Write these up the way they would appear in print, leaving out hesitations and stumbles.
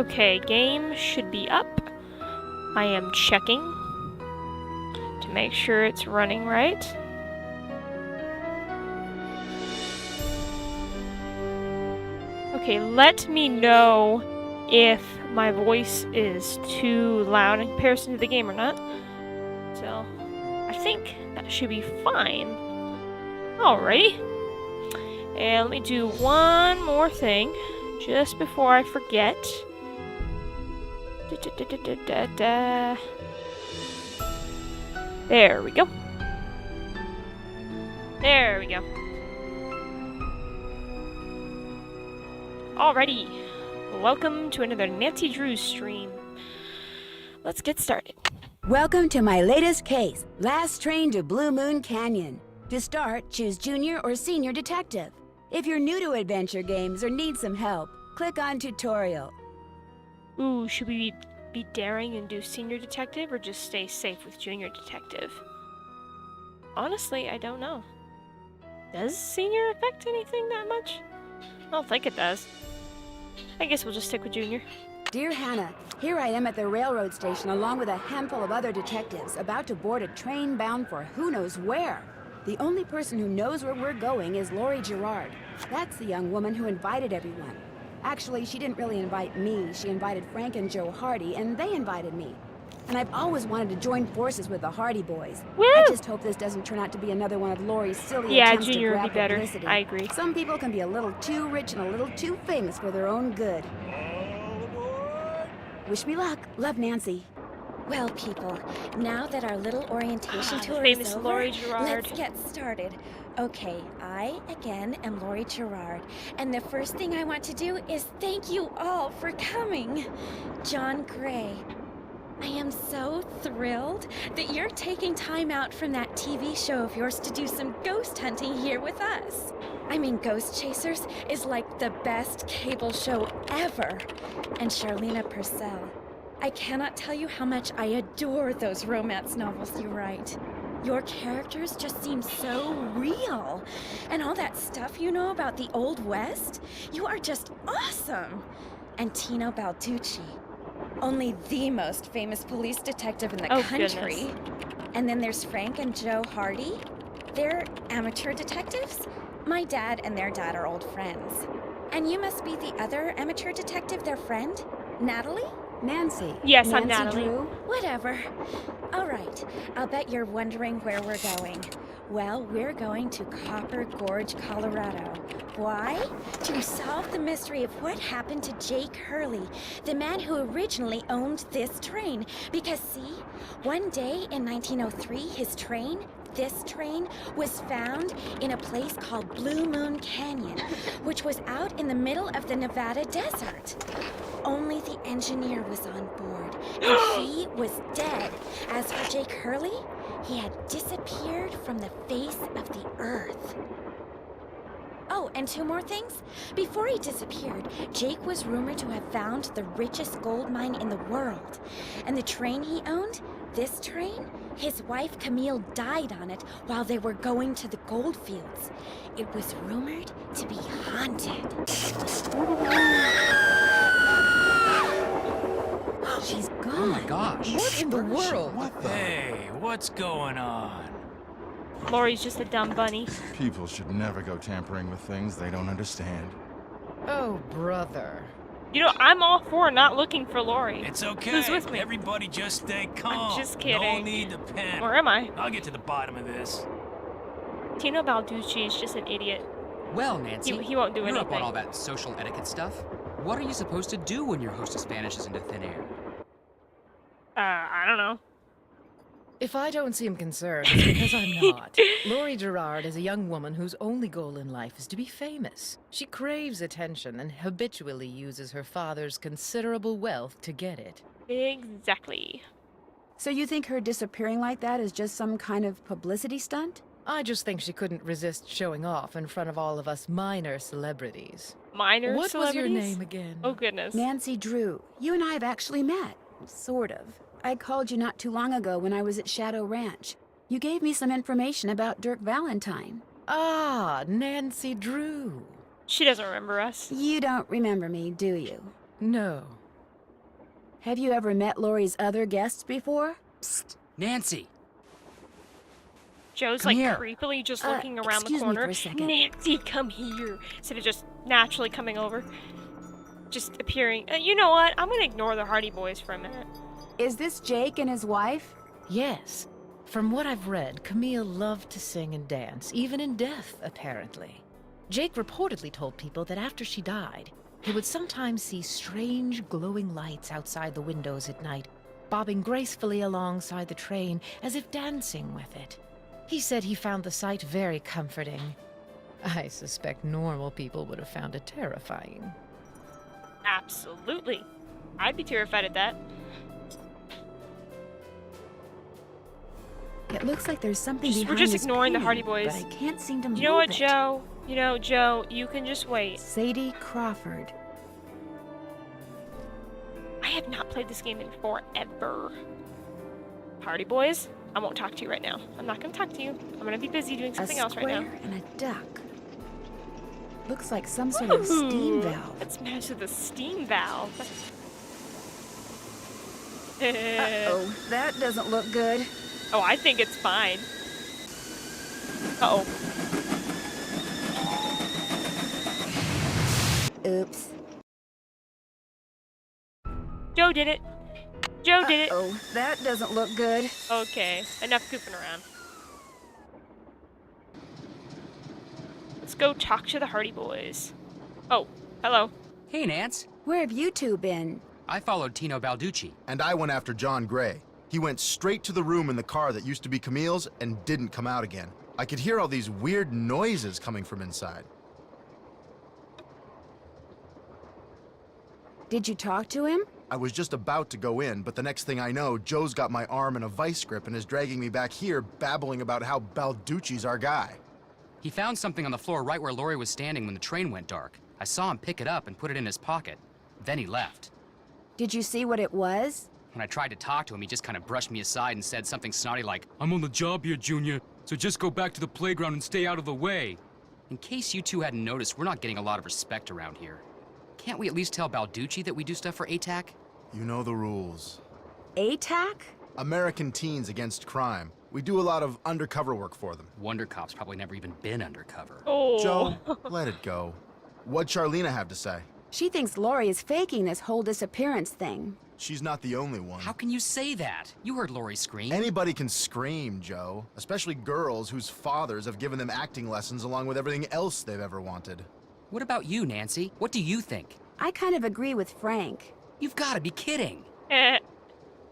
Okay, game should be up. I am checking to make sure it's running right. Okay, let me know if my voice is too loud in comparison to the game or not. So, I think that should be fine. Alrighty. And let me do one more thing just before I forget. There we go. There we go. Alrighty. Welcome to another Nancy Drew stream. Let's get started. Welcome to my latest case, Last Train to Blue Moon Canyon. To start, choose Junior or Senior Detective. If you're new to adventure games or need some help, click on Tutorial. Ooh, should we be daring and do Senior Detective or just stay safe with Junior Detective? Honestly, I don't know. Does Senior affect anything that much? I don't think it does. I guess we'll just stick with Junior. Dear Hannah, here I am at the railroad station along with a handful of other detectives about to board a train bound for who knows where. The only person who knows where we're going is Lori Gerard. That's the young woman who invited everyone. Actually, she didn't really invite me. She invited Frank and Joe Hardy, and they invited me. And I've always wanted to join forces with the Hardy boys. Woo! I just hope this doesn't turn out to be another one of Lori's silly attempts Junior to would grab be better. publicity. I agree. Some people can be a little too rich and a little too famous for their own good. Wish me luck. Love, Nancy. Well, people, now that our little orientation tour famous is over, Lori Gerard. let's get started. Okay, I, again, am Lori Gerard, and the first thing I want to do is thank you all for coming. John Gray, I am so thrilled that you're taking time out from that TV show of yours to do some ghost hunting here with us. I mean, Ghost Chasers is like the best cable show ever. And Charlena Purcell, I cannot tell you how much I adore those romance novels you write. Your characters just seem so real. And all that stuff you know about the Old West, you are just awesome. And Tino Balducci, only the most famous police detective in the country. Goodness. And then there's Frank and Joe Hardy. They're amateur detectives. My dad and their dad are old friends. And you must be the other amateur detective, their friend? Natalie? Nancy. Yes, I'm Nancy Natalie. Drew. Whatever. All right. I'll bet you're wondering where we're going. Well, we're going to Copper Gorge, Colorado. Why? To solve the mystery of what happened to Jake Hurley, the man who originally owned this train. Because see, one day in 1903, this train was found in a place called Blue Moon Canyon, which was out in the middle of the Nevada desert. Only the engineer was on board, and he was dead. As for Jake Hurley, he had disappeared from the face of the earth. Oh, and two more things. Before he disappeared, Jake was rumored to have found the richest gold mine in the world. And the train he owned, this train, his wife Camille died on it while they were going to the gold fields. It was rumored to be haunted. She's gone. Oh my gosh. What in the world? What the? Hey, what's going on? Lori's just a dumb bunny. People should never go tampering with things they don't understand. Oh, brother. You know, I'm all for not looking for Lori. It's okay. Who's with me? Everybody just stay calm. just No kidding. need to panic. Or am I? I'll get to the bottom of this. Tino Balducci is just an idiot. Well, Nancy, He won't do you're up anything. on all that social etiquette stuff. What are you supposed to do when your hostess vanishes into thin air? I don't know. If I don't seem concerned, it's because I'm not. Lori Gerard is a young woman whose only goal in life is to be famous. She craves attention and habitually uses her father's considerable wealth to get it. Exactly. So you think her disappearing like that is just some kind of publicity stunt? I just think she couldn't resist showing off in front of all of us minor celebrities. Minor What was celebrities? your name again? Oh, goodness. Nancy Drew. You and I have actually met. Sort of. I called you not too long ago when I was at Shadow Ranch. You gave me some information about Dirk Valentine. Ah, Nancy Drew. She doesn't remember us. You don't remember me, do you? No. Have you ever met Lori's other guests before? Psst. Nancy! Joe's Come like here. creepily just looking around the excuse me corner. for a second. Nancy, come here. Instead of just naturally coming over. Just appearing. You know what? I'm gonna ignore the Hardy Boys for a minute. Is this Jake and his wife? Yes. From what I've read, Camille loved to sing and dance, even in death, apparently. Jake reportedly told people that after she died, he would sometimes see strange glowing lights outside the windows at night, bobbing gracefully alongside the train as if dancing with it. He said he found the sight very comforting. I suspect normal people would have found it terrifying. Absolutely. I'd be terrified at that. It looks like there's something We're behind just this ignoring the painting, Hardy Boys. But I can't seem to move You know what, it. Joe? You know, Joe, you can just wait. Sadie Crawford. I have not played this game in forever. Hardy Boys, I won't talk to you right now. I'm not gonna talk to you. I'm gonna be busy doing something else right now. A square and a duck. Looks like some sort of steam Ooh, valve. let's match with the steam valve. Uh-oh, that doesn't look good. Oh, I think it's fine. Uh-oh. Oops. Joe did it. Joe did it. Oh, that doesn't look good. Okay, enough goofing around. Let's go talk to the Hardy Boys. Oh, hello. Hey, Nance. Where have you two been? I followed Tino Balducci. And I went after John Gray. He went straight to the room in the car that used to be Camille's and didn't come out again. I could hear all these weird noises coming from inside. Did you talk to him? I was just about to go in, but the next thing I know, Joe's got my arm in a vice grip and is dragging me back here, babbling about how Balducci's our guy. He found something on the floor right where Lori was standing when the train went dark. I saw him pick it up and put it in his pocket. Then he left. Did you see what it was? When I tried to talk to him, he just kind of brushed me aside and said something snotty like, "I'm on the job here, Junior, so just go back to the playground and stay out of the way." In case you two hadn't noticed, we're not getting a lot of respect around here. Can't we at least tell Balducci that we do stuff for ATAC? You know the rules. ATAC? American Teens Against Crime. We do a lot of undercover work for them. Wonder Cop's probably never even been undercover. Oh. Joe, let it go. What'd Charlena have to say? She thinks Lori is faking this whole disappearance thing. She's not the only one. How can you say that? You heard Lori scream. Anybody can scream, Joe. Especially girls whose fathers have given them acting lessons along with everything else they've ever wanted. What about you, Nancy? What do you think? I kind of agree with Frank. You've got to be kidding.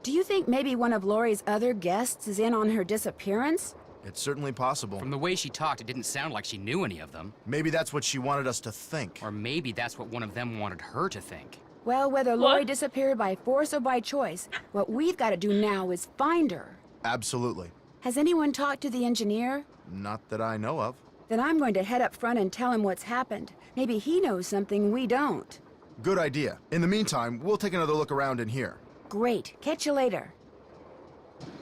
Do you think maybe one of Lori's other guests is in on her disappearance? It's certainly possible. From the way she talked, it didn't sound like she knew any of them. Maybe that's what she wanted us to think. Or maybe that's what one of them wanted her to think. Well, whether What? Lori disappeared by force or by choice, what we've got to do now is find her. Absolutely. Has anyone talked to the engineer? Not that I know of. Then I'm going to head up front and tell him what's happened. Maybe he knows something we don't. Good idea. In the meantime, we'll take another look around in here. Great. Catch you later.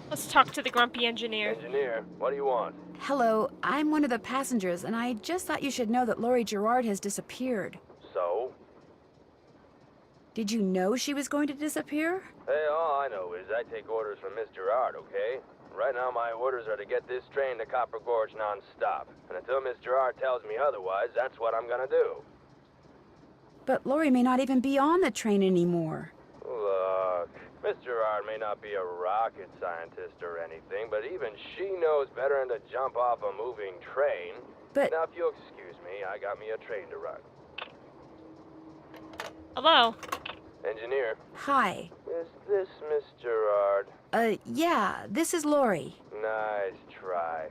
Let's talk to the grumpy engineer. Engineer, what do you want? Hello, I'm one of the passengers, and I just thought you should know that Lori Gerard has disappeared. So? Did you know she was going to disappear? Hey, all I know is I take orders from Miss Gerard, okay? Right now my orders are to get this train to Copper Gorge non-stop. And until Miss Gerard tells me otherwise, that's what I'm gonna do. But Lori may not even be on the train anymore. Look, Miss Gerard may not be a rocket scientist or anything, but even she knows better than to jump off a moving train. But Now, if you'll excuse me, I got me a train to run. Hello. Engineer, hi. is this Miss Gerard? Yeah, this is Lori. Nice try.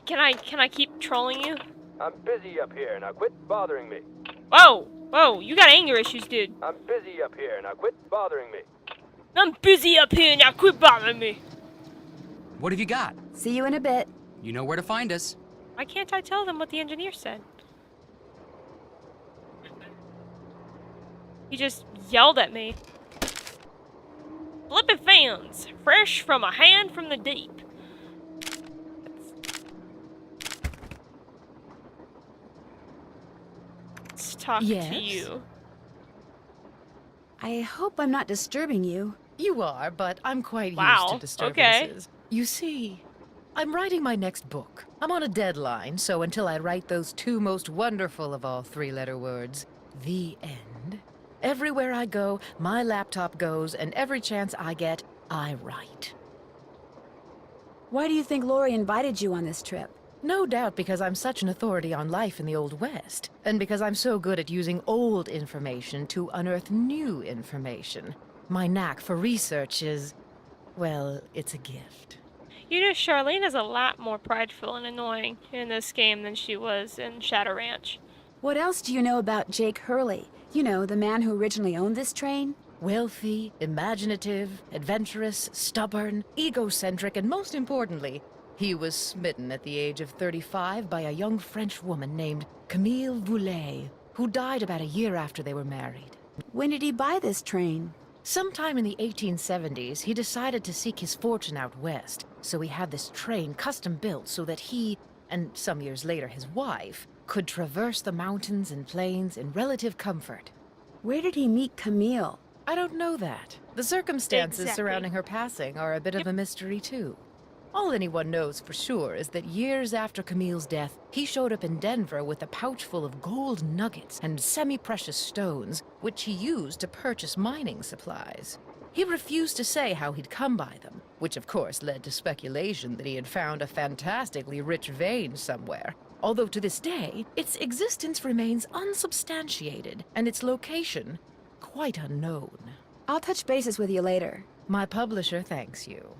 Can I keep trolling you? I'm busy up here, now quit bothering me. Whoa, whoa, you got anger issues, dude. I'm busy up here, now quit bothering me. I'm busy up here now. Quit bothering me. What have you got? See you in a bit. You know where to find us. Why can't I tell them what the engineer said? He just yelled at me. Flippin' fans, fresh from a hand from the deep. Let's talk to Yes? you. I hope I'm not disturbing you. You are, but I'm quite used Wow, to okay. disturbances. You see, I'm writing my next book. I'm on a deadline, so until I write those two most wonderful of all three-letter words, the end, everywhere I go, my laptop goes, and every chance I get, I write. Why do you think Lori invited you on this trip? No doubt because I'm such an authority on life in the Old West, and because I'm so good at using old information to unearth new information. My knack for research is, well, it's a gift. You know, Charlene is a lot more prideful and annoying in this game than she was in Shadow Ranch. What else do you know about Jake Hurley? You know, the man who originally owned this train? Wealthy, imaginative, adventurous, stubborn, egocentric, and most importantly, he was smitten at the age of 35 by a young French woman named Camille Voulet, who died about a year after they were married. When did he buy this train? Sometime in the 1870s, he decided to seek his fortune out west, so he had this train custom built so that he, and some years later his wife, could traverse the mountains and plains in relative comfort. Where did he meet Camille? I don't know that. The circumstances Exactly. surrounding her passing are a bit of a mystery, too. All anyone knows for sure is that years after Camille's death, he showed up in Denver with a pouch full of gold nuggets and semi-precious stones, which he used to purchase mining supplies. He refused to say how he'd come by them, which of course led to speculation that he had found a fantastically rich vein somewhere. Although to this day, its existence remains unsubstantiated, and its location quite unknown. I'll touch bases with you later. My publisher thanks you.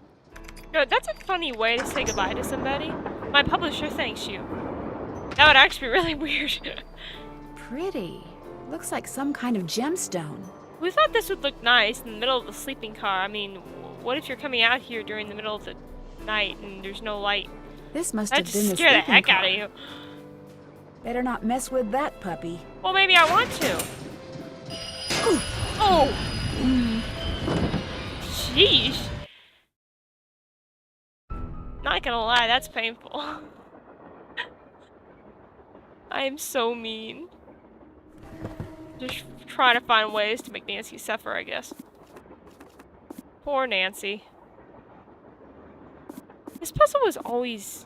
No, that's a funny way to say goodbye to somebody. My publisher thanks you. That would actually be really weird. Pretty. Looks like some kind of gemstone. We thought this would look nice in the middle of the sleeping car. I mean, what if you're coming out here during the middle of the night and there's no light? This must That'd have been the scare the sleeping heck car. out of you. Better not mess with that puppy. Well, maybe I want to. Oh! Sheesh. Not gonna lie, that's painful. I am so mean. Just trying to find ways to make Nancy suffer, I guess. Poor Nancy. This puzzle was always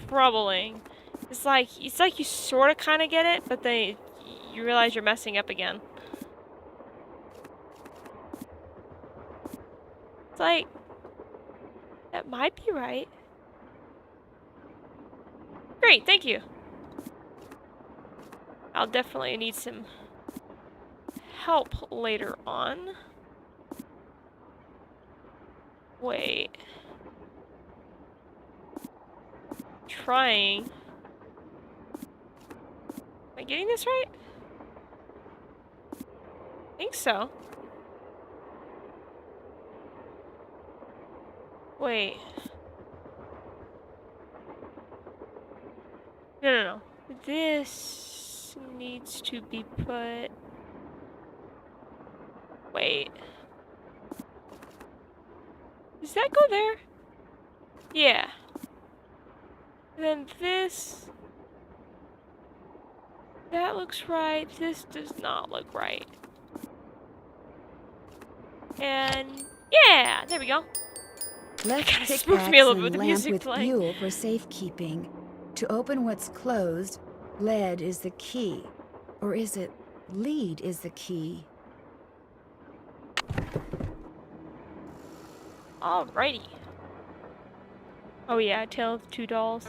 troubling. It's like you sort of kind of get it, but then you realize you're messing up again. It's like, that might be right. Great, thank you. I'll definitely need some help later on. Wait. Trying. Am I getting this right? I think so. Wait. No. This needs to be put... Wait. Does that go there? Yeah. And then this... That looks right. This does not look right. And... Yeah! There we go. Left Kinda pickaxe spooked me a little and bit with the lamp music with playing. fuel for safekeeping. To open what's closed, lead is the key. Or is it lead is the key? Alrighty. Oh yeah, Tale of Two Dolls.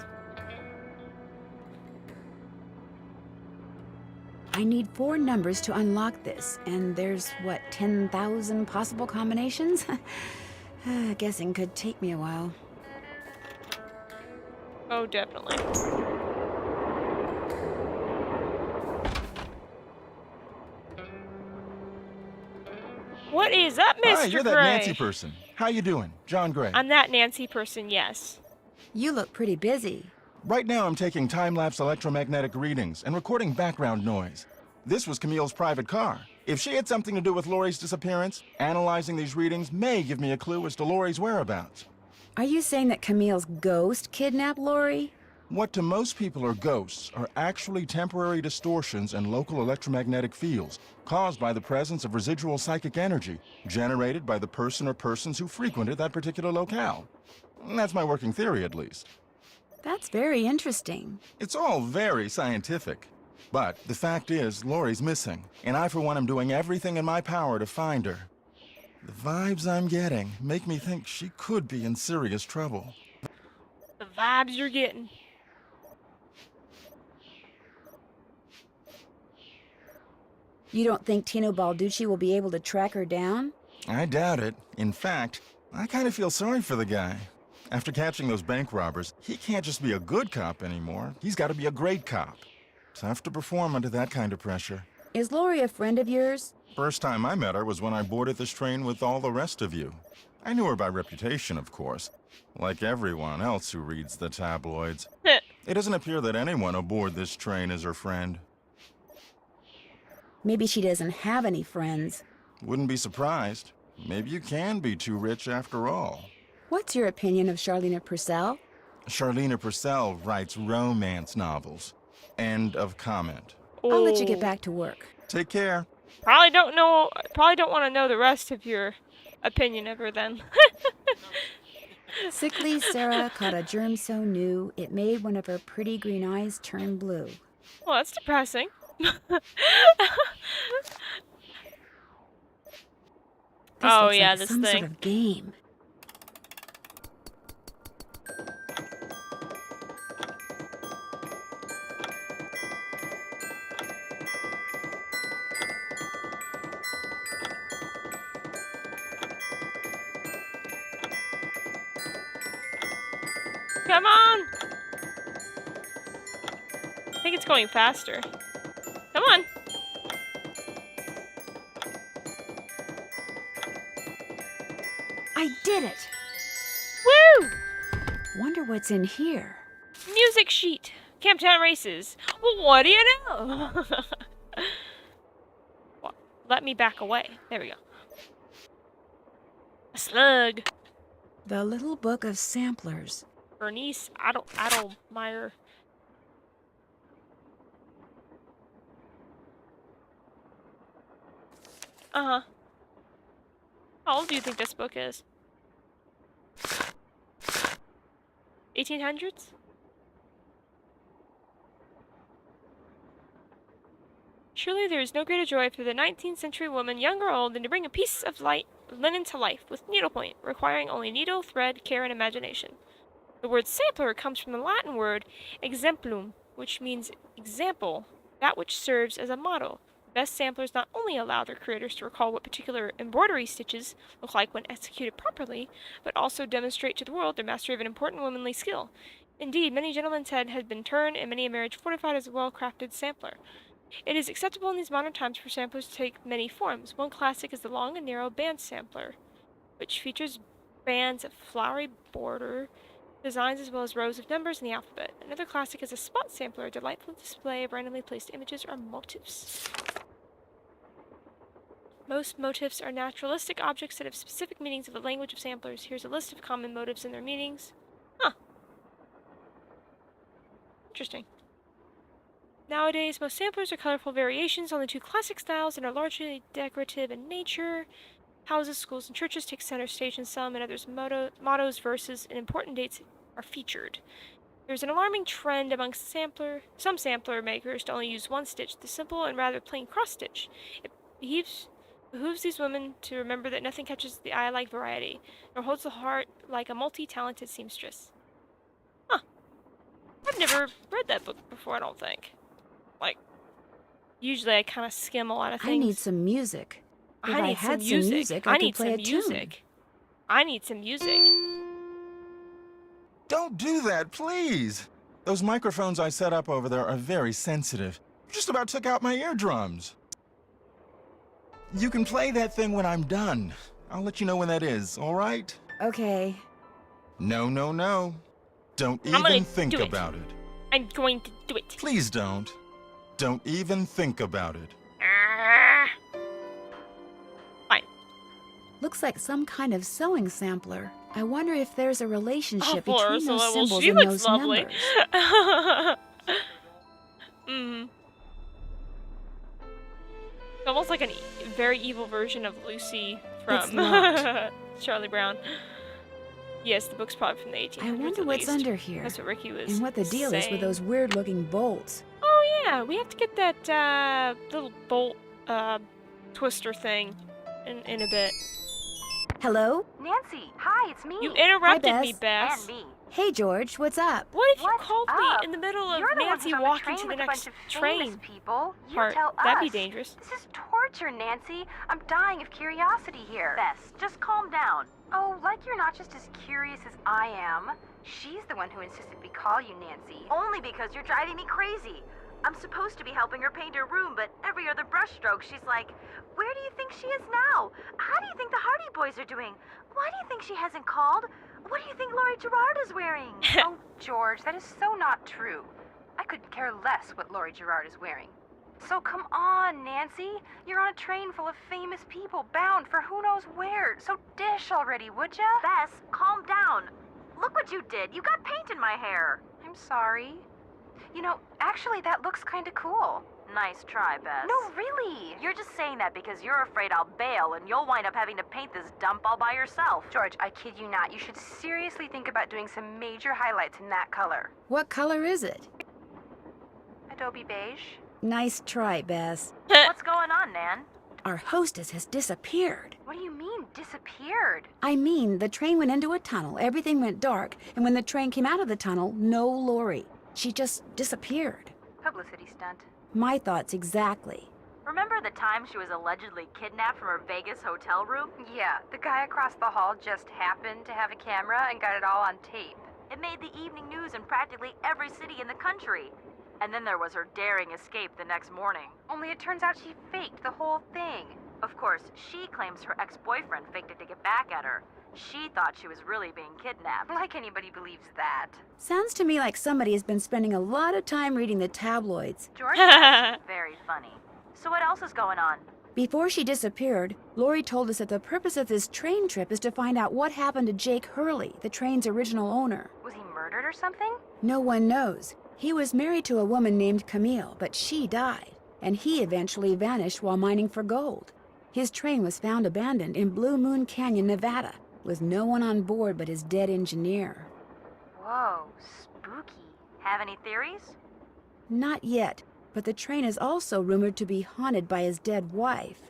I need 4 numbers to unlock this, and there's, what, 10,000 possible combinations? Guessing could take me a while. Oh, definitely. What is up, Mr. Hi, you're that Gray? Nancy person. How you doing? John Gray. I'm that Nancy person, yes. You look pretty busy. Right now I'm taking time-lapse electromagnetic readings and recording background noise. This was Camille's private car. If she had something to do with Lori's disappearance, analyzing these readings may give me a clue as to Lori's whereabouts. Are you saying that Camille's ghost kidnapped Lori? What to most people are ghosts are actually temporary distortions in local electromagnetic fields caused by the presence of residual psychic energy generated by the person or persons who frequented that particular locale. That's my working theory, at least. That's very interesting. It's all very scientific. But the fact is, Lori's missing, and I, for one, am doing everything in my power to find her. The vibes I'm getting make me think she could be in serious trouble. The vibes you're getting. You don't think Tino Balducci will be able to track her down? I doubt it. In fact, I kind of feel sorry for the guy. After catching those bank robbers, he can't just be a good cop anymore. He's got to be a great cop. Tough to perform under that kind of pressure. Is Lori a friend of yours? First time I met her was when I boarded this train with all the rest of you. I knew her by reputation, of course, like everyone else who reads the tabloids. It doesn't appear that anyone aboard this train is her friend. Maybe she doesn't have any friends. Wouldn't be surprised. Maybe you can be too rich after all. What's your opinion of Charlena Purcell? Charlena Purcell writes romance novels. End of comment. I'll let you get back to work. Take care. Probably don't want to know the rest of your opinion of her then. Sickly Sarah caught a germ so new, it made one of her pretty green eyes turn blue. Well, that's depressing. Oh looks yeah, like this some thing. sort of game. Come on! I think it's going faster. Come on! I did it! Woo! Wonder what's in here. Music sheet! Camptown races! Well, what do you know? Well, let me back away. There we go. A slug! The Little Book of Samplers. Bernice Adelmeyer. Uh-huh. How old do you think this book is? 1800s? Surely there is no greater joy for the 19th century woman, young or old, than to bring a piece of linen to life with needlepoint, requiring only needle, thread, care, and imagination. The word sampler comes from the Latin word exemplum, which means example, that which serves as a model. Best samplers not only allow their creators to recall what particular embroidery stitches look like when executed properly, but also demonstrate to the world their mastery of an important womanly skill. Indeed, many gentlemen's head has been turned, and many a marriage fortified as a well-crafted sampler. It is acceptable in these modern times for samplers to take many forms. One classic is the long and narrow band sampler, which features bands of flowery border designs as well as rows of numbers in the alphabet. Another classic is a spot sampler, a delightful display of randomly placed images or motifs. Most motifs are naturalistic objects that have specific meanings of the language of samplers. Here's a list of common motifs and their meanings. Huh. Interesting. Nowadays, most samplers are colorful variations on the two classic styles and are largely decorative in nature. Houses, schools, and churches take center stage in some, and others mottos, verses, and important dates are featured. There's an alarming trend among some sampler makers to only use one stitch, the simple and rather plain cross-stitch. It behooves these women to remember that nothing catches the eye like variety, nor holds the heart like a multi-talented seamstress. Huh. I've never read that book before, I don't think. Like, usually I kind of skim a lot of things. I need some music. If I had some music, I could play a tune. I need some music. Don't do that, please! Those microphones I set up over there are very sensitive. You just about took out my eardrums. You can play that thing when I'm done. I'll let you know when that is, all right? Okay. No, no, no. Don't even think about it. I'm going to do it. Please don't. Don't even think about it. Fine. Looks like some kind of sewing sampler. I wonder if there's a relationship Oh, between Florissa those level. symbols She and looks those lovely. numbers. Mm. It's almost like a very evil version of Lucy It's from locked. Charlie Brown. Yes, the book's probably from the 1800s I wonder at what's least. under here. That's what Ricky was And what the deal is with saying. those weird-looking bolts. Oh yeah, we have to get that little bolt twister thing in a bit. Hello? Nancy, hi, it's me. You interrupted Hi, me, Bess. Bess. And me. Hey, George, what's up? What if you What's called up? me in the middle of You're the one Nancy who's on walking the to train the with a next bunch of train famous people. You part? tell us. That'd be dangerous. This is torture, Nancy. I'm dying of curiosity here. Bess, just calm down. Oh, like you're not just as curious as I am. She's the one who insisted we call you Nancy. Only because you're driving me crazy. I'm supposed to be helping her paint her room, but every other brushstroke she's like, where do you think she is now? How do you think the Hardy Boys are doing? Why do you think she hasn't called? What do you think Laurie Gerard is wearing? Oh, George, that is so not true. I could care less what Laurie Gerard is wearing. So come on, Nancy. You're on a train full of famous people bound for who knows where. So dish already, would ya? Bess, calm down. Look what you did. You got paint in my hair. I'm sorry. You know, actually, that looks kind of cool. Nice try, Bess. No, really. You're just saying that because you're afraid I'll bail and you'll wind up having to paint this dump all by yourself. George, I kid you not. You should seriously think about doing some major highlights in that color. What color is it? Adobe beige. Nice try, Bess. What's going on, Nan? Our hostess has disappeared. What do you mean, disappeared? I mean, the train went into a tunnel, everything went dark, and when the train came out of the tunnel, no Lori. She just disappeared. Publicity stunt. My thoughts exactly. Remember the time she was allegedly kidnapped from her Vegas hotel room? Yeah, the guy across the hall just happened to have a camera and got it all on tape. It made the evening news in practically every city in the country. And then there was her daring escape the next morning. Only it turns out she faked the whole thing. Of course, she claims her ex-boyfriend faked it to get back at her. She thought she was really being kidnapped. Like anybody believes that. Sounds to me like somebody has been spending a lot of time reading the tabloids. George, that's very funny. So what else is going on? Before she disappeared, Lori told us that the purpose of this train trip is to find out what happened to Jake Hurley, the train's original owner. Was he murdered or something? No one knows. He was married to a woman named Camille, but she died, and he eventually vanished while mining for gold. His train was found abandoned in Blue Moon Canyon, Nevada, with no one on board but his dead engineer. Whoa, spooky. Have any theories? Not yet, but the train is also rumored to be haunted by his dead wife.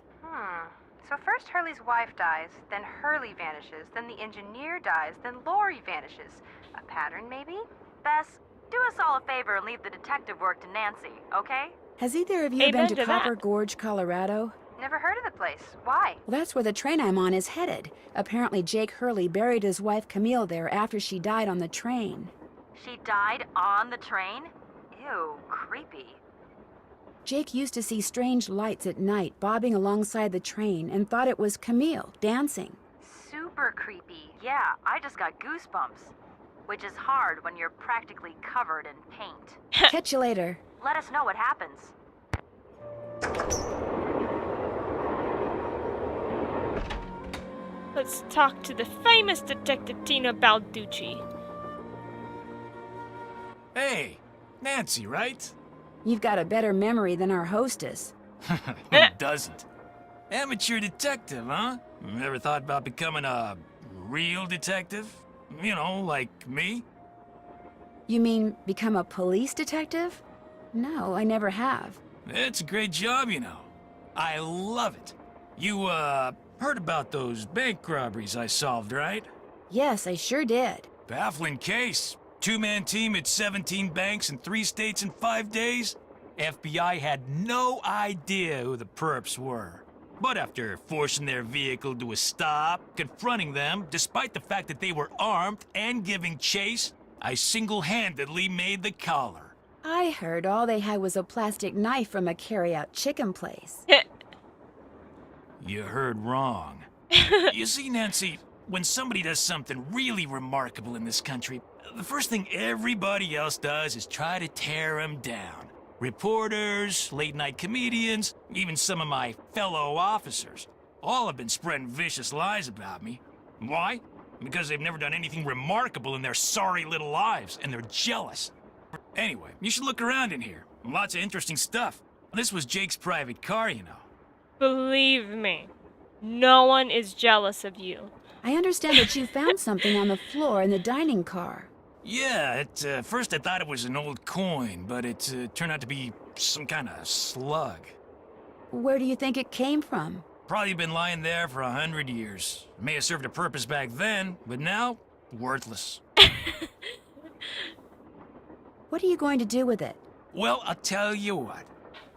So first Hurley's wife dies, then Hurley vanishes, then the engineer dies, then Lori vanishes. A pattern, maybe? Bess, do us all a favor and leave the detective work to Nancy, okay? Has either of you Amen been to to Copper that. Gorge, Colorado? Never heard of the place. Why? Well, that's where the train I'm on is headed. Apparently Jake Hurley buried his wife Camille there after she died on the train. She died on the train? Ew, creepy. Jake used to see strange lights at night bobbing alongside the train and thought it was Camille dancing. Super creepy. Yeah, I just got goosebumps. Which is hard when you're practically covered in paint. Catch you later. Let us know what happens. Let's talk to the famous detective Tina Balducci. Hey, Nancy, right? You've got a better memory than our hostess. Who doesn't? Amateur detective, huh? Ever thought about becoming a real detective? You know, like me? You mean become a police detective? No, I never have. It's a great job, you know. I love it. You, heard about those bank robberies I solved, right? Yes, I sure did. Baffling case. Two-man team at 17 banks in 3 states in 5 days. FBI had no idea who the perps were. But after forcing their vehicle to a stop, confronting them, despite the fact that they were armed and giving chase, I single-handedly made the collar. I heard all they had was a plastic knife from a carry-out chicken place. You heard wrong. You see, Nancy, when somebody does something really remarkable in this country, the first thing everybody else does is try to tear them down. Reporters, late-night comedians, even some of my fellow officers. All have been spreading vicious lies about me. Why? Because they've never done anything remarkable in their sorry little lives, and they're jealous. Anyway, you should look around in here. Lots of interesting stuff. This was Jake's private car, you know. Believe me, no one is jealous of you. I understand that you found something on the floor in the dining car. Yeah, at first I thought it was an old coin, but it turned out to be some kind of slug. Where do you think it came from? Probably been lying there for 100 years. May have served a purpose back then, but now, worthless. What are you going to do with it? Well, I'll tell you what.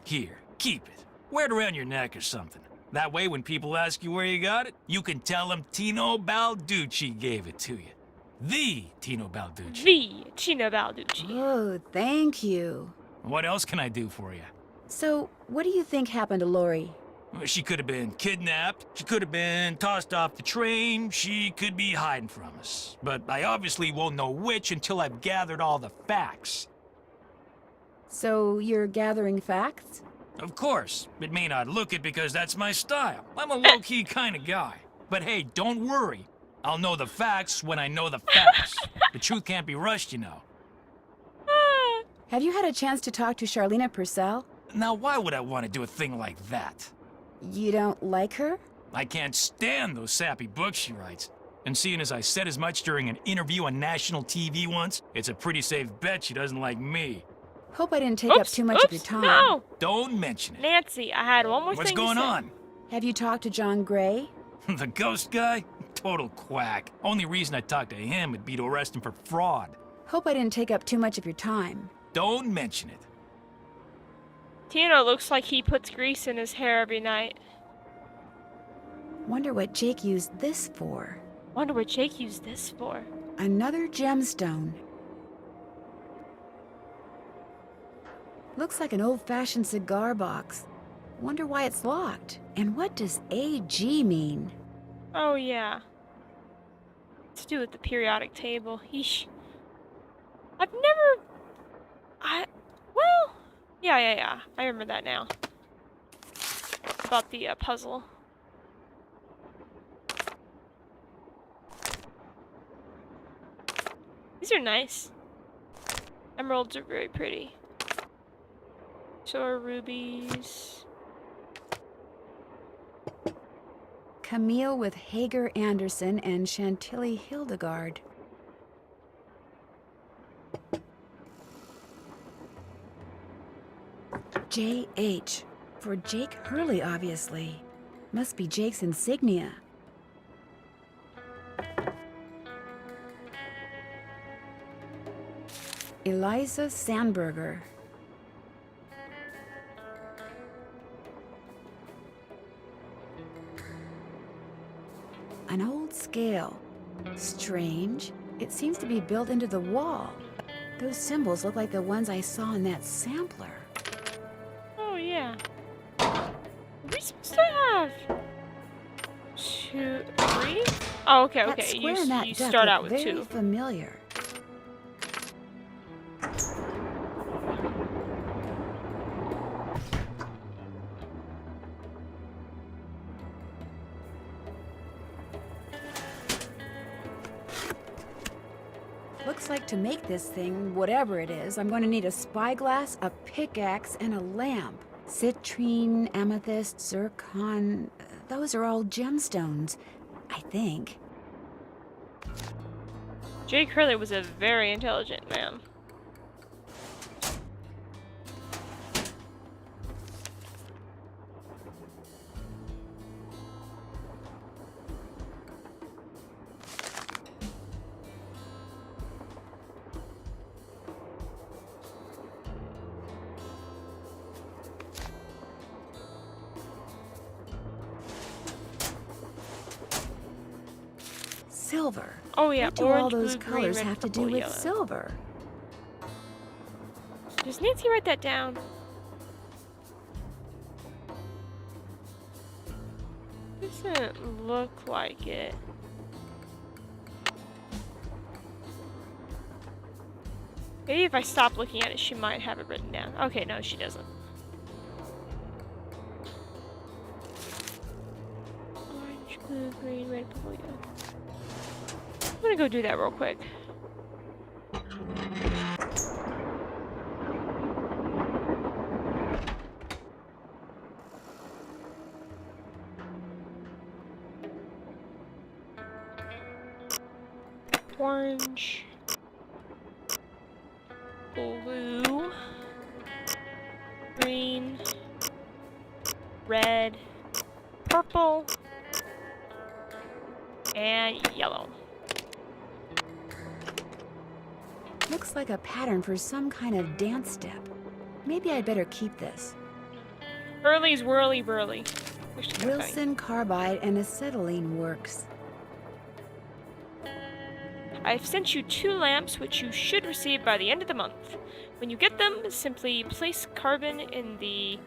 Here, keep it. Wear it around your neck or something. That way, when people ask you where you got it, you can tell them Tino Balducci gave it to you. The Tino Balducci. The Tino Balducci. Oh, thank you. What else can I do for you? So, what do you think happened to Lori? Well, she could have been kidnapped. She could have been tossed off the train. She could be hiding from us. But I obviously won't know which until I've gathered all the facts. So, you're gathering facts? Of course. It may not look it because that's my style. I'm a low-key kind of guy. But hey, don't worry. I'll know the facts when I know the facts. The truth can't be rushed, you know. Have you had a chance to talk to Charlena Purcell? Now, why would I want to do a thing like that? You don't like her? I can't stand those sappy books she writes. And seeing as I said as much during an interview on national TV once, it's a pretty safe bet she doesn't like me. Hope I didn't take up too much of your time. No! Don't mention it. Nancy, I had one more What's thing going to say. on? Have you talked to John Gray? The ghost guy? Total quack. Only reason I talked to him would be to arrest him for fraud. Hope I didn't take up too much of your time. Don't mention it. Tino looks like he puts grease in his hair every night. Wonder what Jake used this for. Wonder what Jake used this for. Another gemstone. Looks like an old-fashioned cigar box. Wonder why it's locked. And what does AG mean? Oh, yeah. It's to do with the periodic table. Yeesh. I've never... Well... Yeah. I remember that now. About the puzzle. These are nice. Emeralds are very pretty. So are rubies. Camille with Hager Anderson and Chantilly Hildegard. JH. For Jake Hurley, obviously. Must be Jake's insignia. Eliza Sandberger. An old scale. Strange. It seems to be built into the wall. Those symbols look like the ones I saw in that sampler. Oh, yeah. What are we supposed to have? 2, 3? Oh, okay. That square You in that duck start out looked with very 2. familiar. Looks like to make this thing, whatever it is, I'm going to need a spyglass, a pickaxe, and a lamp. Citrine, amethyst, zircon... Those are all gemstones, I think. Jake Hurley was a very intelligent man. Silver. Oh yeah, What do orange, all those blue, green, colors red, have to do purple, with yellow. silver? Does Nancy write that down? Doesn't look like it. Maybe if I stop looking at it, she might have it written down. Okay, no, she doesn't. Orange, blue, green, red, purple, yellow. gonna go do that real quick. Orange, blue, green, red, purple, and yellow. Looks like a pattern for some kind of dance step. Maybe I'd better keep this. Early's whirly burly. Wilson carbide and acetylene works. I've sent you 2 lamps, which you should receive by the end of the month. When you get them, simply place carbon in the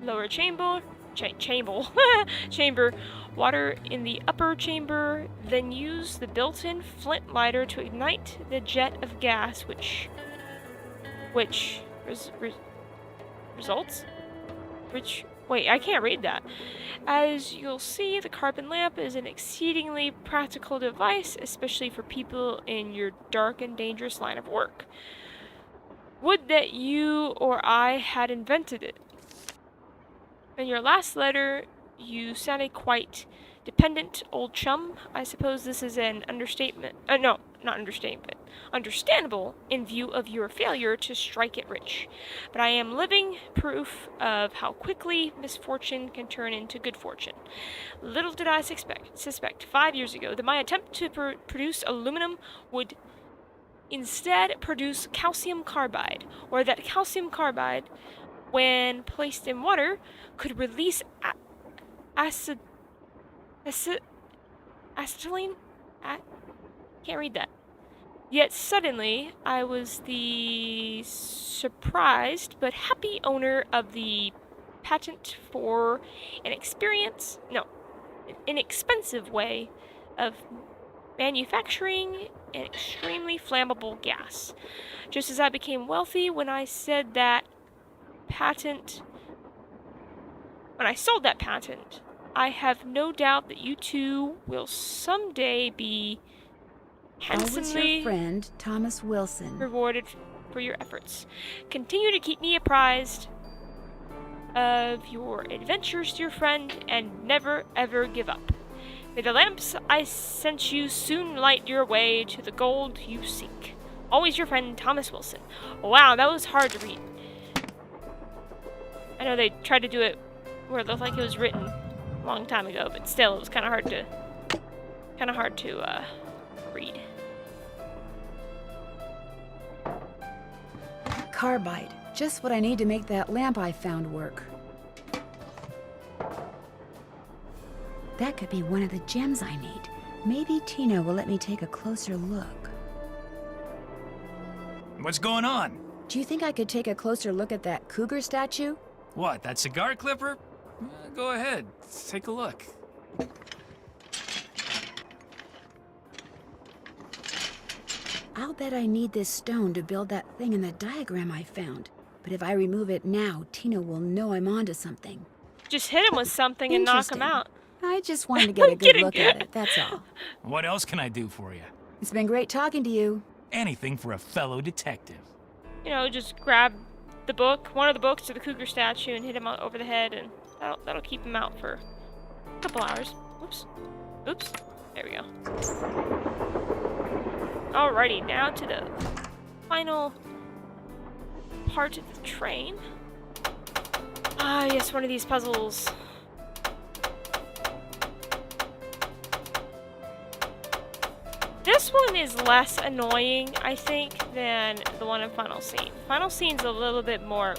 lower chamber, chamber, water in the upper chamber, then use the built-in flint lighter to ignite the jet of gas, results? Wait, I can't read that. As you'll see, the carbon lamp is an exceedingly practical device, especially for people in your dark and dangerous line of work. Would that you or I had invented it. In your last letter, you sounded quite dependent, old chum. I suppose this is an understatement. No, not understatement. Understandable in view of your failure to strike it rich. But I am living proof of how quickly misfortune can turn into good fortune. Little did I suspect 5 years ago that my attempt to produce aluminum would instead produce calcium carbide, or that calcium carbide, when placed in water, could release acetylene? Can't read that. Yet suddenly, I was the surprised but happy owner of the patent for an inexpensive way of manufacturing an extremely flammable gas. Just as I became wealthy when I sold that patent, I have no doubt that you two will someday be Always your friend, Thomas Wilson. Rewarded for your efforts. Continue to keep me apprised of your adventures, dear friend, and never ever give up. May the lamps I sent you soon light your way to the gold you seek. Always your friend, Thomas Wilson. Wow, that was hard to read. I know they tried to do it where it looked like it was written a long time ago, but still, it was kind of hard to read. Carbide. Just what I need to make that lamp I found work. That could be one of the gems I need. Maybe Tina will let me take a closer look. What's going on? Do you think I could take a closer look at that cougar statue? What, that cigar clipper? Go ahead, take a look. I'll bet I need this stone to build that thing in the diagram I found. But if I remove it now, Tina will know I'm onto something. Just hit him with something and knock him out. I just wanted to get a good look at it, that's all. What else can I do for you? It's been great talking to you. Anything for a fellow detective. You know, just grab the book, one of the books to the cougar statue, and hit him over the head, and that'll keep him out for a couple hours. Oops. There we go. Alrighty, now to the final part of the train. Ah, yes, one of these puzzles. This one is less annoying, I think, than the one in Final Scene. Final Scene's a little bit more,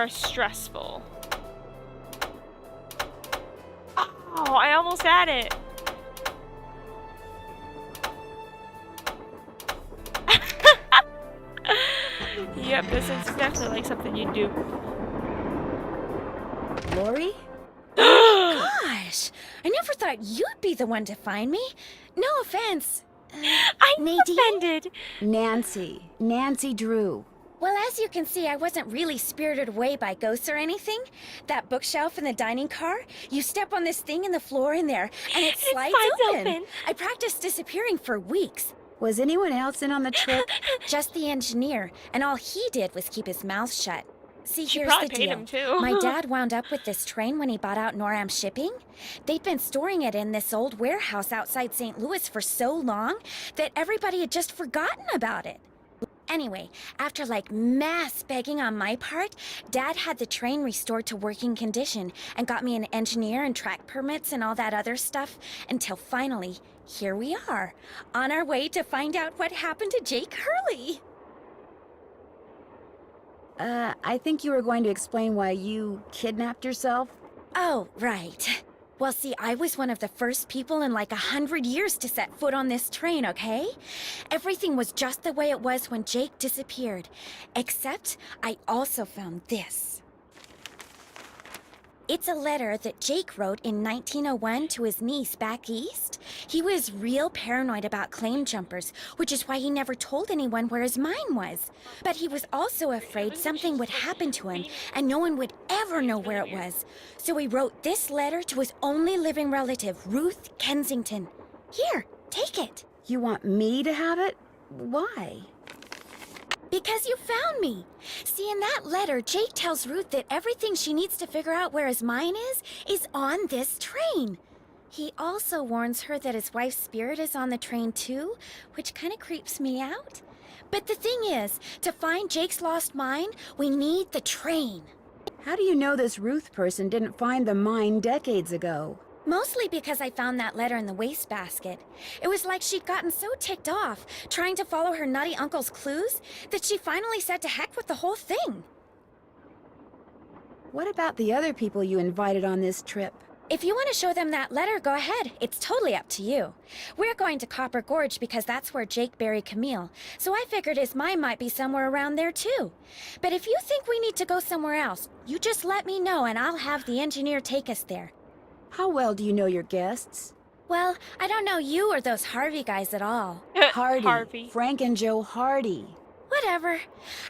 stressful. Oh, I almost had it. Yep, this is definitely like something you'd do. Lori? Gosh, I never thought you'd be the one to find me. No offense. I'm Nadine? offended. Nancy Drew. Well, as you can see, I wasn't really spirited away by ghosts or anything. That bookshelf in the dining car, you step on this thing in the floor in there, and it slides open. I practiced disappearing for weeks. Was anyone else in on the trip? Just the engineer, and all he did was keep his mouth shut. See, She here's the probably paid deal. him too. My dad wound up with this train when he bought out Noram Shipping. They'd been storing it in this old warehouse outside St. Louis for so long that everybody had just forgotten about it. Anyway, after like mass begging on my part, Dad had the train restored to working condition and got me an engineer and track permits and all that other stuff until finally, here we are, on our way to find out what happened to Jake Hurley. I think you were going to explain why you kidnapped yourself. Oh, right. Well, see, I was one of the first people in like 100 years to set foot on this train, okay? Everything was just the way it was when Jake disappeared. Except, I also found this. It's a letter that Jake wrote in 1901 to his niece back east. He was real paranoid about claim jumpers, which is why he never told anyone where his mine was. But he was also afraid something would happen to him and no one would ever know where it was. So he wrote this letter to his only living relative, Ruth Kensington. Here, take it. You want me to have it? Why? Because you found me. See, in that letter, Jake tells Ruth that everything she needs to figure out where his mine is on this train. He also warns her that his wife's spirit is on the train too, which kind of creeps me out. But the thing is, to find Jake's lost mine, we need the train. How do you know this Ruth person didn't find the mine decades ago? Mostly because I found that letter in the wastebasket. It was like she'd gotten so ticked off, trying to follow her nutty uncle's clues, that she finally said to heck with the whole thing. What about the other people you invited on this trip? If you want to show them that letter, go ahead. It's totally up to you. We're going to Copper Gorge because that's where Jake buried Camille, so I figured his mine might be somewhere around there too. But if you think we need to go somewhere else, you just let me know and I'll have the engineer take us there. How well do you know your guests? Well, I don't know you or those Harvey guys at all. Hardy. Frank and Joe Hardy. Whatever.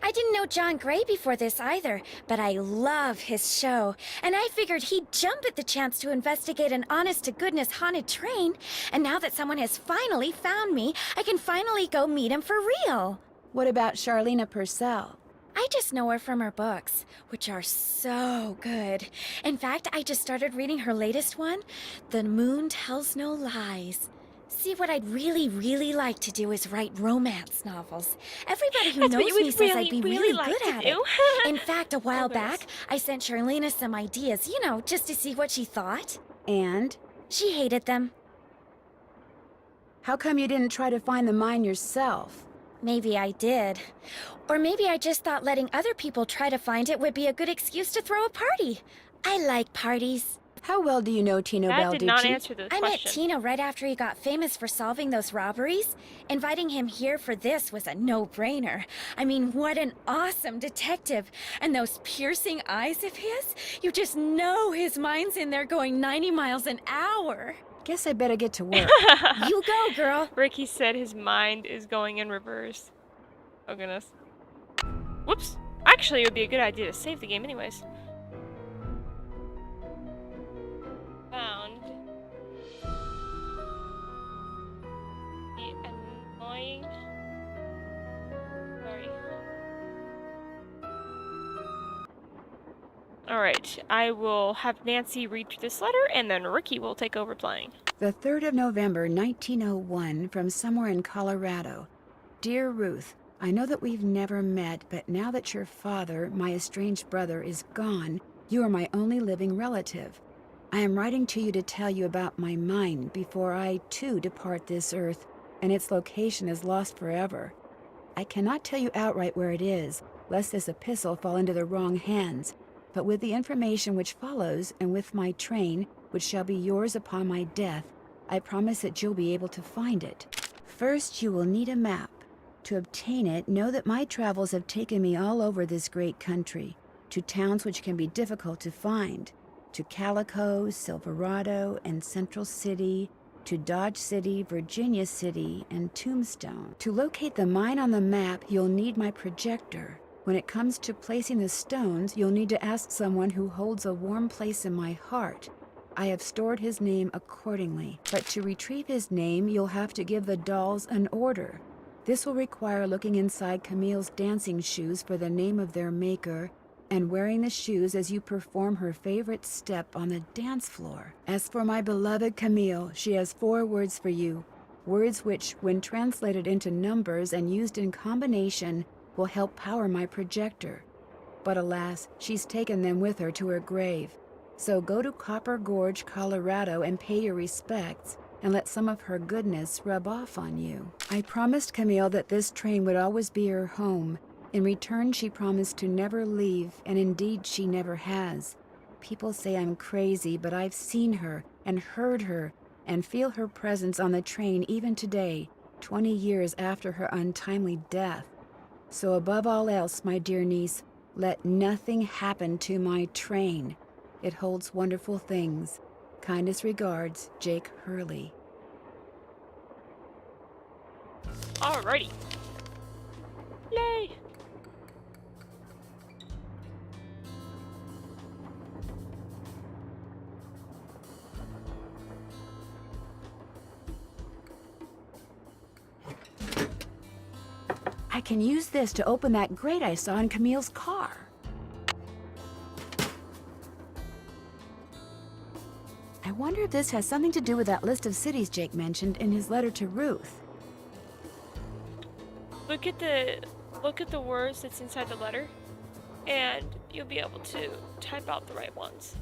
I didn't know John Gray before this either, but I love his show, and I figured he'd jump at the chance to investigate an honest-to-goodness haunted train, and now that someone has finally found me, I can finally go meet him for real. What about Charlena Purcell? I just know her from her books, which are so good. In fact, I just started reading her latest one, The Moon Tells No Lies. See, what I'd really like to do is write romance novels. Everybody who knows me says I'd be really good at it. In fact, a while back, I sent Charlena some ideas, you know, just to see what she thought. And? She hated them. How come you didn't try to find the mine yourself? Maybe I did. Or maybe I just thought letting other people try to find it would be a good excuse to throw a party. I like parties. How well do you know Tino Balducci? That did not answer the question. I met Tino right after he got famous for solving those robberies. Inviting him here for this was a no-brainer. I mean, what an awesome detective. And those piercing eyes of his, you just know his mind's in there going 90 miles an hour. Guess I better get to work. You go, girl. Ricky said his mind is going in reverse. Oh, goodness. Whoops. Actually, it would be a good idea to save the game anyways. Found the annoying... Sorry. Alright, I will have Nancy read this letter, and then Ricky will take over playing. The 3rd of November, 1901, from somewhere in Colorado. Dear Ruth, I know that we've never met, but now that your father, my estranged brother, is gone, you are my only living relative. I am writing to you to tell you about my mine before I, too, depart this earth, and its location is lost forever. I cannot tell you outright where it is, lest this epistle fall into the wrong hands, but with the information which follows, and with my train, which shall be yours upon my death, I promise that you'll be able to find it. First, you will need a map. To obtain it, know that my travels have taken me all over this great country, to towns which can be difficult to find, to Calico, Silverado, and Central City, to Dodge City, Virginia City, and Tombstone. To locate the mine on the map, you'll need my projector, When it comes to placing the stones, you'll need to ask someone who holds a warm place in my heart. I have stored his name accordingly, but to retrieve his name, you'll have to give the dolls an order. This will require looking inside Camille's dancing shoes for the name of their maker, and wearing the shoes as you perform her favorite step on the dance floor. As for my beloved Camille, she has 4 words for you. Words which, when translated into numbers and used in combination, will help power my projector. But alas, she's taken them with her to her grave. So go to Copper Gorge, Colorado and pay your respects, and let some of her goodness rub off on you. I promised Camille that this train would always be her home. In return, she promised to never leave, and indeed she never has. People say I'm crazy, but I've seen her and heard her and feel her presence on the train even today, 20 years after her untimely death. So above all else, my dear niece, let nothing happen to my train. It holds wonderful things. Kindest regards, Jake Hurley. Alrighty. Yay! I can use this to open that grate I saw in Camille's car. I wonder if this has something to do with that list of cities Jake mentioned in his letter to Ruth. Look at the words that's inside the letter, and you'll be able to type out the right ones.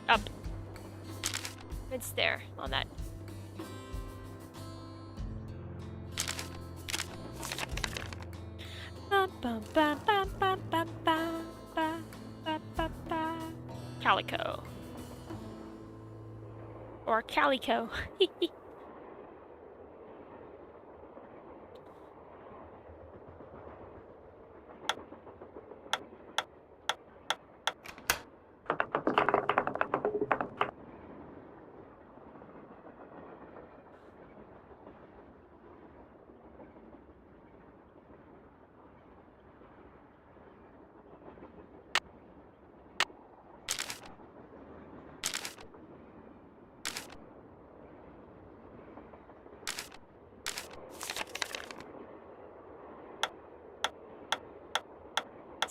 Up. It's there on that. Calico. Or Calico.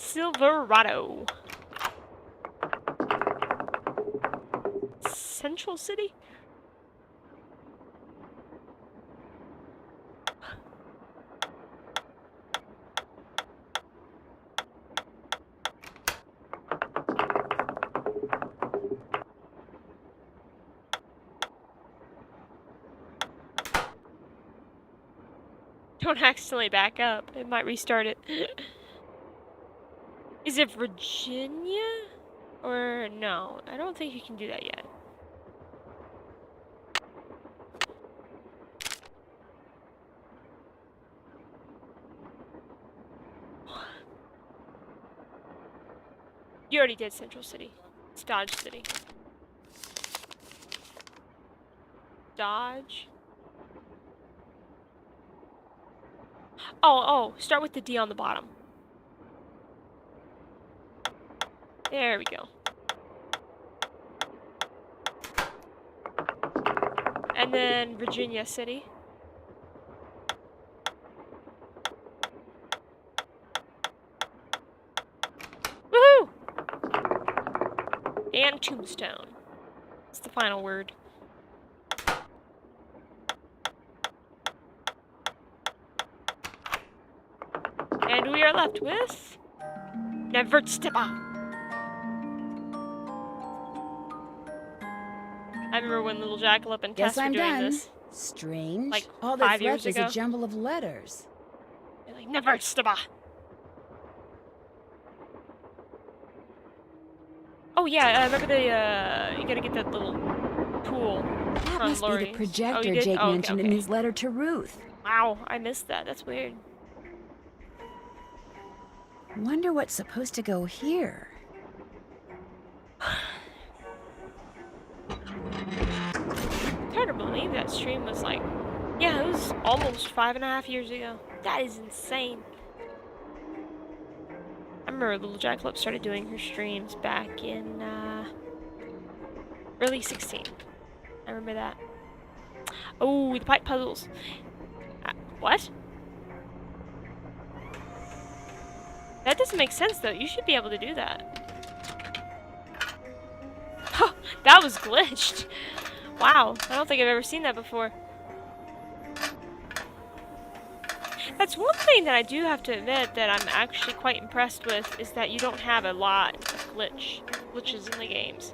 Silverado. Central City? Don't accidentally back up. It might restart it. Is it Virginia? Or no? I don't think you can do that yet. You already did Central City. It's Dodge City. Dodge. Oh, start with the D on the bottom. There we go. And then Virginia City. Woohoo! And Tombstone. That's the final word. And we are left with Nevertsteba. I remember when Little Jackalope and Tess Guess were I'm doing done. this. Strange. Like All 5 that's years left is ago. a jumble of letters. They're like, Nevertsteba. Oh yeah, remember the you gotta get that little pool That on must be the Lori's. projector you did? Jake Oh, mentioned in okay. his letter to Ruth. Wow, I missed that. That's weird. Wonder what's supposed to go here. Turn better believe that stream was like, yeah, it was almost 5.5 years ago. That is insane. I remember Little Jackalope started doing her streams back in early 16. I remember that. Oh, the pipe puzzles. What? That doesn't make sense though. You should be able to do that. Oh, that was glitched. Wow, I don't think I've ever seen that before. That's one thing that I do have to admit that I'm actually quite impressed with, is that you don't have a lot of glitches in the games.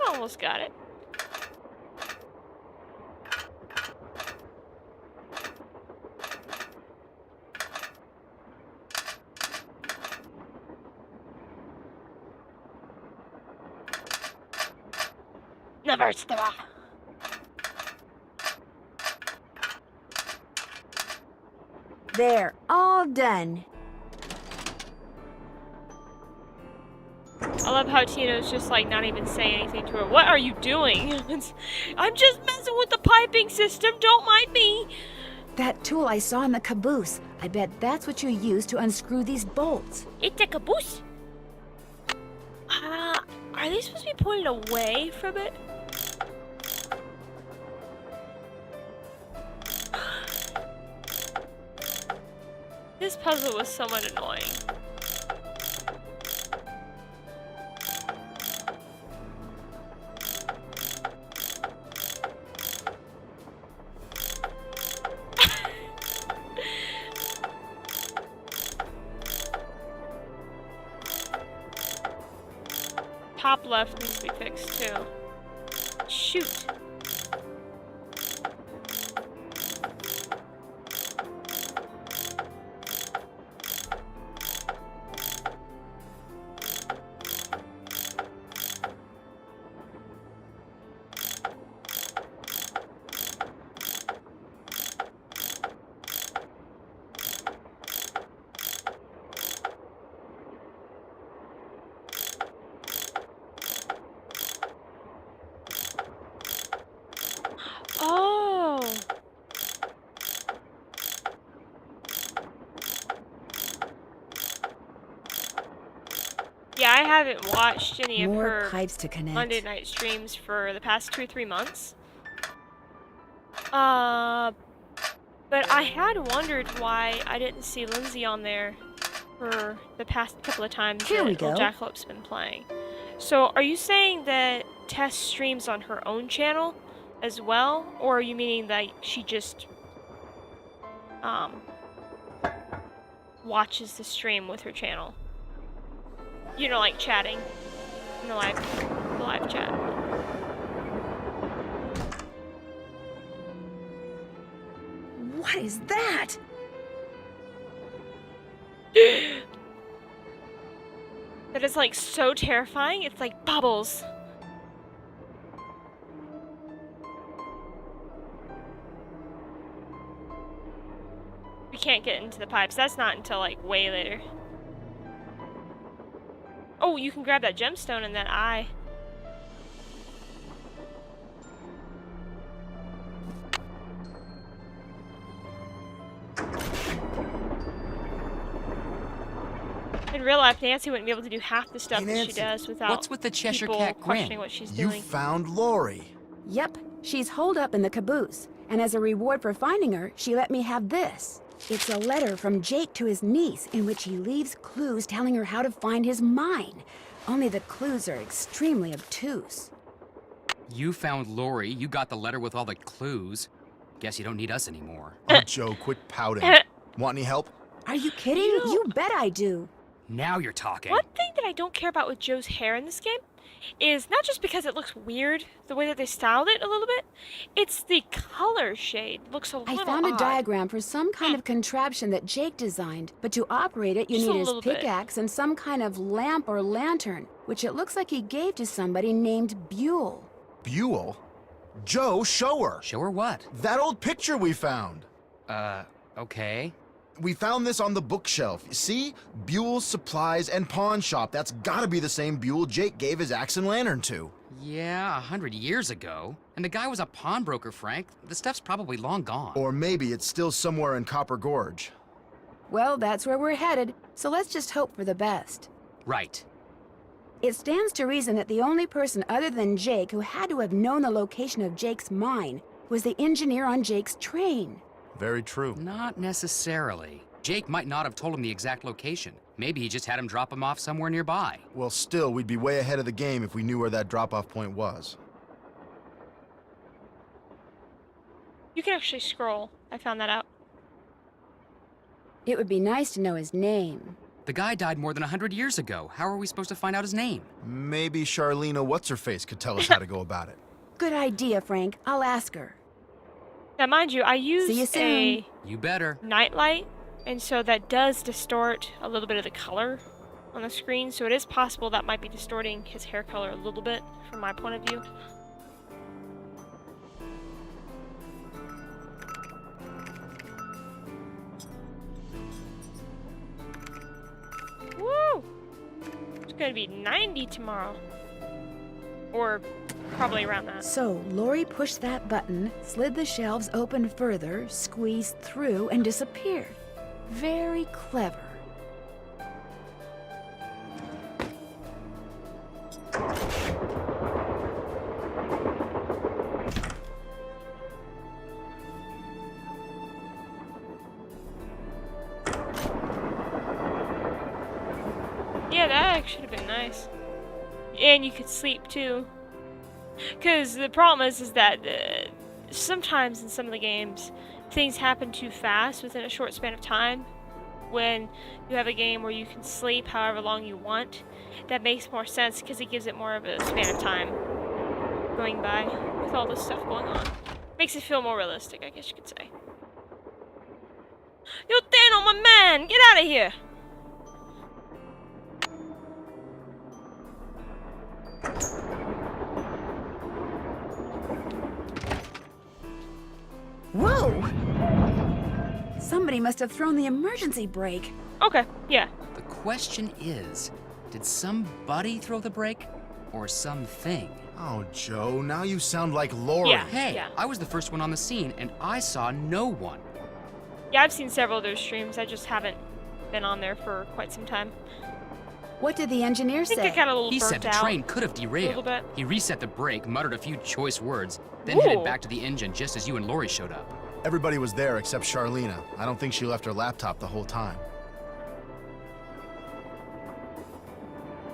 Almost got it. Never stop. There, all done. I love how Tino's just like not even saying anything to her. What are you doing? I'm just messing with the piping system. Don't mind me. That tool I saw in the caboose. I bet that's what you use to unscrew these bolts. It's a caboose. Are they supposed to be pointed away from it? This puzzle was somewhat annoying. Top left needs to be fixed too. Shoot. Oh. Yeah, I haven't watched any of More her pipes to connect. Monday night streams for the past 2 or 3 months. But I had wondered why I didn't see Lindsay on there for the past couple of times Here that we go. Jackalope's been playing. So, are you saying that Tess streams on her own channel as well, or are you meaning that she just watches the stream with her channel? You know, like chatting in the live chat. What is that? That is like so terrifying. It's like bubbles. We can't get into the pipes. That's not until like way later. Oh, you can grab that gemstone in that eye. In real life, Nancy wouldn't be able to do half the stuff Hey, that she Nancy, does without what's with the Cheshire people Cat grin? questioning what she's You doing. found Lori. Yep, she's holed up in the caboose. And as a reward for finding her, she let me have this. It's a letter from Jake to his niece in which he leaves clues telling her how to find his mine. Only the clues are extremely obtuse. You found Lori, you got the letter with all the clues. Guess you don't need us anymore. Oh, Joe, quit pouting. Want any help? Are you kidding? You bet I do. Now you're talking. One thing that I don't care about with Joe's hair in this game is not just because it looks weird, the way that they styled it a little bit, it's the color shade looks a little I found a odd. diagram for some kind of contraption that Jake designed, but to operate it, you Just a need his little bit. pickaxe and some kind of lamp or lantern, which it looks like he gave to somebody named Buell. Buell? Joe, show her. Show her what? That old picture we found. Okay. We found this on the bookshelf. See? Buell's Supplies and Pawn Shop. That's gotta be the same Buell Jake gave his axe and lantern to. Yeah, 100 years ago. And the guy was a pawnbroker, Frank. The stuff's probably long gone. Or maybe it's still somewhere in Copper Gorge. Well, that's where we're headed, so let's just hope for the best. Right. It stands to reason that the only person other than Jake who had to have known the location of Jake's mine was the engineer on Jake's train. Very true. Not necessarily. Jake might not have told him the exact location. Maybe he just had him drop him off somewhere nearby. Well, still, we'd be way ahead of the game if we knew where that drop-off point was. You can actually scroll. I found that out. It would be nice to know his name. The guy died more than 100 years ago. How are we supposed to find out his name? Maybe Charlena What's-Her-Face could tell us how to go about it. Good idea, Frank. I'll ask her. Now, mind you, I See you used soon. a You better. nightlight, and so that does distort a little bit of the color on the screen, so it is possible that might be distorting his hair color a little bit from my point of view. Woo! It's gonna be 90 tomorrow. Or probably around that. So, Lori pushed that button, slid the shelves open further, squeezed through, and disappeared. Very clever. Yeah, that actually would have been nice. And you could sleep too. Because the problem is that sometimes in some of the games, things happen too fast within a short span of time. When you have a game where you can sleep however long you want, that makes more sense because it gives it more of a span of time going by with all this stuff going on. Makes it feel more realistic, I guess you could say. Yo, Dano, my man! Get out of here! Whoa! Somebody must have thrown the emergency brake. Okay, yeah. The question is, did somebody throw the brake? Or something? Oh, Joe, now you sound like Lori. Yeah. Hey, I was the first one on the scene, and I saw no one. Yeah, I've seen several of those streams. I just haven't been on there for quite some time. What did the engineer I think I say? got a little He burnt said the out. train could have derailed. bit. He reset the brake, muttered a few choice words, then Ooh. headed back to the engine just as you and Lori showed up. Everybody was there except Charlena. I don't think she left her laptop the whole time.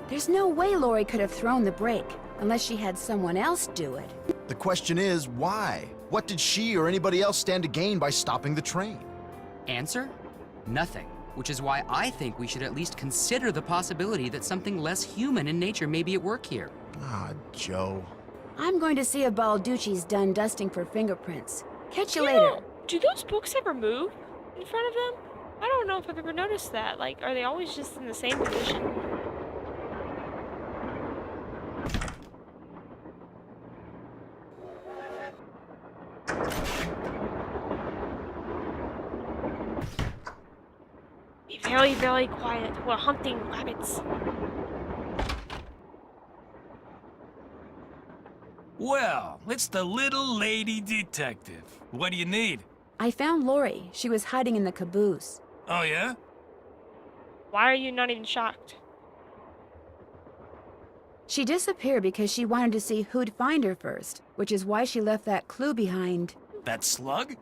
There's no way Lori could have thrown the brake, unless she had someone else do it. The question is, why? What did she or anybody else stand to gain by stopping the train? Answer? Nothing. Which is why I think we should at least consider the possibility that something less human in nature may be at work here. Ah, Joe. I'm going to see if Balducci's done dusting for fingerprints. Catch you You later. know, do those books ever move in front of them? I don't know if I've ever noticed that. Like, are they always just in the same position? Be very, very quiet. We're hunting rabbits. Well, it's the little lady detective. What do you need? I found Lori. She was hiding in the caboose. Oh, yeah? Why are you not even shocked? She disappeared because she wanted to see who'd find her first, which is why she left that clue behind. That slug?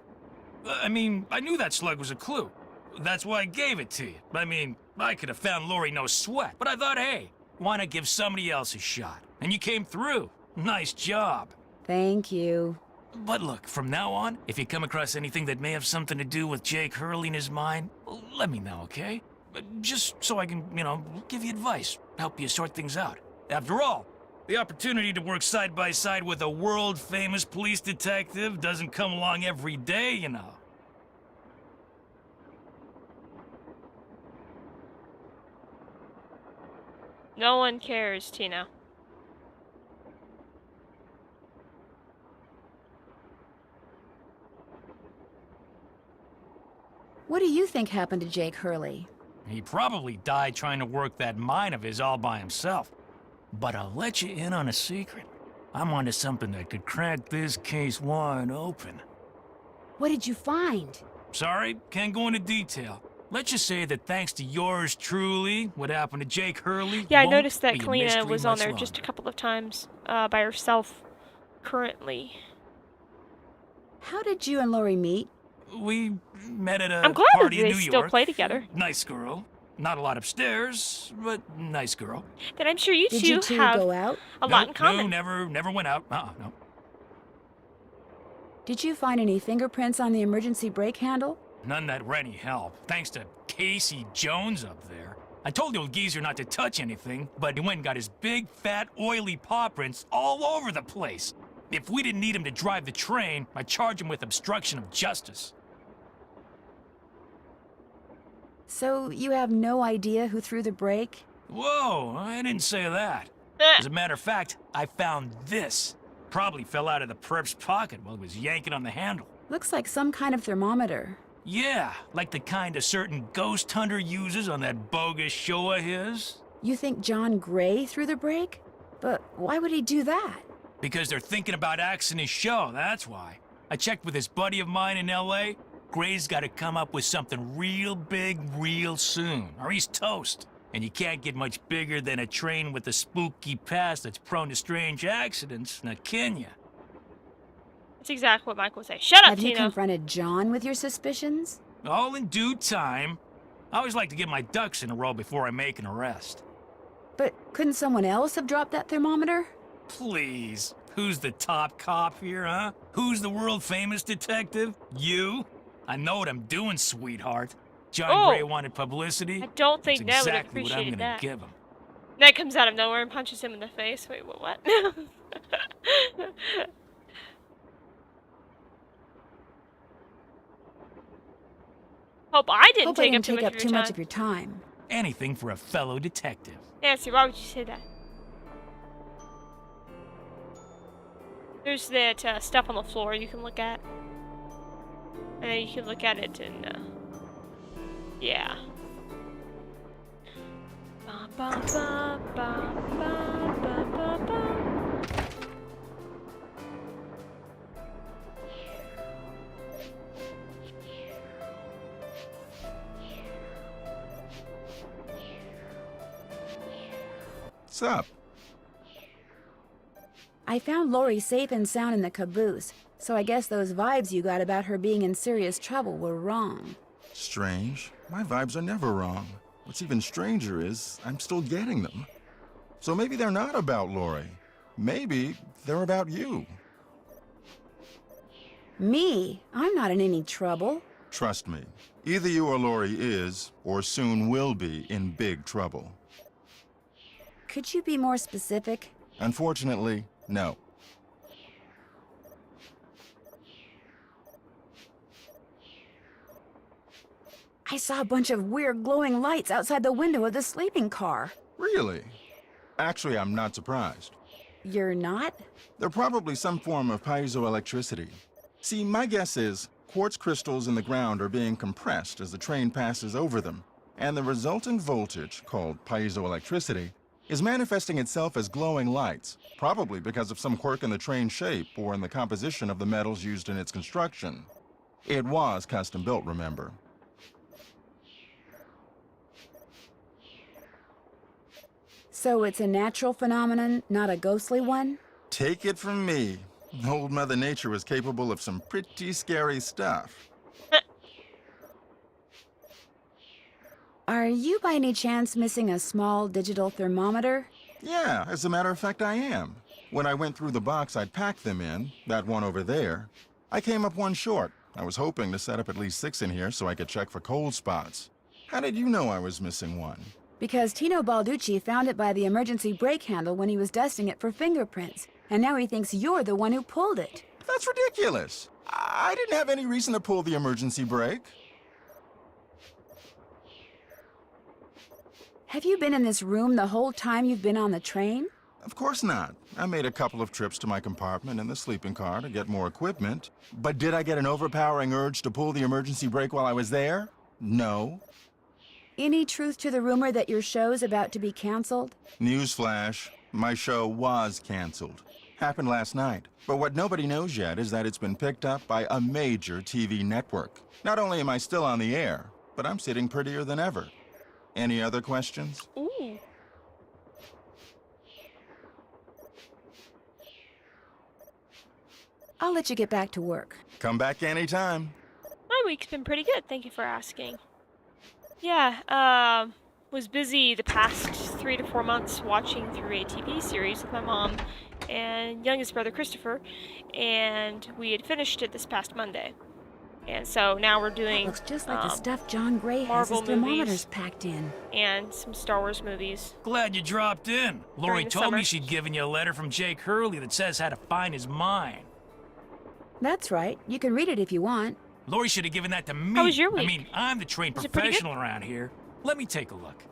I mean, I knew that slug was a clue. That's why I gave it to you. I mean, I could have found Lori no sweat, but I thought, hey, why not give somebody else a shot? And you came through. Nice job. Thank you. But look, from now on, if you come across anything that may have something to do with Jake hurling his mine, let me know, okay? Just so I can, give you advice, help you sort things out. After all, the opportunity to work side by side with a world-famous police detective doesn't come along every day, you know. No one cares, Tina. What do you think happened to Jake Hurley? He probably died trying to work that mine of his all by himself. But I'll let you in on a secret. I'm onto something that could crack this case wide open. What did you find? Sorry, can't go into detail. Let's just say that thanks to yours truly, what happened to Jake Hurley Yeah, I won't noticed that be a Kalina mystery was on much there longer. just a couple of times by herself currently. How did you and Lori meet? We met at a I'm glad party that in they New still York. play together. Nice girl. Not a lot upstairs, but nice girl. Then I'm sure you Did two you two have go out? a lot in common. No, never went out. No. Did you find any fingerprints on the emergency brake handle? None that were any help, thanks to Casey Jones up there. I told the old geezer not to touch anything, but he went and got his big, fat, oily paw prints all over the place. If we didn't need him to drive the train, I'd charge him with obstruction of justice. So you have no idea who threw the brake? Whoa, I didn't say that. As a matter of fact, I found this. Probably fell out of the perp's pocket while he was yanking on the handle. Looks like some kind of thermometer. Yeah, like the kind a certain ghost hunter uses on that bogus show of his. You think John Gray threw the brake? But why would he do that? Because they're thinking about axing his show, that's why. I checked with this buddy of mine in L.A. Gray's got to come up with something real big real soon, or he's toast. And you can't get much bigger than a train with a spooky past that's prone to strange accidents, now can ya? That's exactly what Michael would say. Shut up, Have you Tina. confronted John with your suspicions? All in due time. I always like to get my ducks in a row before I make an arrest. But couldn't someone else have dropped that thermometer? Please. Who's the top cop here, huh? Who's the world-famous detective? You? I know what I'm doing, sweetheart. John Gray wanted publicity. I don't think That's Ned would have exactly what I'm appreciated gonna that. give him. Ned comes out of nowhere and punches him in the face. Wait, what? Hope I didn't Hope I take didn't take up up too much of of your time. Anything for a fellow detective. your time. Nancy, why would you say that? There's that stuff on the floor you can look at. And then you can look at it and, yeah. Ba, ba, ba, ba, ba, ba, ba, ba. What's up? I found Lori safe and sound in the caboose, so I guess those vibes you got about her being in serious trouble were wrong. Strange. My vibes are never wrong. What's even stranger is I'm still getting them. So maybe they're not about Lori. Maybe they're about you. Me? I'm not in any trouble. Trust me, either you or Lori is, or soon will be, in big trouble. Could you be more specific? Unfortunately, no. I saw a bunch of weird glowing lights outside the window of the sleeping car. Really? Actually, I'm not surprised. You're not? They're probably some form of piezoelectricity. See, my guess is quartz crystals in the ground are being compressed as the train passes over them, and the resultant voltage, called piezoelectricity, is manifesting itself as glowing lights, probably because of some quirk in the train's shape or in the composition of the metals used in its construction. It was custom built, remember. So it's a natural phenomenon, not a ghostly one? Take it from me, old Mother Nature is capable of some pretty scary stuff. Are you by any chance missing a small digital thermometer? Yeah, as a matter of fact, I am. When I went through the box I'd packed them in, that one over there, I came up one short. I was hoping to set up at least 6 in here so I could check for cold spots. How did you know I was missing one? Because Tino Balducci found it by the emergency brake handle when he was dusting it for fingerprints. And now he thinks you're the one who pulled it. That's ridiculous. I didn't have any reason to pull the emergency brake. Have you been in this room the whole time you've been on the train? Of course not. I made a couple of trips to my compartment in the sleeping car to get more equipment. But did I get an overpowering urge to pull the emergency brake while I was there? No. Any truth to the rumor that your show's about to be canceled? Newsflash, my show was canceled. Happened last night. But what nobody knows yet is that it's been picked up by a major TV network. Not only am I still on the air, but I'm sitting prettier than ever. Any other questions? Ooh. I'll let you get back to work. Come back anytime. My week's been pretty good, thank you for asking. Yeah, was busy the past 3 to 4 months watching through a TV series with my mom and youngest brother Christopher, and we had finished it this past Monday. And so now we're doing Looks just like the stuff John Gray has Marvel his thermometers movies. packed in. And some Star Wars movies. Glad you dropped in. Lori the told summer. me she'd given you a letter from Jake Hurley that says how to find his mind. That's right. You can read it if you want. Lori should have given that to me. How was your I week? mean, I'm the trained Was it pretty good? professional around here. Let me take a look.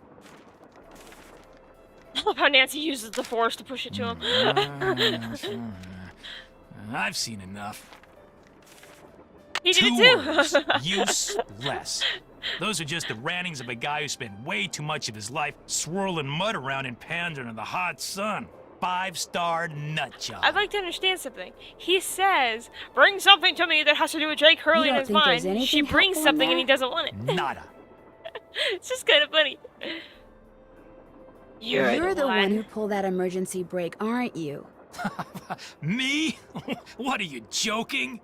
I love how Nancy uses the Force to push it to him. I've seen enough. He did 2 it words. too! Useless. Those are just the rantings of a guy who spent way too much of his life swirling mud around in Pandora in the hot sun. 5-star nut job. I'd like to understand something. He says, bring something to me that has to do with Jake Hurley You in don't his think there's mind. She anything brings helpful in something and he that? doesn't want it. Nada. It's just kind of funny. You're the one who pulled that emergency brake, aren't you? Me? What are you, joking?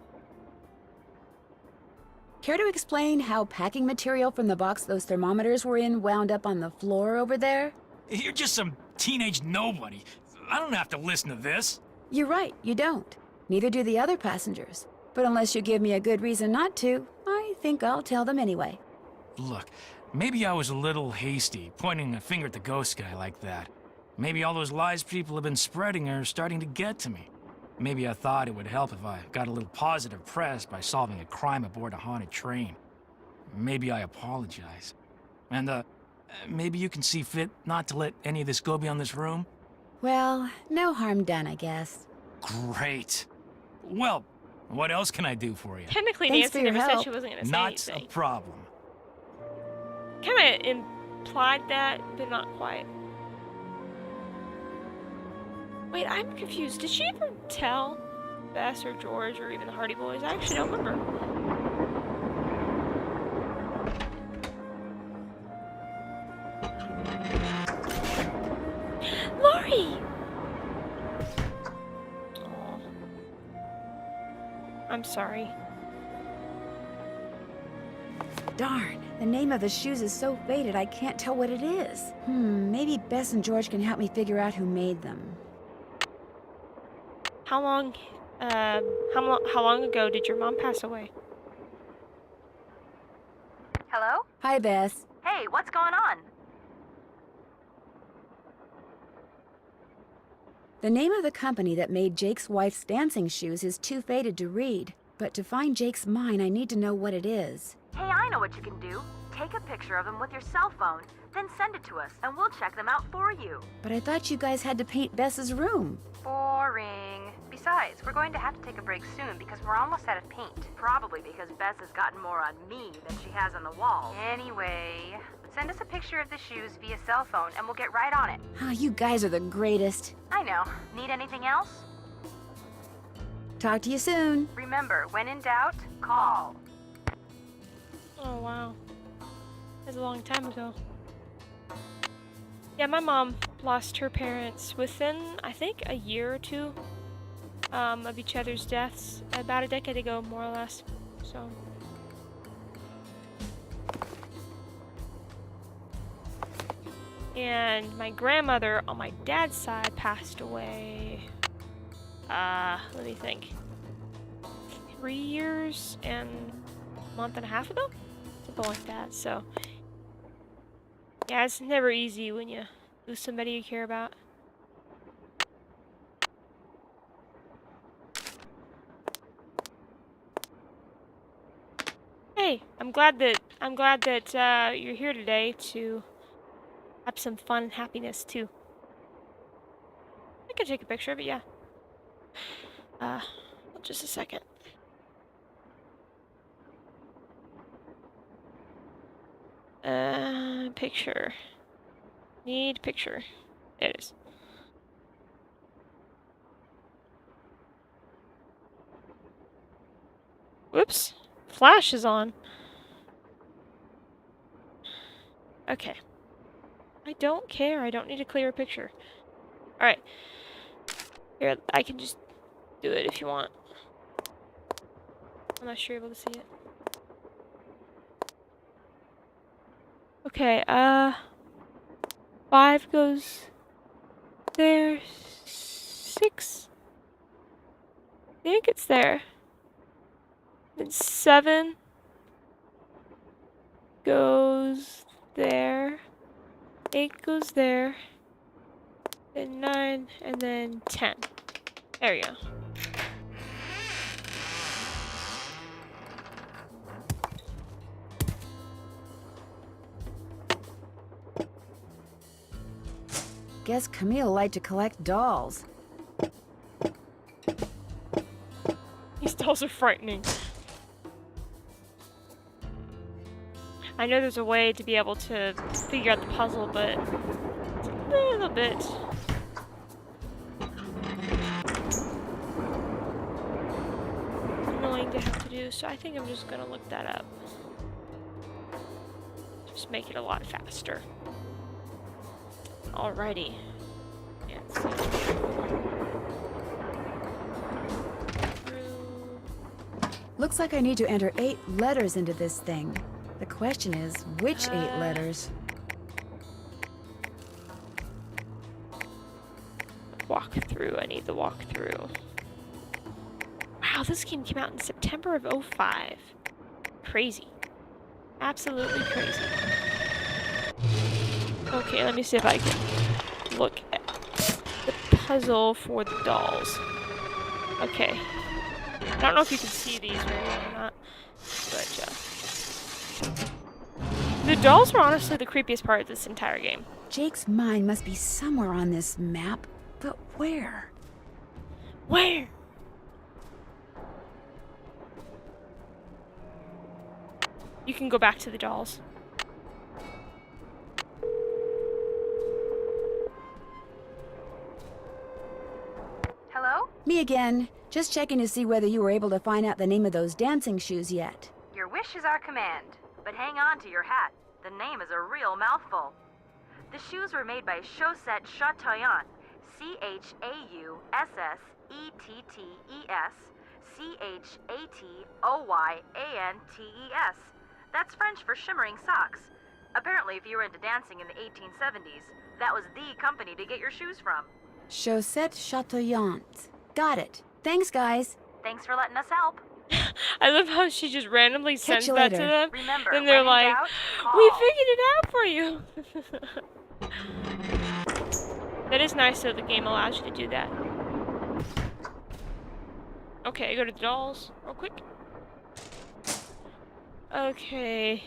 Care to explain how packing material from the box those thermometers were in wound up on the floor over there? You're just some teenage nobody. I don't have to listen to this. You're right, you don't. Neither do the other passengers. But unless you give me a good reason not to, I think I'll tell them anyway. Look, maybe I was a little hasty, pointing a finger at the ghost guy like that. Maybe all those lies people have been spreading are starting to get to me. Maybe I thought it would help if I got a little positive press by solving a crime aboard a haunted train. Maybe I apologize. And, maybe you can see fit not to let any of this go beyond this room? Well, no harm done, I guess. Great. Well, what else can I do for you? Technically, Thanks for Nancy your never said help. she wasn't going to say Not anything. a problem. Kind of implied that, but not quite. Wait, I'm confused. Did she ever tell Bess or George or even the Hardy Boys? I actually don't remember. Lori! Aw. I'm sorry. Darn, the name of the shoes is so faded I can't tell what it is. Maybe Bess and George can help me figure out who made them. How long ago did your mom pass away? Hello? Hi, Bess. Hey, what's going on? The name of the company that made Jake's wife's dancing shoes is too faded to read. But to find Jake's mine, I need to know what it is. Hey, I know what you can do. Take a picture of them with your cell phone, then send it to us, and we'll check them out for you. But I thought you guys had to paint Bess's room. Boring. Besides, we're going to have to take a break soon because we're almost out of paint. Probably because Bess has gotten more on me than she has on the wall. Anyway, send us a picture of the shoes via cell phone and we'll get right on it. Oh, you guys are the greatest. I know. Need anything else? Talk to you soon. Remember, when in doubt, call. Oh, wow. That's a long time ago. Yeah, my mom lost her parents within, I think, a year or two of each other's deaths. About a decade ago, more or less. So. And my grandmother on my dad's side passed away. Let me think. 3 years and a month and a half ago? Something like that, so. Yeah, it's never easy when you lose somebody you care about. Hey, I'm glad that you're here today to have some fun and happiness too. I can take a picture of it, yeah. Just a second. Picture. Need picture. There it is. Whoops. Flash is on. Okay. I don't care. I don't need to clear a picture. Alright. Here, I can just do it if you want. I'm not sure you're able to see it. Okay, 5 goes there. 6. I think it's there. Then 7 goes there. 8 goes there. Then 9, and then 10. There you go. Guess Camille liked to collect dolls. These dolls are frightening. I know there's a way to be able to figure out the puzzle, but it's a little bit annoying to have to do, so I think I'm just gonna look that up. Just make it a lot faster. Alrighty. Yeah, Looks like I need to enter 8 letters into this thing. The question is, which 8 letters? Walkthrough. I need the walkthrough. Wow, this game came out in September of 05. Crazy. Absolutely crazy. Okay, let me see if I can look at the puzzle for the dolls. Okay. I don't know if you can see these very well or not, but the dolls were honestly the creepiest part of this entire game. Jake's mind must be somewhere on this map, but where? Where? You can go back to the dolls. Hello? Me again. Just checking to see whether you were able to find out the name of those dancing shoes yet. Your wish is our command, but hang on to your hat. The name is a real mouthful. The shoes were made by Chaussette Chateauyantes, Chaussatteoyantes. That's French for shimmering socks. Apparently, if you were into dancing in the 1870s, that was the company to get your shoes from. Chaussette Chateauyantes. Got it. Thanks, guys. Thanks for letting us help. I love how she just randomly sends you that to later. them, Remember, and they're when in like, doubt, "We call." figured it out for you." That is nice though, the game allows you to do that. Okay, go to the dolls real quick. Okay.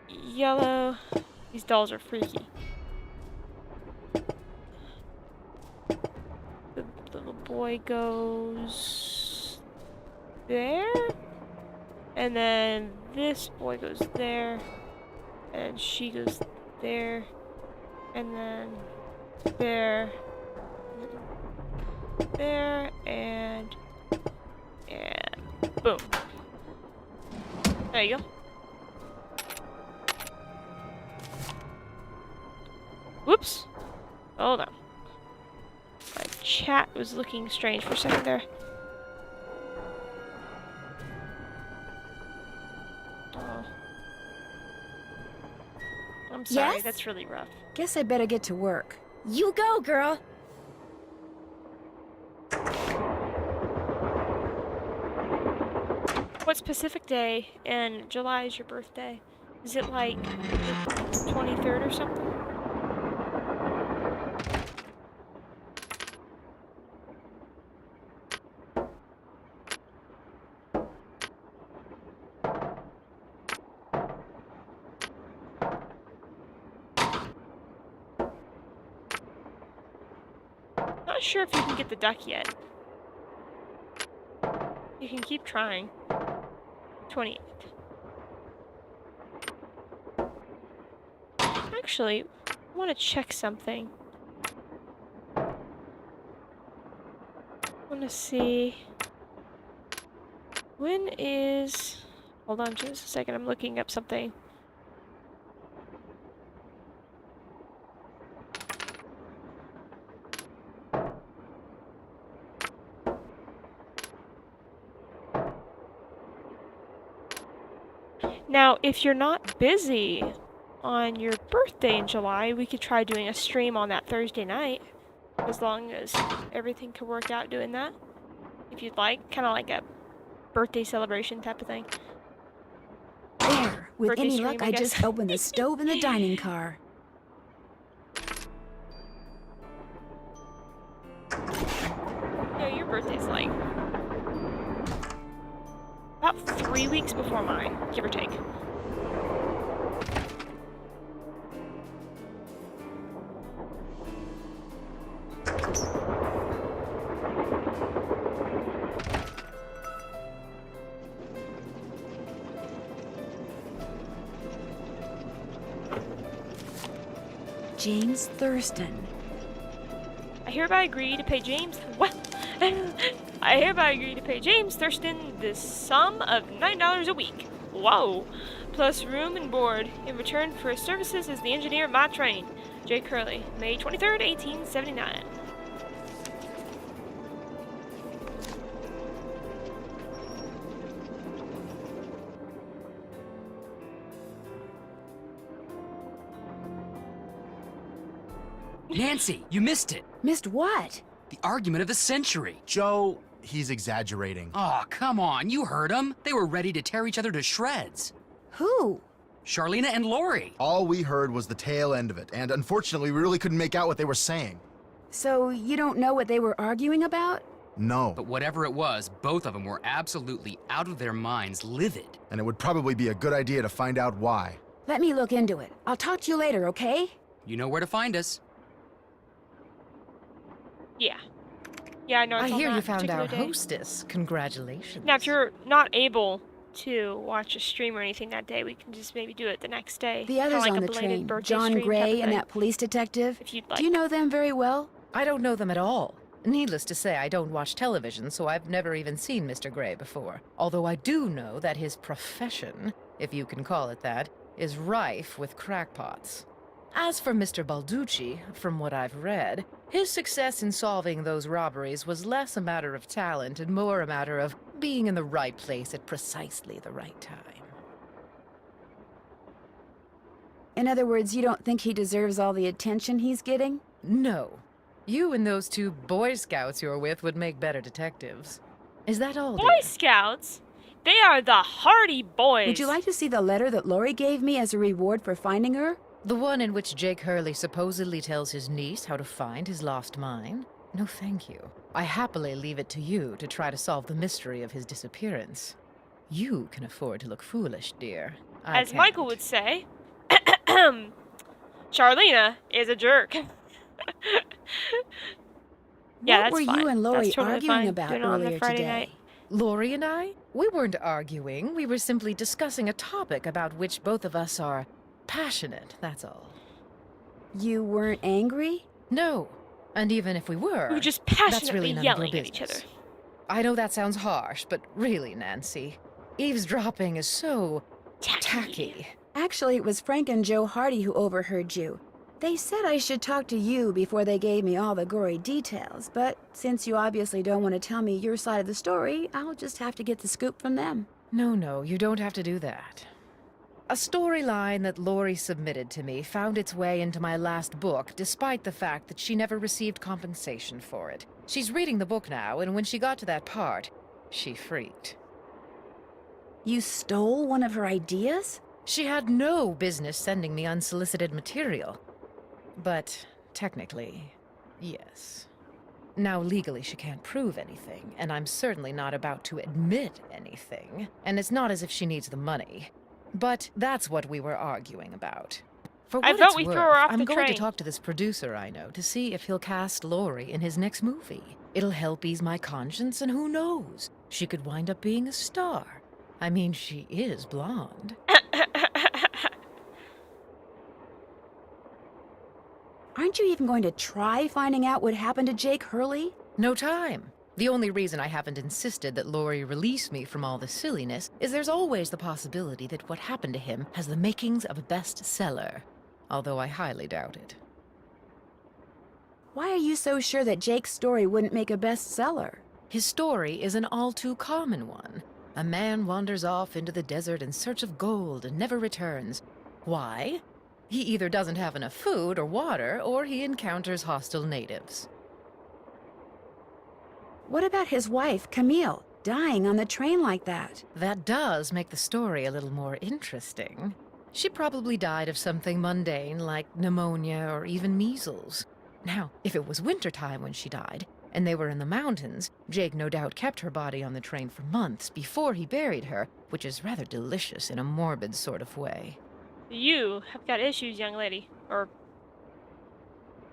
Yellow. These dolls are freaky. The little boy goes there. And then this boy goes there. And she goes there. And then there. There. And boom. There you go. Whoops. Hold on. My chat was looking strange for a second there. Oh. I'm sorry, Yes? that's really rough. Guess I better get to work. You go, girl. What specific day in July is your birthday? Is it like the 23rd or something. Not sure if you can get the duck yet. You can keep trying. 28th. Actually, I want to check something. I want to see... When is... Hold on just a second, I'm looking up something. Now, if you're not busy on your birthday in July, we could try doing a stream on that Thursday night. As long as everything could work out doing that. If you'd like. Kind of like a birthday celebration type of thing. There, with Birthday any stream, luck, I I guess. just opened the stove in the dining car. Yeah, your birthday's like... about 3 weeks before mine, give or take. James Thurston. I hereby agree to pay James... What? I hereby agree to pay James Thurston the sum of $9 a week. Whoa! Plus room and board in return for his services as the engineer of my train. J. Curley, May 23rd, 1879. Nancy, you missed it. Missed what? The argument of the century. Joe, he's exaggerating. Aw, come on, you heard them. They were ready to tear each other to shreds. Who? Charlena and Lori. All we heard was the tail end of it, and unfortunately, we really couldn't make out what they were saying. So you don't know what they were arguing about? No. But whatever it was, both of them were absolutely out of their minds, livid. And it would probably be a good idea to find out why. Let me look into it. I'll talk to you later, okay? You know where to find us. Yeah. Yeah, I know. I it's on hear you that found our particular day. hostess. Congratulations. Now, if you're not able to watch a stream or anything that day, we can just maybe do it the next day. The Kinda others like on a the belated train, birthday John stream type Gray of and thing, that police detective. if you'd like. Do you know them very well? I don't know them at all. Needless to say, I don't watch television, so I've never even seen Mr. Gray before. Although I do know that his profession, if you can call it that, is rife with crackpots. As for Mr. Balducci, from what I've read, his success in solving those robberies was less a matter of talent and more a matter of being in the right place at precisely the right time. In other words, you don't think he deserves all the attention he's getting? No. You and those two Boy Scouts you're with would make better detectives. Is that all, Boy dear? Scouts? They are the Hardy Boys. Would you like to see the letter that Lori gave me as a reward for finding her? The one in which Jake Hurley supposedly tells his niece how to find his lost mine? No, thank you. I happily leave it to you to try to solve the mystery of his disappearance. You can afford to look foolish, dear. I As Michael can't. would say, Charlena is a jerk. Yeah, what that's were fine. you and Lori That's totally arguing fine. about Doing it on the earlier Friday today? night. Lori and I? We weren't arguing. We were simply discussing a topic about which both of us are passionate, that's all. You weren't angry? No. And even if we were, We were just that's passionately really none of your yelling at each business. other. I know that sounds harsh, but really, Nancy, eavesdropping is so tacky. Actually, it was Frank and Joe Hardy who overheard you. They said I should talk to you before they gave me all the gory details, but since you obviously don't want to tell me your side of the story, I'll just have to get the scoop from them. No, you don't have to do that. A storyline that Lori submitted to me found its way into my last book, despite the fact that she never received compensation for it. She's reading the book now, and when she got to that part, she freaked. You stole one of her ideas? She had no business sending me unsolicited material. But technically, yes. Now, legally, she can't prove anything, and I'm certainly not about to admit anything. And it's not as if she needs the money. But that's what we were arguing about. For I what vote it's we worth, throw her off I'm the going to train. talk to this producer I know to see if he'll cast Laurie in his next movie. It'll help ease my conscience, and who knows? She could wind up being a star. I mean, she is blonde. Aren't you even going to try finding out what happened to Jake Hurley? No time. The only reason I haven't insisted that Laurie release me from all the silliness is there's always the possibility that what happened to him has the makings of a bestseller. Although I highly doubt it. Why are you so sure that Jake's story wouldn't make a bestseller? His story is an all too common one. A man wanders off into the desert in search of gold and never returns. Why? He either doesn't have enough food or water, or he encounters hostile natives. What about his wife, Camille, dying on the train like that? That does make the story a little more interesting. She probably died of something mundane like pneumonia or even measles. Now, if it was wintertime when she died, and they were in the mountains, Jake no doubt kept her body on the train for months before he buried her, which is rather delicious in a morbid sort of way. You have got issues, young lady. Or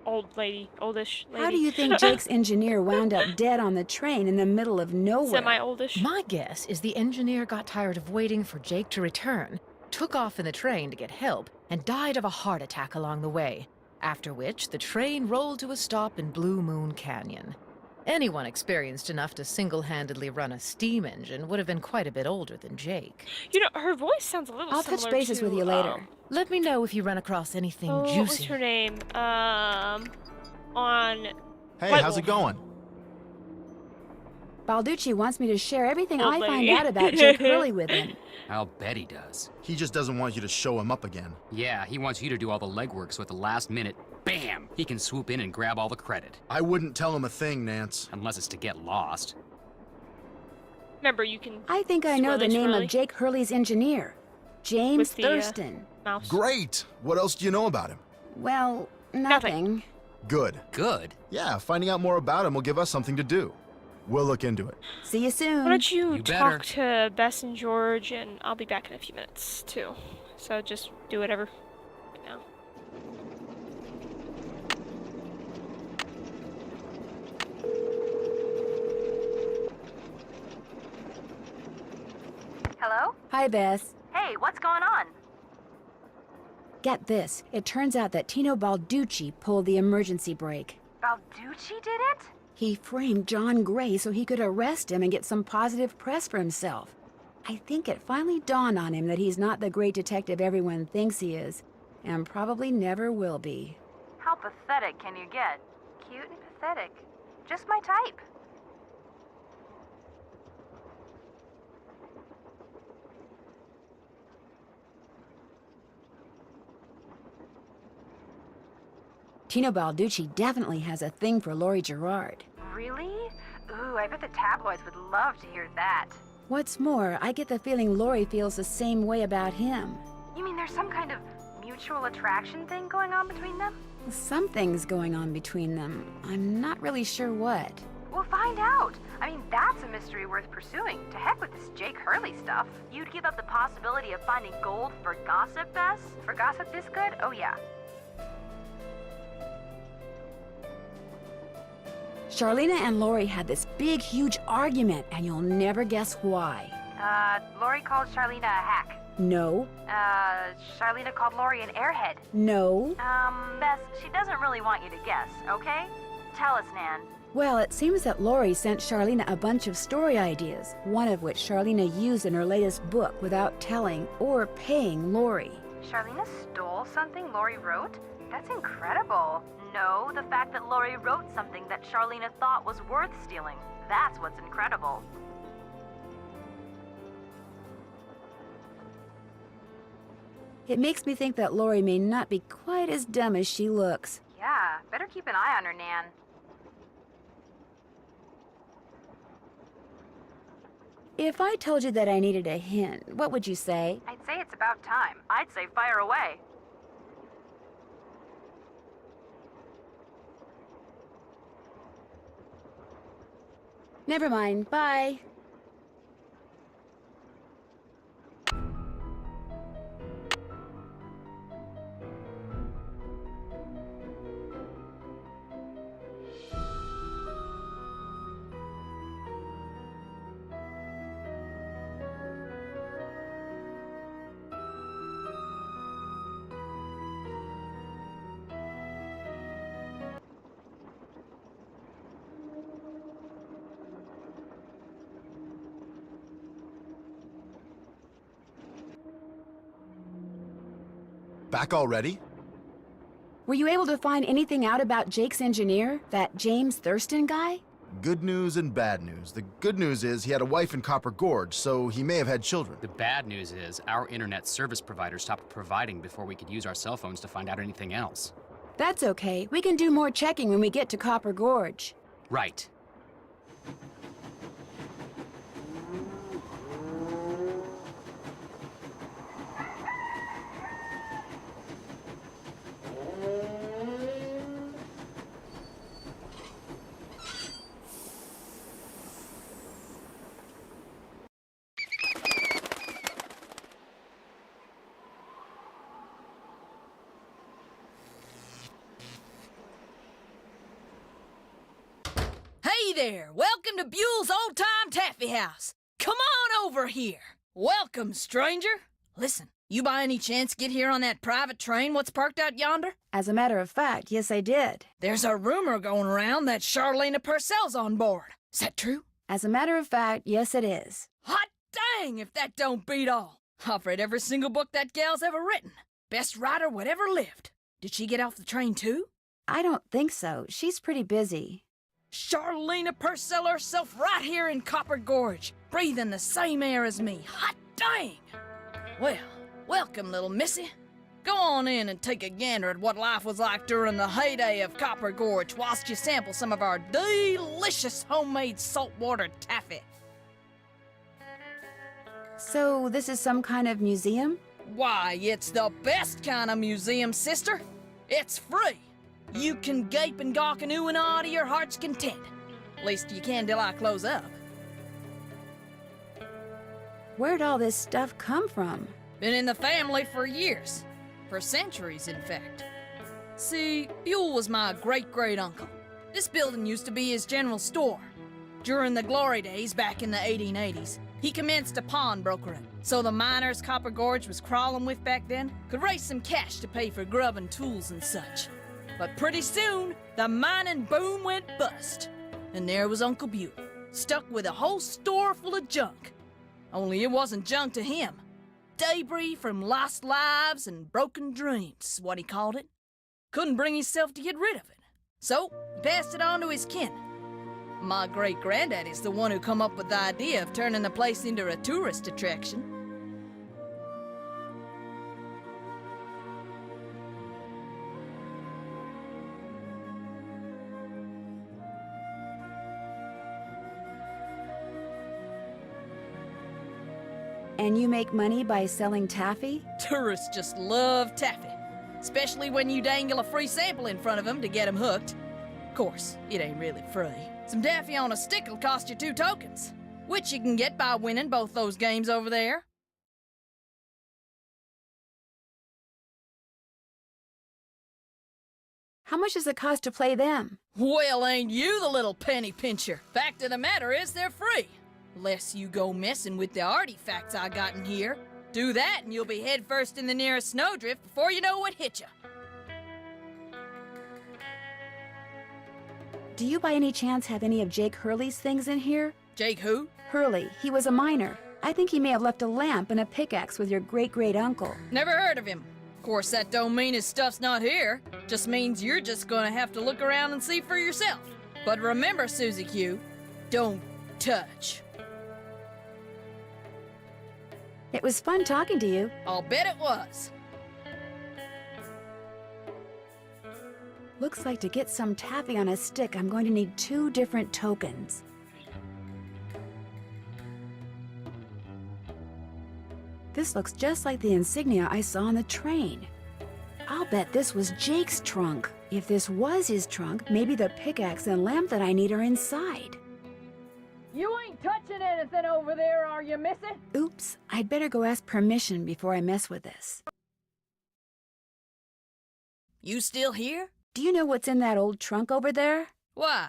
old lady. Oldish lady. How do you think Jake's engineer wound up dead on the train in the middle of nowhere? Semi-oldish. My guess is the engineer got tired of waiting for Jake to return, took off in the train to get help, and died of a heart attack along the way. After which, the train rolled to a stop in Blue Moon Canyon. Anyone experienced enough to single-handedly run a steam engine would have been quite a bit older than Jake. You know, her voice sounds a little I'll similar touch bases to, with you later. Let me know if you run across anything Oh, juicy. what's her name? On Hey, White how's Wolf. it going? Balducci wants me to share everything Old I find lady. out about Jake Hurley with him. I'll bet he does. He just doesn't want you to show him up again. Yeah, he wants you to do all the legwork so at the last minute, bam, he can swoop in and grab all the credit. I wouldn't tell him a thing, Nance. Unless it's to get lost. Remember, you can I think I know the Swirly, name swirly. of Jake Hurley's engineer. James With the, Thurston. mouse. Great! What else do you know about him? Well, nothing. Good. Good. Yeah, finding out more about him will give us something to do. We'll look into it. See you soon. Why don't you You talk better. to Bess and George, and I'll be back in a few minutes, too. So just do whatever right now. Hello? Hi, Bess. Hey, what's going on? Get this. It turns out that Tino Balducci pulled the emergency brake. Balducci did it? He framed John Gray so he could arrest him and get some positive press for himself. I think it finally dawned on him that he's not the great detective everyone thinks he is, and probably never will be. How pathetic can you get? Cute and pathetic. Just my type. Tino Balducci definitely has a thing for Laurie Gerard. Really? Ooh, I bet the tabloids would love to hear that. What's more, I get the feeling Laurie feels the same way about him. You mean there's some kind of mutual attraction thing going on between them? Something's going on between them. I'm not really sure what. We'll find out. I mean, that's a mystery worth pursuing. To heck with this Jake Hurley stuff. You'd give up the possibility of finding gold for gossip, Bess? For gossip this good? Oh, yeah. Charlena and Laurie had this big, huge argument, and you'll never guess why. Lori called Charlena a hack. No, Charlena called Lori an airhead. no. Bess, she doesn't really want you to guess, okay? Tell us, Nan. Well, it seems that Laurie sent Charlena a bunch of story ideas, one of which Charlena used in her latest book without telling or paying Laurie. Charlena stole something Lori wrote? That's incredible. No, the fact that Lori wrote something that Charlena thought was worth stealing. That's what's incredible. It makes me think that Laurie may not be quite as dumb as she looks. Yeah, better keep an eye on her, Nan. If I told you that I needed a hint, what would you say? I'd say it's about About time. I'd say fire away. Never mind. Bye. Back already? Were you able to find anything out about Jake's engineer, that James Thurston guy? Good news and bad news. The good news is he had a wife in Copper Gorge, so he may have had children. The bad news is our internet service provider stopped providing before we could use our cell phones to find out anything else. That's okay. We can do more checking when we get to Copper Gorge. Right. Hey there! Welcome to Buell's Old Time Taffy House. Come on over here. Welcome, stranger. Listen, you by any chance get here on that private train what's parked out yonder? As a matter of fact, yes, I did. There's a rumor going around that Charlena Purcell's on board. Is that true? As a matter of fact, yes, it is. Hot dang if that don't beat all. I've read every single book that gal's ever written. Best writer whatever lived. Did she get off the train too? I don't think so. She's pretty busy. Charlena Purcell herself right here in Copper Gorge, breathing the same air as me. Hot dang! Well, welcome, little missy. Go on in and take a gander at what life was like during the heyday of Copper Gorge whilst you sample some of our delicious homemade saltwater taffy. So, this is some kind of museum? Why, it's the best kind of museum, sister. It's free. You can gape and gawk and ooh and ah to your heart's content. At least you can till I close up. Where'd all this stuff come from? Been in the family for years. For centuries, in fact. See, Buell was my great-great-uncle. This building used to be his general store. During the glory days back in the 1880s, he commenced a pawnbrokering, so the miners Copper Gorge was crawling with back then could raise some cash to pay for grub and tools and such. But pretty soon, the mining boom went bust. And there was Uncle Buell, stuck with a whole store full of junk. Only it wasn't junk to him. Debris from lost lives and broken dreams is what he called it. Couldn't bring himself to get rid of it. So, he passed it on to his kin. My great-granddaddy's the one who come up with the idea of turning the place into a tourist attraction. And you make money by selling taffy? Tourists just love taffy, especially when you dangle a free sample in front of them to get them hooked. Of course, it ain't really free. Some taffy on a stick will cost you 2 tokens, which you can get by winning both those games over there. How much does it cost to play them? Well, ain't you the little penny pincher? Fact of the matter is they're free. Unless you go messing with the artifacts I got in here. Do that and you'll be headfirst in the nearest snowdrift before you know what hit you. Do you by any chance have any of Jake Hurley's things in here? Jake who? Hurley. He was a miner. I think he may have left a lamp and a pickaxe with your great-great-uncle. Never heard of him. Of course, that don't mean his stuff's not here. Just means you're just gonna have to look around and see for yourself. But remember, Susie Q, don't touch. It was fun talking to you. I'll bet it was. Looks like to get some taffy on a stick, I'm going to need 2 different tokens. This looks just like the insignia I saw on the train. I'll bet this was Jake's trunk. If this was his trunk, maybe the pickaxe and lamp that I need are inside. You ain't touching anything over there, are you, missy? Oops, I'd better go ask permission before I mess with this. You still here? Do you know what's in that old trunk over there? Why?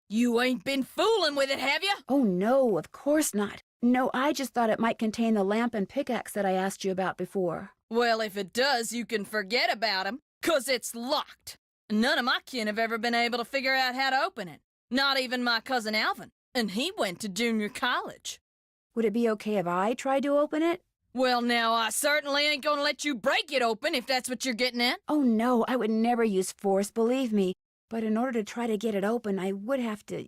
You ain't been fooling with it, have you? Oh no, of course not. No, I just thought it might contain the lamp and pickaxe that I asked you about before. Well, if it does, you can forget about 'em, 'cause it's locked. None of my kin have ever been able to figure out how to open it. Not even my cousin Alvin, and he went to junior college. Would it be okay if I tried to open it? Well, now, I certainly ain't gonna let you break it open if that's what you're getting at. Oh no, I would never use force, believe me. But in order to try to get it open, I would have to,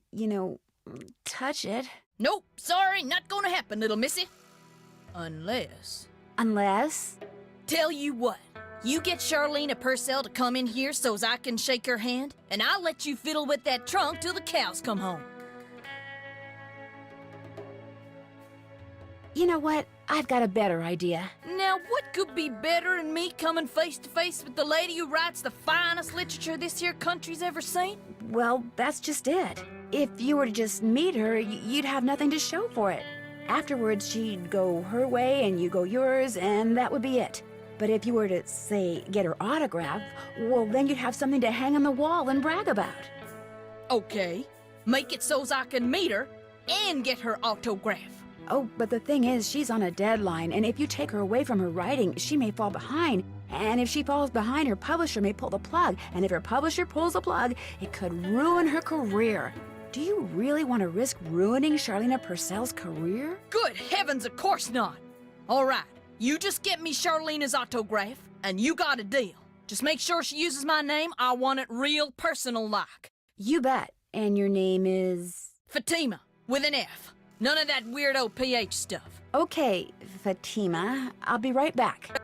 touch it. Nope, sorry, not gonna happen, little missy. Unless... Unless? Tell you what, you get Charlene Purcell to come in here so's I can shake her hand, and I'll let you fiddle with that trunk till the cows come home. You know what? I've got a better idea. Now, what could be better than me coming face to face with the lady who writes the finest literature this here country's ever seen? Well, that's just it. If you were to just meet her, you'd have nothing to show for it. Afterwards, she'd go her way and you go yours, and that would be it. But if you were to, say, get her autograph, well, then you'd have something to hang on the wall and brag about. Okay, make it so's I can meet her and get her autograph. Oh, but the thing is, she's on a deadline, and if you take her away from her writing, she may fall behind. And if she falls behind, her publisher may pull the plug. And if her publisher pulls the plug, it could ruin her career. Do you really want to risk ruining Charlene Purcell's career? Good heavens, of course not. All right, you just get me Charlene's autograph, and you got a deal. Just make sure she uses my name. I want it real personal-like. You bet. And your name is? Fatima, with an F. None of that weirdo PH stuff. Okay, Fatima. I'll be right back.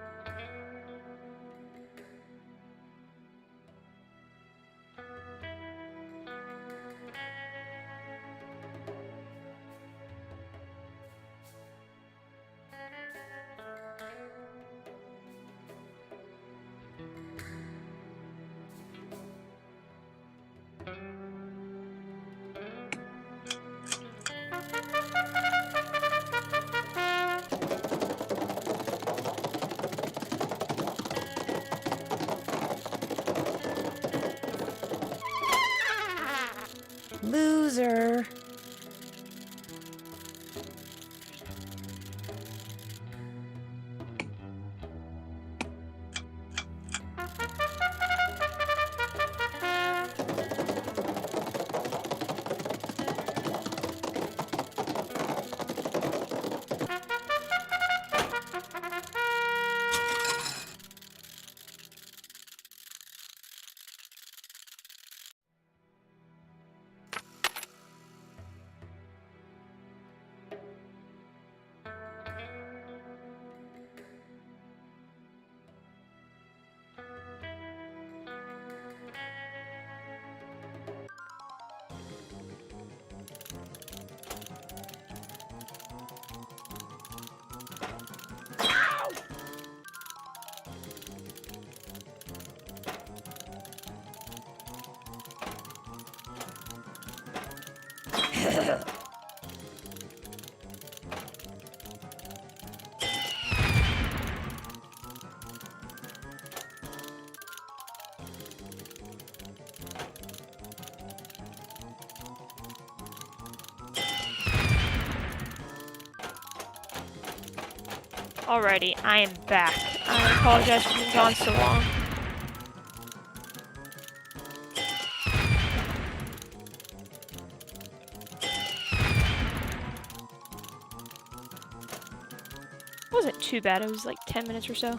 Loser. Alrighty, I am back. I apologize for being gone so long. It wasn't too bad, it was like 10 minutes or so.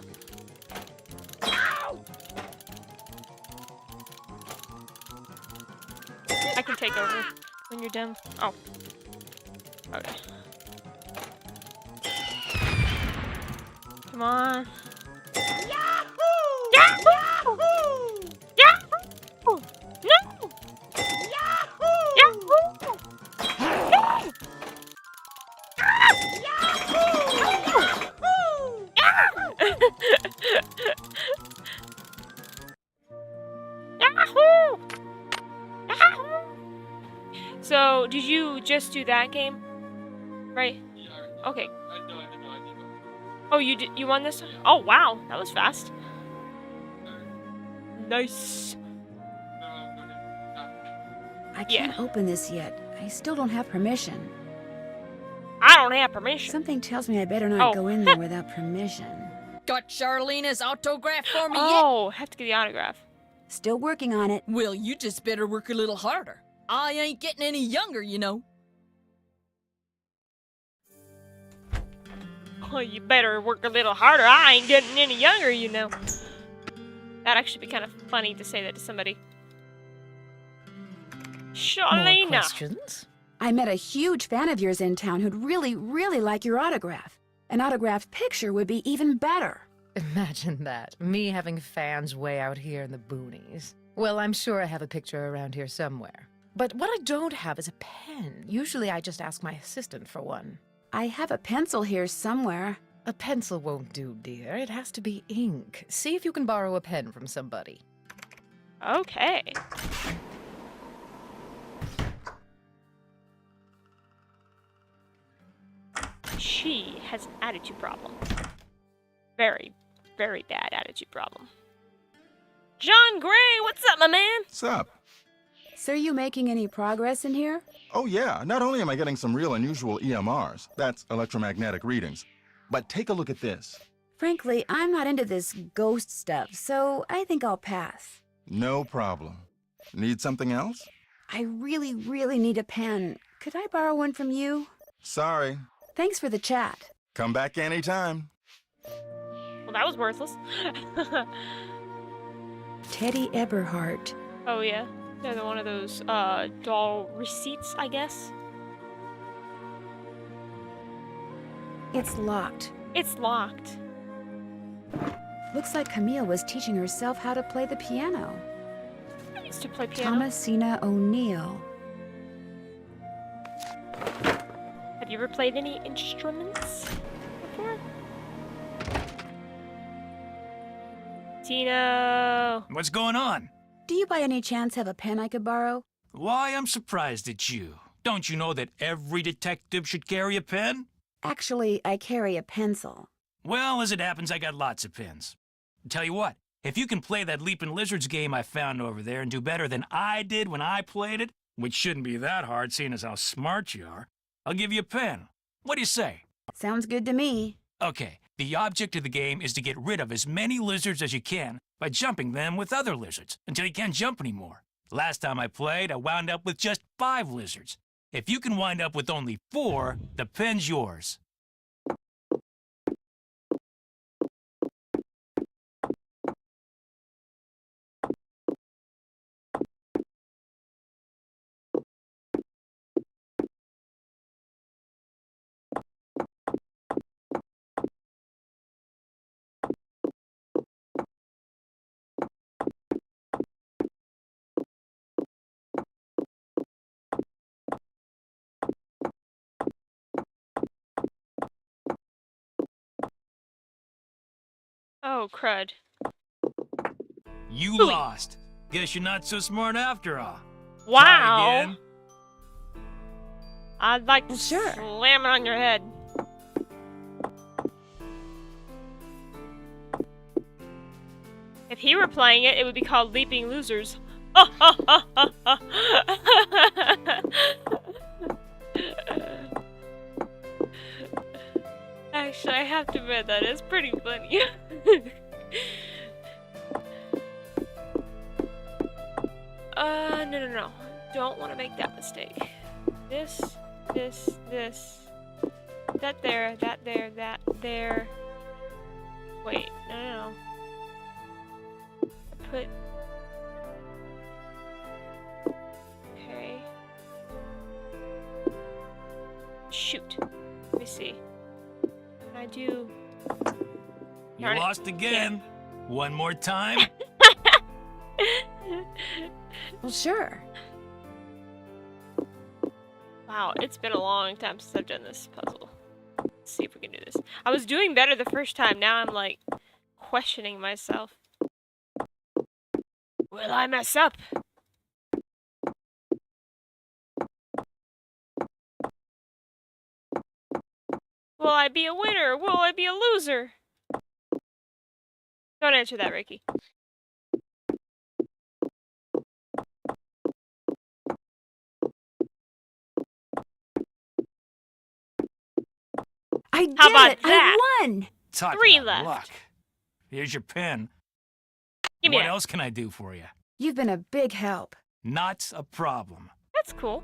I can take over when you're done. Oh. Okay. Come on. Yahoo! Yahoo! Yahoo! No! Yahoo! Yahoo! No! Yahoo! So, did you just do that game? Right? Okay. Oh, you did. You won this one? Oh, wow. That was fast. Nice. I can't open this yet. I still don't have permission. I don't have permission. Something tells me I better not go in there without permission. Got Charlena's autograph for me Oh, have to get the autograph. Still working on it. yet? Well, you just better work a little harder. I ain't getting any younger, you know. Oh, you better work a little harder. I ain't getting any younger, you know. That'd actually be kind of funny to say that to somebody. More Charlena. questions? I met a huge fan of yours in town who'd really, really like your autograph. An autographed picture would be even better. Imagine that. Me having fans way out here in the boonies. Well, I'm sure I have a picture around here somewhere. But what I don't have is a pen. Usually I just ask my assistant for one. I have a pencil here somewhere. A pencil won't do, dear. It has to be ink. See if you can borrow a pen from somebody. Okay. She has an attitude problem. Very, very bad attitude problem. John Gray, what's up, my man? What's up? So are you making any progress in here? Oh yeah, not only am I getting some real unusual EMRs, that's electromagnetic readings, but take a look at this. Frankly, I'm not into this ghost stuff, so I think I'll pass. No problem. Need something else? I really, really need a pen. Could I borrow one from you? Sorry. Thanks for the chat. Come back anytime. Well, that was worthless. Teddy Eberhardt. Oh, yeah. They're one of those, doll receipts, I guess. It's locked. It's locked. Looks like Camille was teaching herself how to play the piano. I used to play piano. Thomasina O'Neill. Have you ever played any instruments before? Tino! What's going on? Do you by any chance have a pen I could borrow? Why, I'm surprised at you. Don't you know that every detective should carry a pen? Actually, I carry a pencil. Well, as it happens, I got lots of pens. Tell you what, if you can play that Leaping Lizards game I found over there and do better than I did when I played it, which shouldn't be that hard seeing as how smart you are, I'll give you a pen. What do you say? Sounds good to me. Okay, the object of the game is to get rid of as many lizards as you can by jumping them with other lizards until you can't jump anymore. Last time I played, I wound up with just 5 lizards. If you can wind up with only 4, the pen's yours. Oh, crud. You Ooh. lost. Guess you're not so smart after all. Try Wow! again. I'd like to Sure. slam it on your head. If he were playing it, it would be called Leaping Losers. Actually, I have to admit that is pretty funny. No. Don't want to make that mistake. This. That there, that there. Wait, no. Put... Okay. Shoot. Let me see. Can I do... You Darn it. lost again. One more time. Well, sure. Wow, it's been a long time since I've done this puzzle. Let's see if we can do this. I was doing better the first time, now I'm like questioning myself. Will I mess up? Will I be a winner? Will I be a loser? Don't answer that, Ricky. I did How about it! that? I won! Talk 3 about left. luck. Here's your pen. Give me What that. else can I do for you? You've been a big help. Not a problem. That's cool.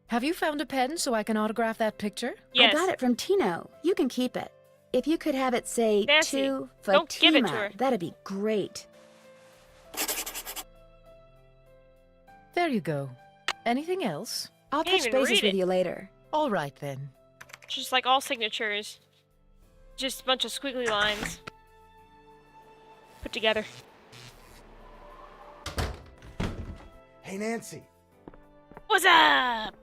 Have you found a pen so I can autograph that picture? Yes. I got it from Tino. You can keep it. If you could have it say Nancy, to don't give it to Fatima, her. that'd be great. There you go. Anything else? I'll Can't touch even bases read with it. you later. All right then. Just like all signatures. Just a bunch of squiggly lines. Put together. Hey, Nancy. What's up?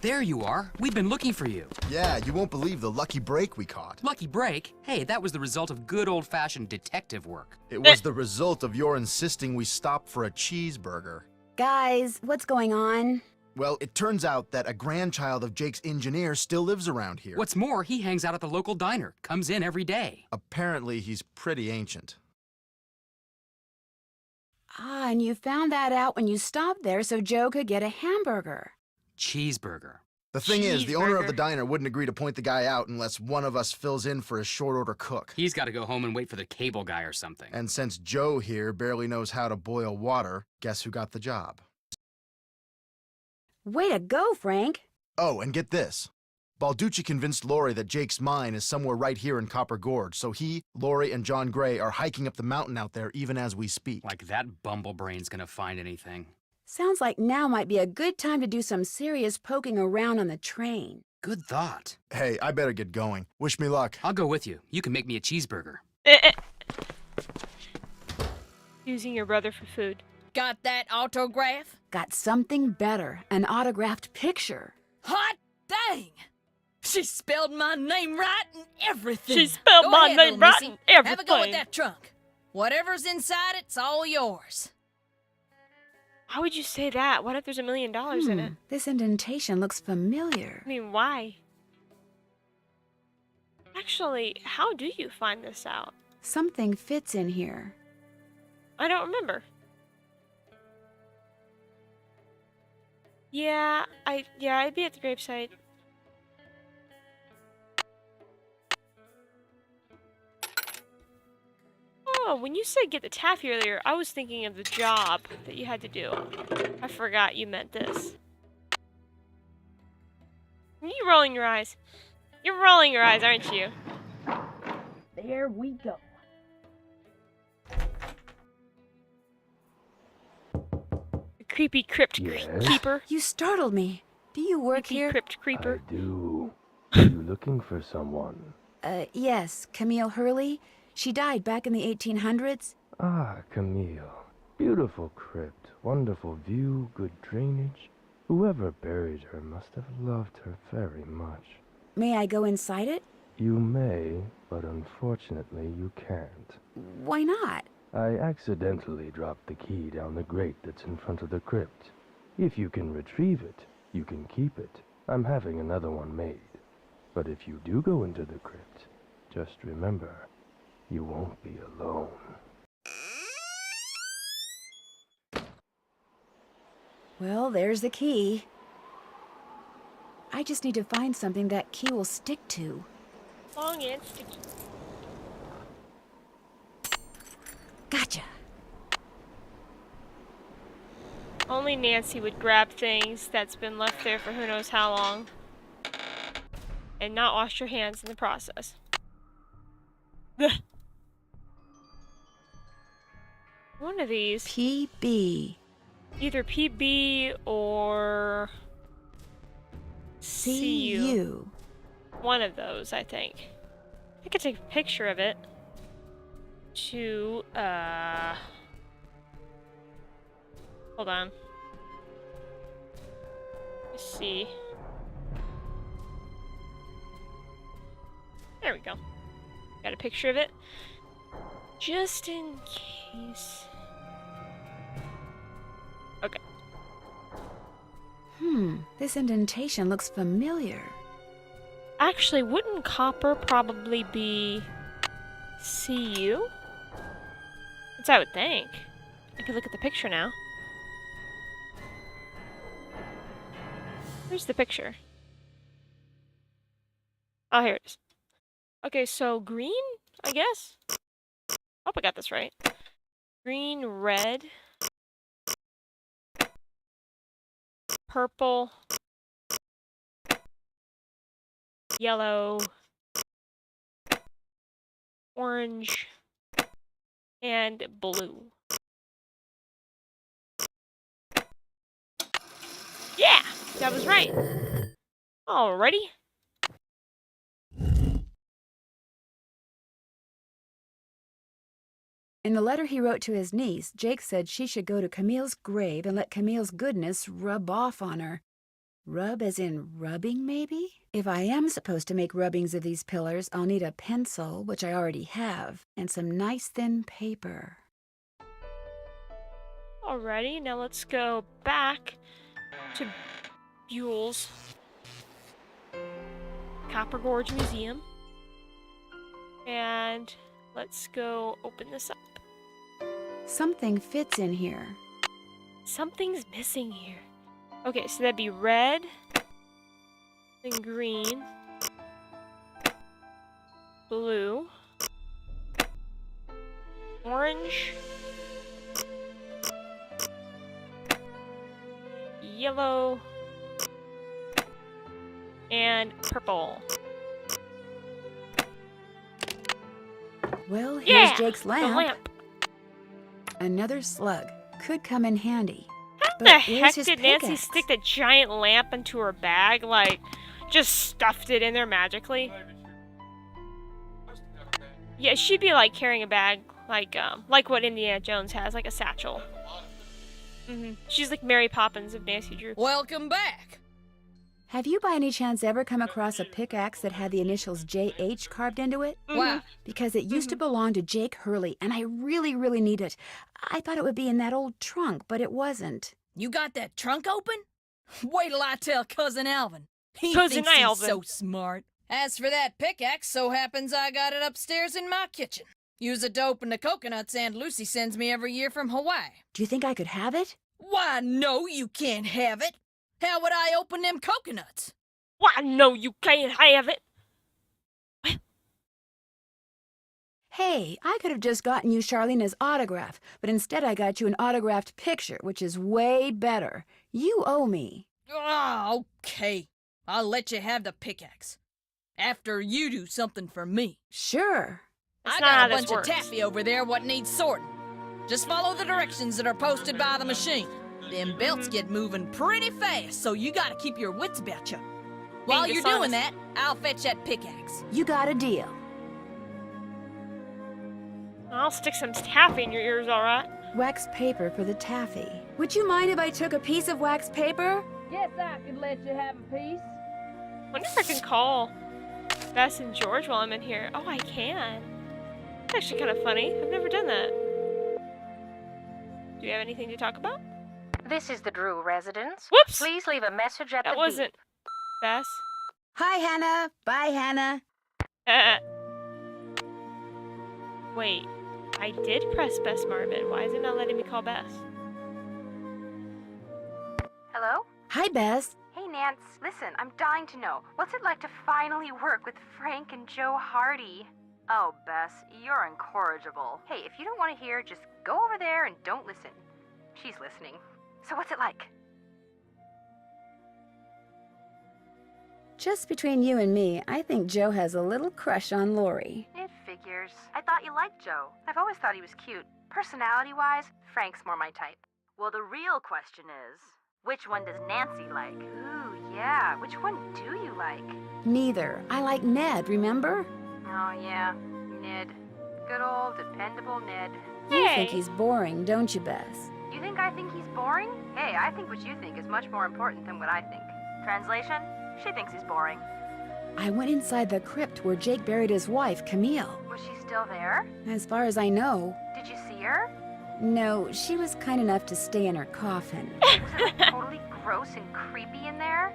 There you are. We've been looking for you. Yeah, you won't believe the lucky break we caught. Lucky break? Hey, that was the result of good old-fashioned detective work. It was the result of your insisting we stop for a cheeseburger. Guys, what's going on? Well, it turns out that a grandchild of Jake's engineer still lives around here. What's more, he hangs out at the local diner, comes in every day. Apparently, he's pretty ancient. Ah, and you found that out when you stopped there so Joe could get a hamburger. Cheeseburger. The thing is, the owner of the Cheeseburger. diner wouldn't agree to point the guy out unless one of us fills in for his short-order cook. He's got to go home and wait for the cable guy or something. And since Joe here barely knows how to boil water, guess who got the job? Way to go, Frank. Oh, and get this. Balducci convinced Lori that Jake's mine is somewhere right here in Copper Gorge, so he, Lori, and John Gray are hiking up the mountain out there even as we speak. Like that bumblebrain's gonna find anything. Sounds like now might be a good time to do some serious poking around on the train. Good thought. Hey, I better get going. Wish me luck. I'll go with you. You can make me a cheeseburger. Using your brother for food. Got that autograph? Got something better, an autographed picture. Hot dang! She spelled my name right and everything. She spelled Go my ahead, name little right missy. and Have a go with everything. that trunk. Whatever's inside it's all yours. How would you say that? What if there's $1 million in it? This indentation looks familiar. I mean, why? Actually, how do you find this out? Something fits in here. I don't remember. Yeah, I'd be at the gravesite. Oh, when you said get the taffy earlier, I was thinking of the job that you had to do. I forgot you meant this. Are you rolling your eyes? You're rolling your eyes, aren't you? There we go. Creepy crypt keeper. You startled me. Do you work Creepy here? crypt creeper. I do. Are you looking for someone? Yes, Camille Hurley. She died back in the 1800s. Ah, Camille. Beautiful crypt, wonderful view, good drainage. Whoever buried her must have loved her very much. May I go inside it? You may, but unfortunately you can't. Why not? I accidentally dropped the key down the grate that's in front of the crypt. If you can retrieve it, you can keep it. I'm having another one made. But if you do go into the crypt, just remember, you won't be alone. Well, there's the key. I just need to find something that key will stick to. Long and sticky. Gotcha. Only Nancy would grab things that's been left there for who knows how long. And not wash your hands in the process. Ugh. One of these. PB. Either PB or CU. One of those, I think. I could take a picture of it. To, hold on. Let's see. There we go. Got a picture of it. Just in case. Okay. This indentation looks familiar. Actually, wouldn't copper probably be CU? That's what I would think. I could look at the picture now. Where's the picture? Oh, here it is. Okay, so green, I guess? Hope I got this right. Green, red, purple, yellow, orange, and blue. Yeah, that was right. Alrighty. In the letter he wrote to his niece, Jake said she should go to Camille's grave and let Camille's goodness rub off on her. Rub as in rubbing, maybe? If I am supposed to make rubbings of these pillars, I'll need a pencil, which I already have, and some nice thin paper. Alrighty, now let's go back to Buell's Copper Gorge Museum. And let's go open this up. Something fits in here. Something's missing here. Okay, so that'd be red, then green, blue, orange, yellow, and purple. Well, here's Yeah, Jake's the lamp. lamp. Another slug. Could come in handy. How But the where's heck his did Nancy pickaxe? stick the giant lamp into her bag? Like, just stuffed it in there magically? Yeah, she'd be like carrying a bag, like what Indiana Jones has, like a satchel. She's like Mary Poppins of Nancy Drew. Welcome back. Have you by any chance ever come across a pickaxe that had the initials JH carved into it? Wow. Because it used to belong to Jake Hurley, and I really, really need it. I thought it would be in that old trunk, but it wasn't. You got that trunk open? Wait till I tell Cousin Alvin. He Cousin thinks Alvin. he's so smart. As for that pickaxe, so happens I got it upstairs in my kitchen. Use it to open the coconuts Aunt Lucy sends me every year from Hawaii. Do you think I could have it? Why, no, you can't have it. How would I open them coconuts? Why, no, you can't have it. Hey, I could have just gotten you Charlena's autograph, but instead I got you an autographed picture, which is way better. You owe me. Oh, okay. I'll let you have the pickaxe. After you do something for me. Sure. That's I not how got a this bunch works. of taffy over there what needs sorting. Just follow the directions that are posted by the machine. Them belts get moving pretty fast, so you gotta keep your wits about you. While Being you're doing dishonest. that, I'll fetch that pickaxe. You got a deal. I'll stick some taffy in your ears, alright? Wax paper for the taffy. Would you mind if I took a piece of wax paper? Yes, I could let you have a piece. Wonder if I can call Bess and George while I'm in here. Oh, I can. That's actually kind of funny. I've never done that. Do you have anything to talk about? This is the Drew residence. Whoops! Please leave a message at That the wasn't Bess. Hi, Hannah. Bye, Hannah. Wait. I did press Bess Marvin. Why is it not letting me call Bess? Hello? Hi, Bess. Hey, Nance. Listen, I'm dying to know. What's it like to finally work with Frank and Joe Hardy? Oh, Bess, you're incorrigible. Hey, if you don't want to hear, just go over there and don't listen. She's listening. So what's it like? Just between you and me, I think Joe has a little crush on Lori. It figures. I thought you liked Joe. I've always thought he was cute. Personality-wise, Frank's more my type. Well, the real question is, which one does Nancy like? Ooh, yeah. Which one do you like? Neither. I like Ned, remember? Oh, yeah. Ned. Good old dependable Ned. You Hey. think he's boring, don't you, Bess? You think I think he's boring? Hey, I think what you think is much more important than what I think. Translation? She thinks he's boring. I went inside the crypt where Jake buried his wife, Camille. Was she still there? As far as I know. Did you see her? No, she was kind enough to stay in her coffin. Was it like totally gross and creepy in there?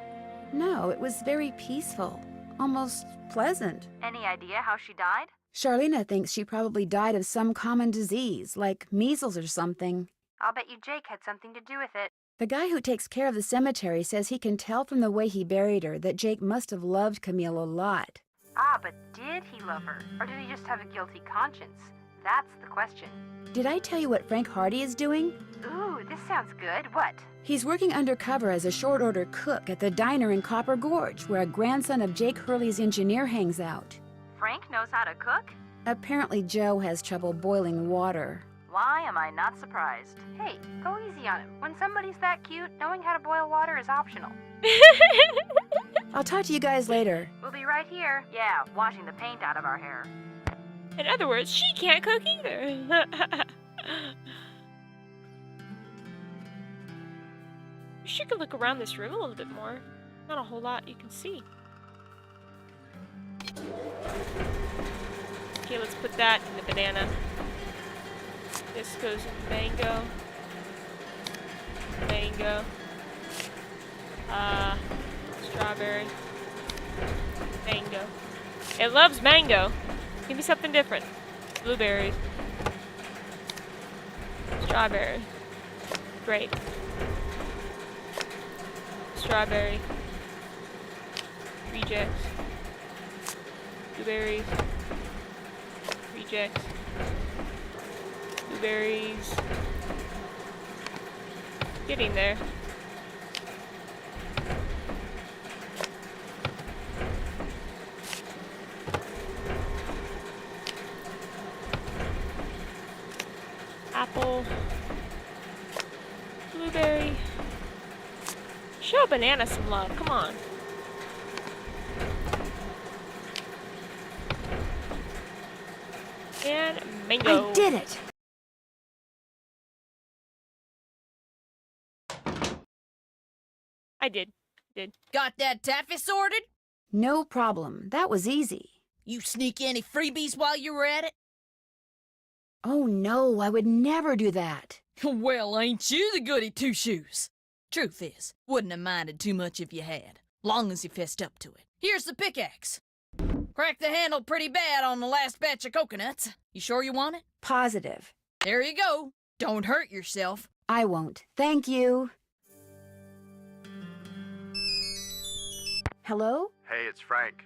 No, it was very peaceful. Almost pleasant. Any idea how she died? Charlena thinks she probably died of some common disease, like measles or something. I'll bet you Jake had something to do with it. The guy who takes care of the cemetery says he can tell from the way he buried her that Jake must have loved Camille a lot. Ah, but did he love her? Or did he just have a guilty conscience? That's the question. Did I tell you what Frank Hardy is doing? Ooh, this sounds good. What? He's working undercover as a short-order cook at the diner in Copper Gorge, where a grandson of Jake Hurley's engineer hangs out. Frank knows how to cook? Apparently Joe has trouble boiling water. Why am I not surprised? Hey, go easy on him. When somebody's that cute, knowing how to boil water is optional. I'll talk to you guys later. We'll be right here. Yeah, washing the paint out of our hair. In other words, she can't cook either. We should go look around this room a little bit more. Not a whole lot you can see. Okay, let's put that in the banana. This goes in mango. Mango. Strawberry. Mango. It loves mango. Give me something different. Blueberries. Strawberry. Grape. Strawberry. Rejects. Blueberries. Rejects. Blueberries. Getting there. Apple. Blueberry. Show a banana some love, come on. And mango. I did it! I did. Got that taffy sorted? No problem. That was easy. You sneak any freebies while you were at it? Oh no, I would never do that. Well, ain't you the goody two-shoes? Truth is, wouldn't have minded too much if you had, long as you fessed up to it. Here's the pickaxe. Cracked the handle pretty bad on the last batch of coconuts. You sure you want it? Positive. There you go. Don't hurt yourself. I won't. Thank you. Hello? Hey, it's Frank.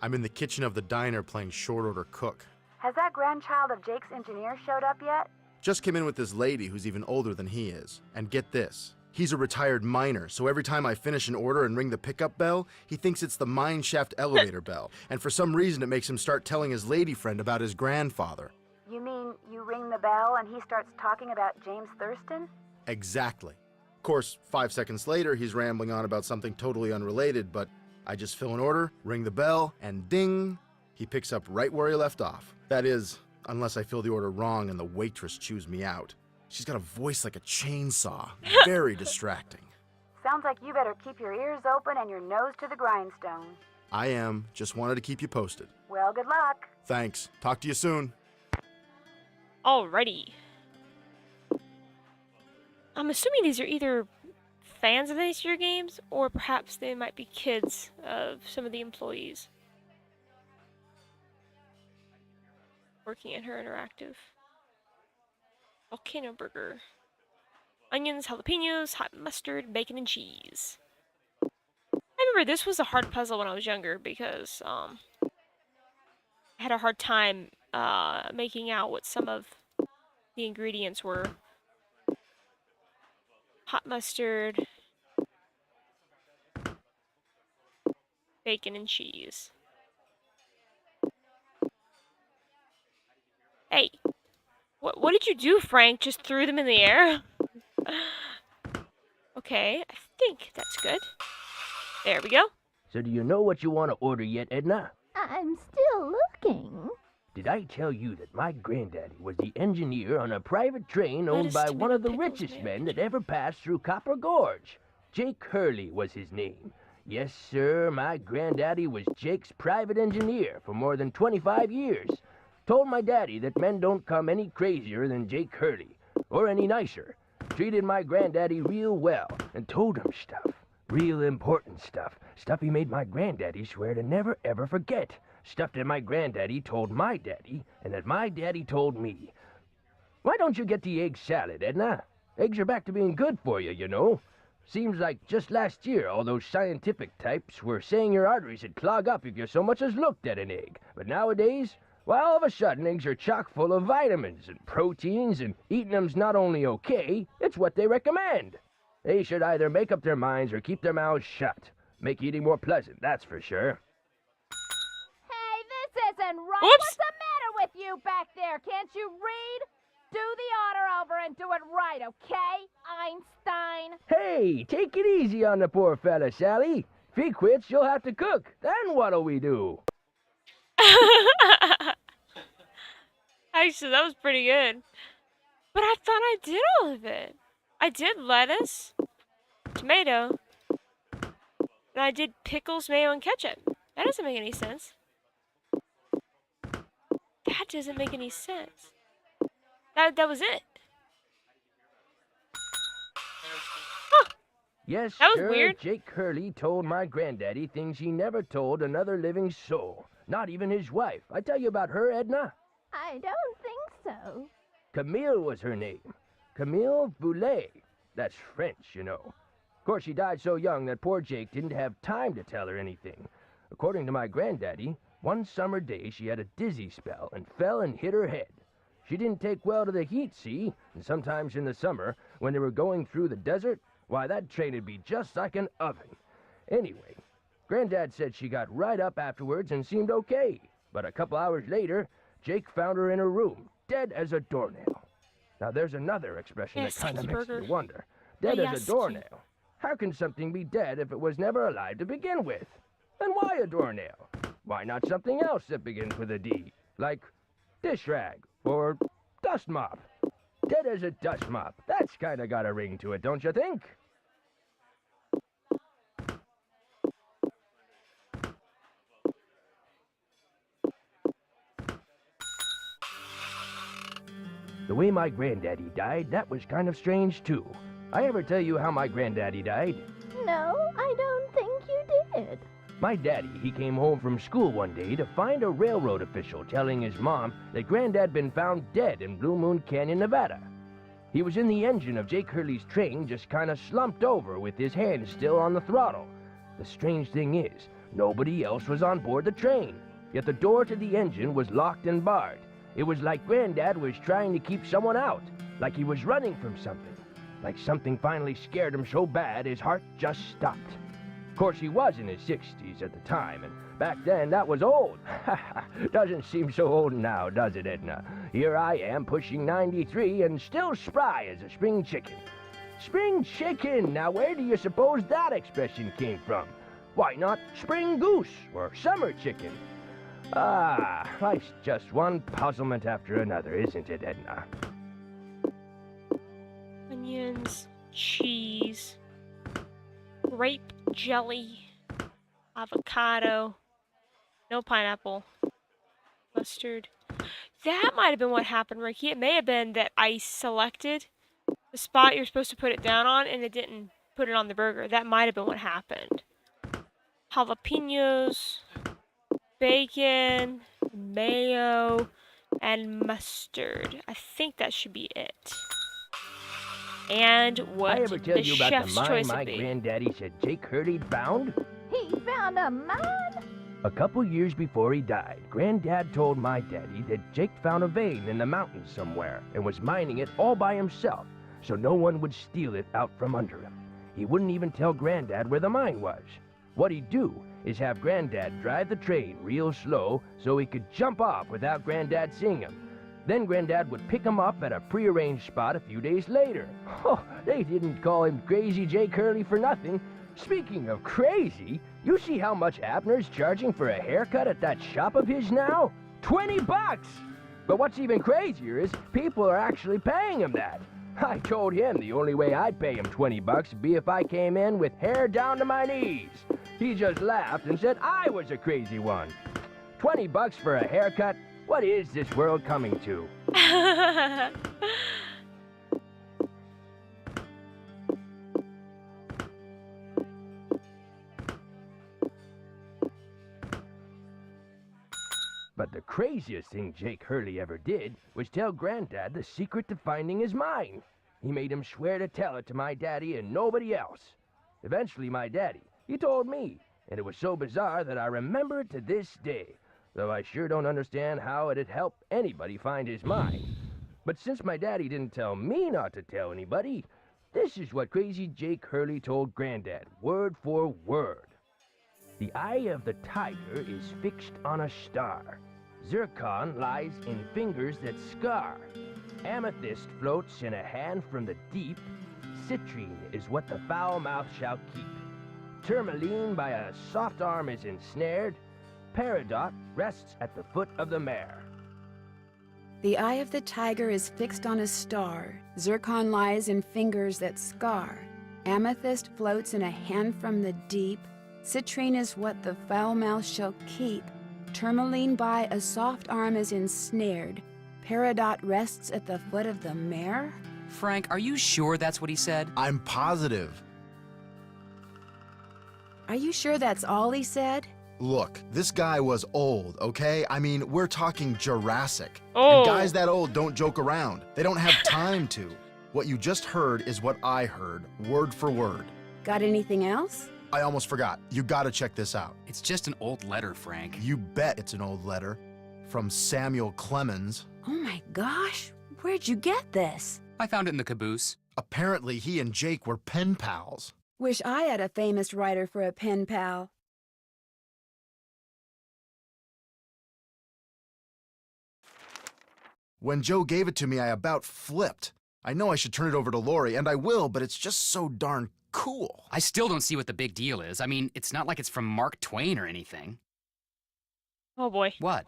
I'm in the kitchen of the diner playing short order cook. Has that grandchild of Jake's engineer showed up yet? Just came in with this lady who's even older than he is. And get this, he's a retired miner, so every time I finish an order and ring the pickup bell, he thinks it's the mine shaft elevator bell. And for some reason it makes him start telling his lady friend about his grandfather. You mean you ring the bell and he starts talking about James Thurston? Exactly. Of course, 5 seconds later, he's rambling on about something totally unrelated, but I just fill an order, ring the bell, and ding, he picks up right where he left off. That is, unless I fill the order wrong and the waitress chews me out. She's got a voice like a chainsaw. Very distracting. Sounds like you better keep your ears open and your nose to the grindstone. I am. Just wanted to keep you posted. Well, good luck. Thanks. Talk to you soon. Alrighty. I'm assuming these are either fans of these year games, or perhaps they might be kids of some of the employees working at her interactive. Volcano burger. Onions, jalapenos, hot mustard, bacon, and cheese. I remember this was a hard puzzle when I was younger because I had a hard time making out what some of the ingredients were. Hot mustard, bacon, and cheese. Hey, what did you do, Frank? Just threw them in the air? Okay, I think that's good. There we go. So do you know what you want to order yet, Edna? I'm still looking. Did I tell you that my granddaddy was the engineer on a private train owned Lettuce, by tomato, one of the pickles, richest mayo, men that ever passed through Copper Gorge? Jake Hurley was his name. Yes, sir, my granddaddy was Jake's private engineer for more than 25 years. Told my daddy that men don't come any crazier than Jake Hurley, or any nicer. Treated my granddaddy real well, and told him stuff. Real important stuff. Stuff he made my granddaddy swear to never ever forget. Stuff that my granddaddy told my daddy, and that my daddy told me. Why don't you get the egg salad, Edna? Eggs are back to being good for you, you know. Seems like just last year all those scientific types were saying your arteries would clog up if you so much as looked at an egg. But nowadays, well, all of a sudden eggs are chock full of vitamins and proteins, and eating them's not only okay, it's what they recommend. They should either make up their minds or keep their mouths shut. Make eating more pleasant, that's for sure. Hey, this isn't right. Oops. What's the matter with you back there? Can't you read? Do the order over and do it right, okay, Einstein? Hey, take it easy on the poor fella, Sally. If he quits, you'll have to cook. Then what'll we do? Actually, that was pretty good. But I thought I did all of it. I did lettuce, tomato, and I did pickles, mayo, and ketchup. That doesn't make any sense. That doesn't make any sense. That was it. Huh. Yes, That was sir, weird. Jake Hurley told my granddaddy things he never told another living soul. Not even his wife. I tell you about her, Edna. I don't think so. Camille was her name. Camille Boulet. That's French, you know. Of course, she died so young that poor Jake didn't have time to tell her anything. According to my granddaddy, one summer day she had a dizzy spell and fell and hit her head. She didn't take well to the heat, see? And sometimes in the summer, when they were going through the desert, why, that train'd be just like an oven. Anyway, Granddad said she got right up afterwards and seemed okay. But a couple hours later, Jake found her in her room, dead as a doornail. Now there's another expression that kind of makes me wonder. Dead as a doornail. How can something be dead if it was never alive to begin with? And why a doornail? Why not something else that begins with a D? Like dish rag or dust mop. Dead as a dust mop. That's kind of got a ring to it, don't you think? The way my granddaddy died, that was kind of strange, too. I ever tell you how my granddaddy died? No, I don't think you did. My daddy, he came home from school one day to find a railroad official telling his mom that Granddad been found dead in Blue Moon Canyon, Nevada. He was in the engine of Jake Hurley's train, just kind of slumped over with his hand still on the throttle. The strange thing is, nobody else was on board the train, yet the door to the engine was locked and barred. It was like Granddad was trying to keep someone out, like he was running from something, like something finally scared him so bad his heart just stopped. Of course, he was in his 60s at the time, and back then that was old. Doesn't seem so old now, does it, Edna? Here I am pushing 93 and still spry as a spring chicken. Spring chicken! Now where do you suppose that expression came from? Why not spring goose or summer chicken? Ah, life's just one puzzlement after another, isn't it, Edna? Onions, cheese, grape jelly, avocado, no pineapple, mustard. That might have been what happened, Ricky. It may have been that I selected the spot you're supposed to put it down on and it didn't put it on the burger. That might have been what happened. Jalapenos, bacon, mayo, and mustard. I think that should be it. And what I ever tell you about chef's the mine choice my would be. granddaddy said Jake Hurley found? He found a mine? A couple years before he died, Granddad told my daddy that Jake found a vein in the mountains somewhere and was mining it all by himself, so no one would steal it out from under him. He wouldn't even tell Granddad where the mine was. What he'd do is have Granddad drive the train real slow so he could jump off without Granddad seeing him. Then Granddad would pick him up at a prearranged spot a few days later. Oh, they didn't call him Crazy Jake Hurley for nothing. Speaking of crazy, you see how much Abner's charging for a haircut at that shop of his now? $20! But what's even crazier is people are actually paying him that. I told him the only way I'd pay him $20 would be if I came in with hair down to my knees. He just laughed and said I was a crazy one. $20 for a haircut? What is this world coming to? But the craziest thing Jake Hurley ever did was tell Granddad the secret to finding his mine. He made him swear to tell it to my daddy and nobody else. Eventually, my daddy, he told me, and it was so bizarre that I remember it to this day, though I sure don't understand how it'd help anybody find his mine. But since my daddy didn't tell me not to tell anybody, this is what crazy Jake Hurley told Granddad, word for word. The eye of the tiger is fixed on a star. Zircon lies in fingers that scar. Amethyst floats in a hand from the deep. Citrine is what the foul mouth shall keep. Tourmaline by a soft arm is ensnared. Peridot rests at the foot of the mare. The eye of the tiger is fixed on a star. Zircon lies in fingers that scar. Amethyst floats in a hand from the deep. Citrine is what the foul mouth shall keep. Tourmaline by a soft arm is ensnared. Peridot rests at the foot of the mare? Frank, are you sure that's what he said? I'm positive. Are you sure that's all he said? Look, this guy was old, okay? I mean, we're talking Jurassic. Oh. And guys that old don't joke around. They don't have time to. What you just heard is what I heard, word for word. Got anything else? I almost forgot. You gotta check this out. It's just an old letter, Frank. You bet it's an old letter. From Samuel Clemens. Oh my gosh, where'd you get this? I found it in the caboose. Apparently, he and Jake were pen pals. Wish I had a famous writer for a pen pal. When Joe gave it to me, I about flipped. I know I should turn it over to Lori, and I will, but it's just so darn cool. I still don't see what the big deal is. I mean, it's not like it's from Mark Twain or anything. Oh boy. What?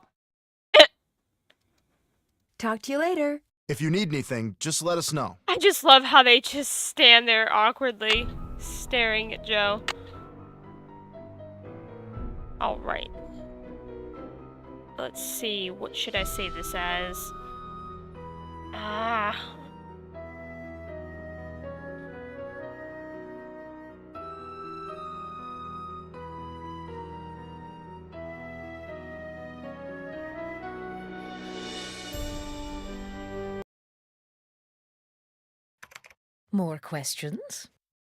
Talk to you later. If you need anything, just let us know. I just love how they just stand there awkwardly, staring at Joe. Alright. Let's see, what should I say this as? More questions?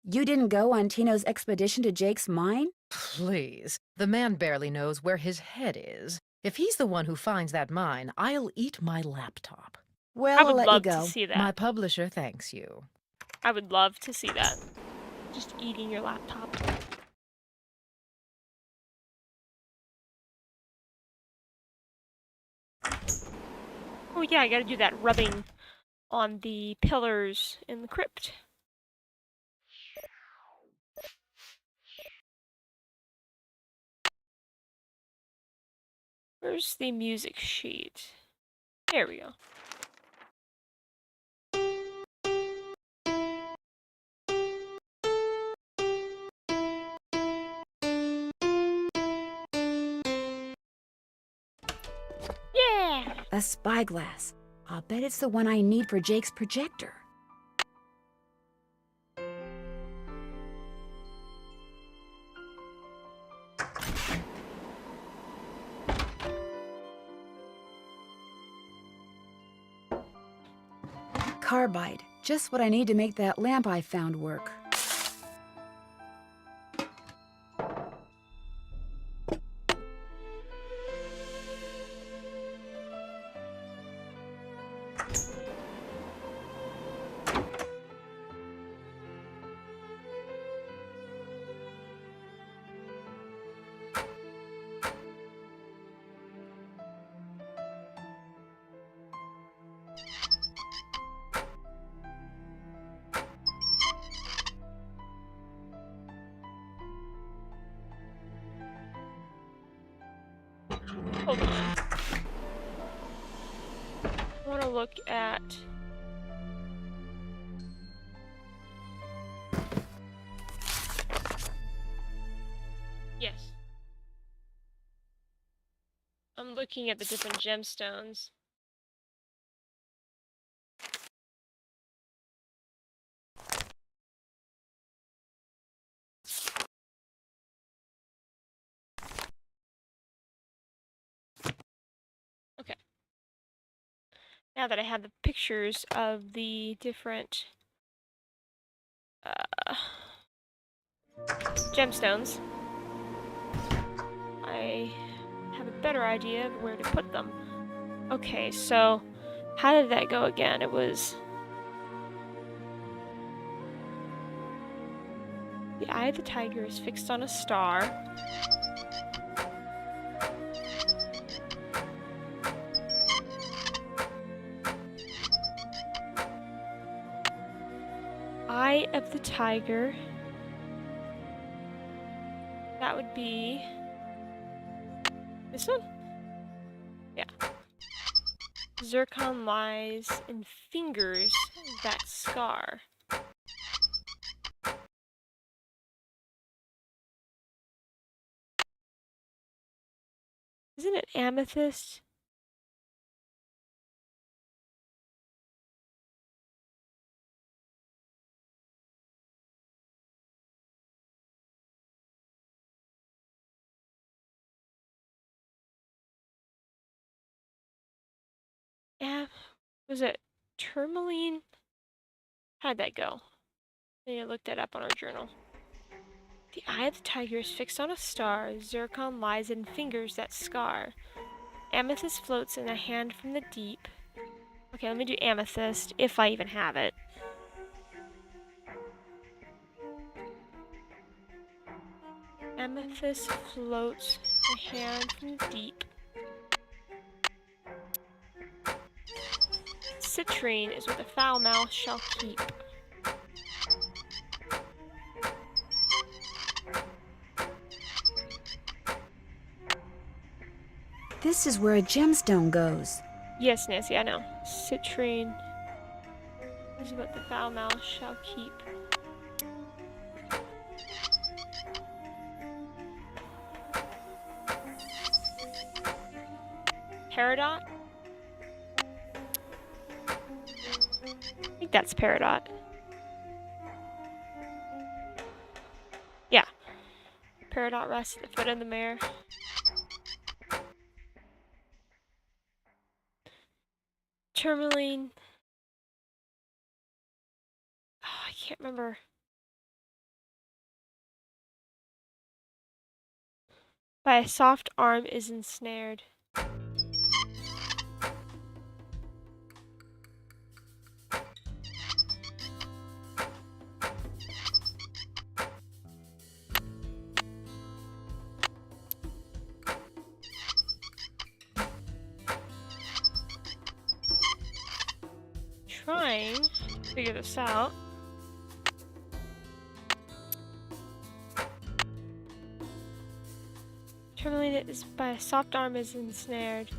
You didn't go on Tino's expedition to Jake's mine? Please. The man barely knows where his head is. If he's the one who finds that mine, I'll eat my laptop. Well, I I'll would let love you go. to see that. My publisher thanks you. I would love to see that. Just eating your laptop. Oh yeah, I gotta do that rubbing on the pillars in the crypt. Where's the music sheet? There we go. Yeah! A spyglass. I'll bet it's the one I need for Jake's projector. Carbide. Just what I need to make that lamp I found work. Hold on. I want to look at looking at the different gemstones. Okay. Now that I have the pictures of the different gemstones, I have a better idea of where to put them. Okay, so how did that go again? It was the eye of the tiger is fixed on a star. Eye of the tiger. That would be this one? Yeah. Zircon lies in fingers that scar. Isn't it amethyst? Was it tourmaline? How'd that go? Then I looked that up on our journal. The eye of the tiger is fixed on a star. Zircon lies in fingers that scar. Amethyst floats in a hand from the deep. Okay, let me do amethyst, if I even have it. Amethyst floats in a hand from the deep. Citrine is what the foul mouth shall keep. This is where a gemstone goes. Yes, Nancy, I know. Citrine is what the foul mouth shall keep. Peridot? I think that's Peridot. Yeah. Peridot rests at the foot of the mare. Tourmaline. Oh, I can't remember. By a soft arm is ensnared. Trying to figure this out. Terminated is by a soft arm is ensnared.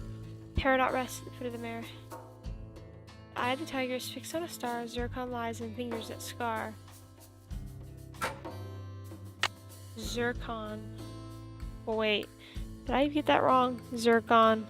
Peridot rests at the foot of the mare. The eye of the tiger is fixed on a star. Zircon lies in fingers that scar. Zircon. Oh wait, did I get that wrong? Zircon.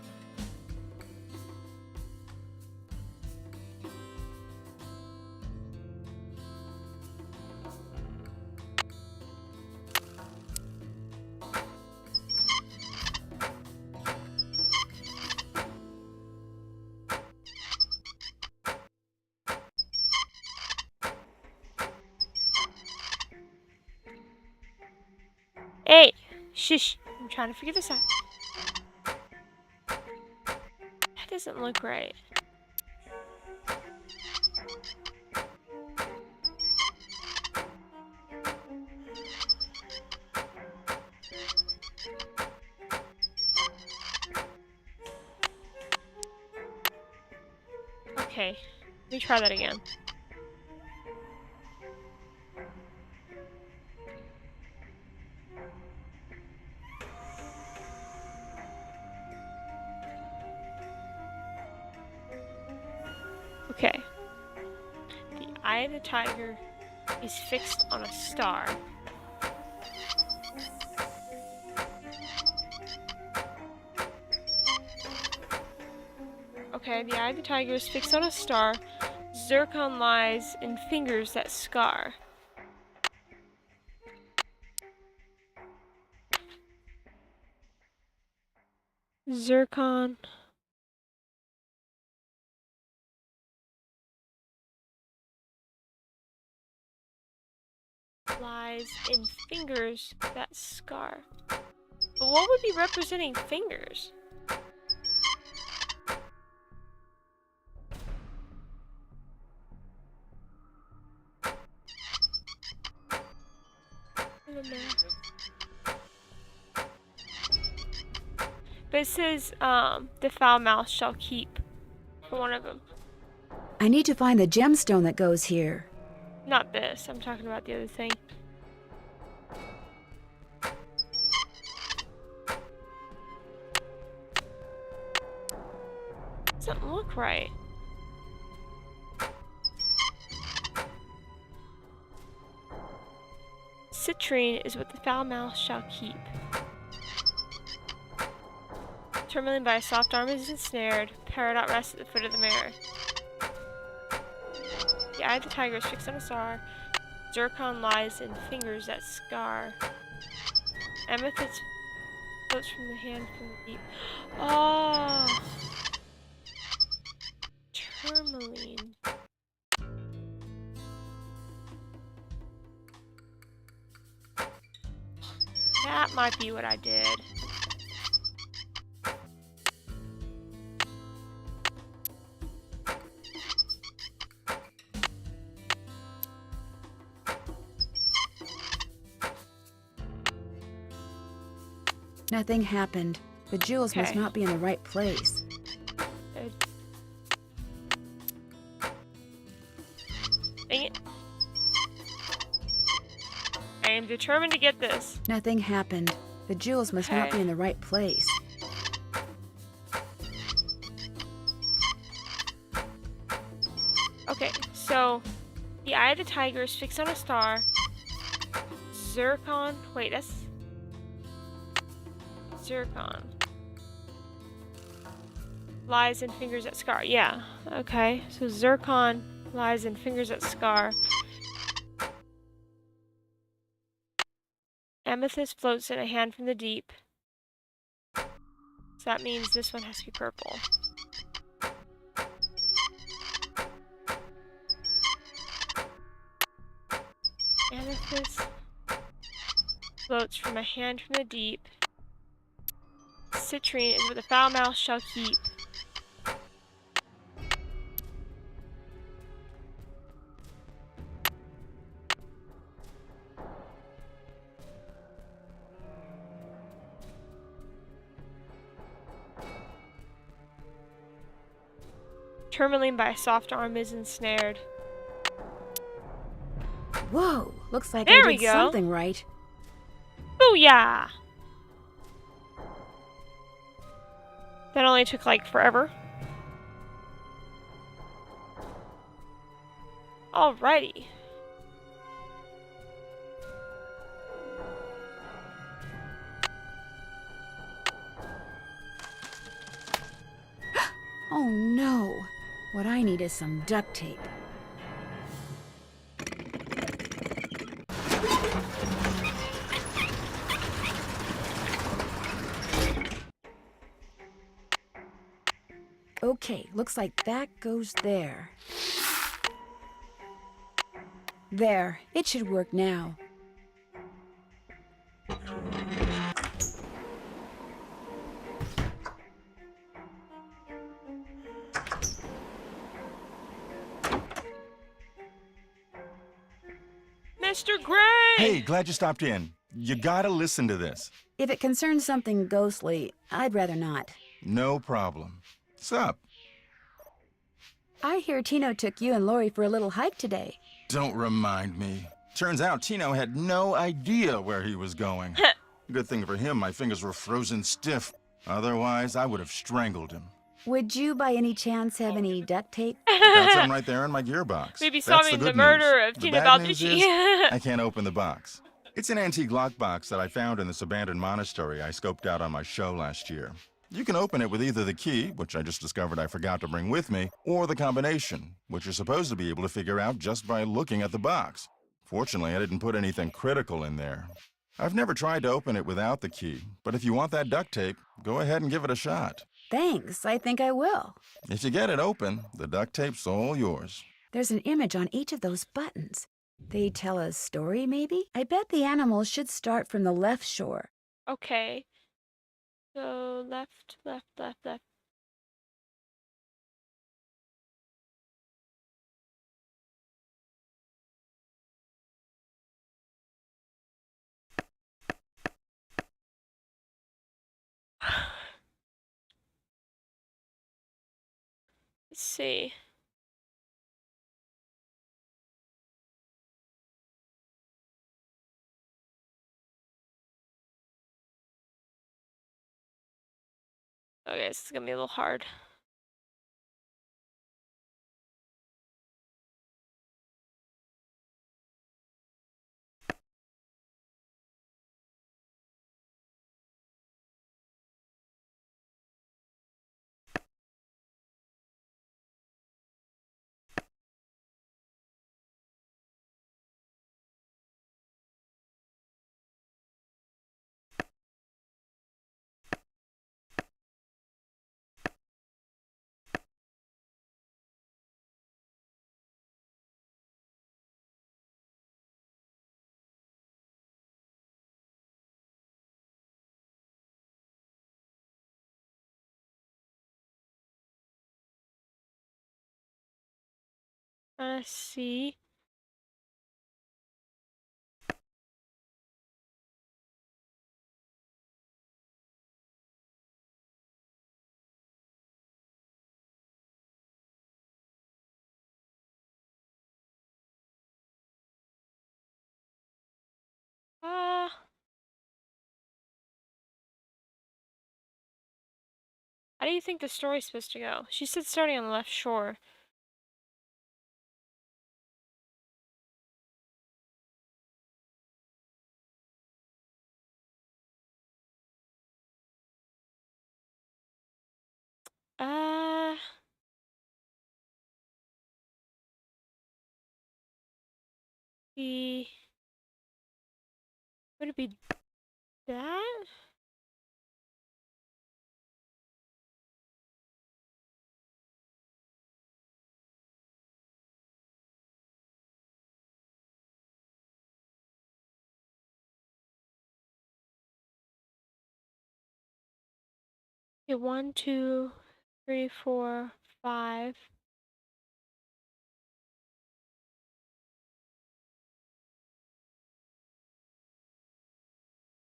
Hey! Shush! I'm trying to figure this out. That doesn't look right. Okay, let me try that again. Okay. The eye of the tiger is fixed on a star. Okay, the eye of the tiger is fixed on a star. Zircon lies in fingers that scar. Zircon. Lies in fingers that scar. But what would be representing fingers? I don't know. But it says, the foul mouth shall keep. For one of them. I need to find the gemstone that goes here. Not this. I'm talking about the other thing. Doesn't look right. Citrine is what the foul mouth shall keep. Tourmaline by a soft arm is ensnared. Peridot rests at the foot of the mirror. The eye of the tiger is fixed on a star. Zircon lies in fingers that scar. Amethyst floats from the hand from the deep. Oh! Tourmaline. That might be what I did. Nothing happened. The jewels must Okay. not be in the right place. Dang it. I am determined to get this. Nothing happened. The jewels must not Okay. be in the right place. Okay, so the eye of the tiger is fixed on a star. Zircon. Wait, that's Zircon. Lies in fingers that scar. Yeah. Okay. So Zircon lies in fingers that scar. Amethyst floats in a hand from the deep. So that means this one has to be purple. Amethyst floats from a hand from the deep. Citrine is what the foul mouth shall keep. Tourmaline by a soft arm is ensnared. Whoa! Looks like There I we did go. something right. Booyah! That only took like forever. Alrighty. Oh no! What I need is some duct tape. Okay, looks like that goes there. There, it should work now. Mr. Gray! Hey, glad you stopped in. You gotta listen to this. If it concerns something ghostly, I'd rather not. No problem. What's up? I hear Tino took you and Lori for a little hike today. Don't remind me. Turns out Tino had no idea where he was going. Good thing for him, my fingers were frozen stiff. Otherwise, I would have strangled him. Would you by any chance have any duct tape? Got some right there in my gearbox. Maybe That's solving the good murder news. of The Tina bad news Balducci. is, I can't open the box. It's an antique lockbox that I found in this abandoned monastery I scoped out on my show last year. You can open it with either the key, which I just discovered I forgot to bring with me, or the combination, which you're supposed to be able to figure out just by looking at the box. Fortunately, I didn't put anything critical in there. I've never tried to open it without the key, but if you want that duct tape, go ahead and give it a shot. Thanks, I think I will. If you get it open, the duct tape's all yours. There's an image on each of those buttons. They tell a story, maybe? I bet the animals should start from the left shore. Okay. So left, left, left, left. Let's see. Okay, this is gonna be a little hard. Let's see. How do you think the story's supposed to go? She said starting on the left shore. Uh, the would it be that? Okay, 1, 2, 3, 4, 5.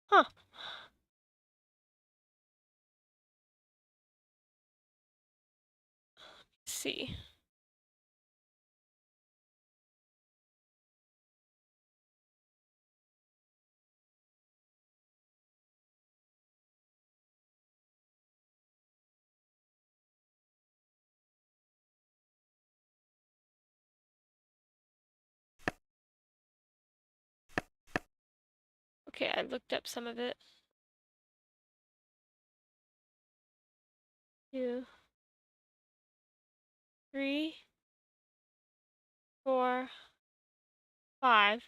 Huh. Let's see. Okay, I looked up some of it. 2, 3, 4, 5.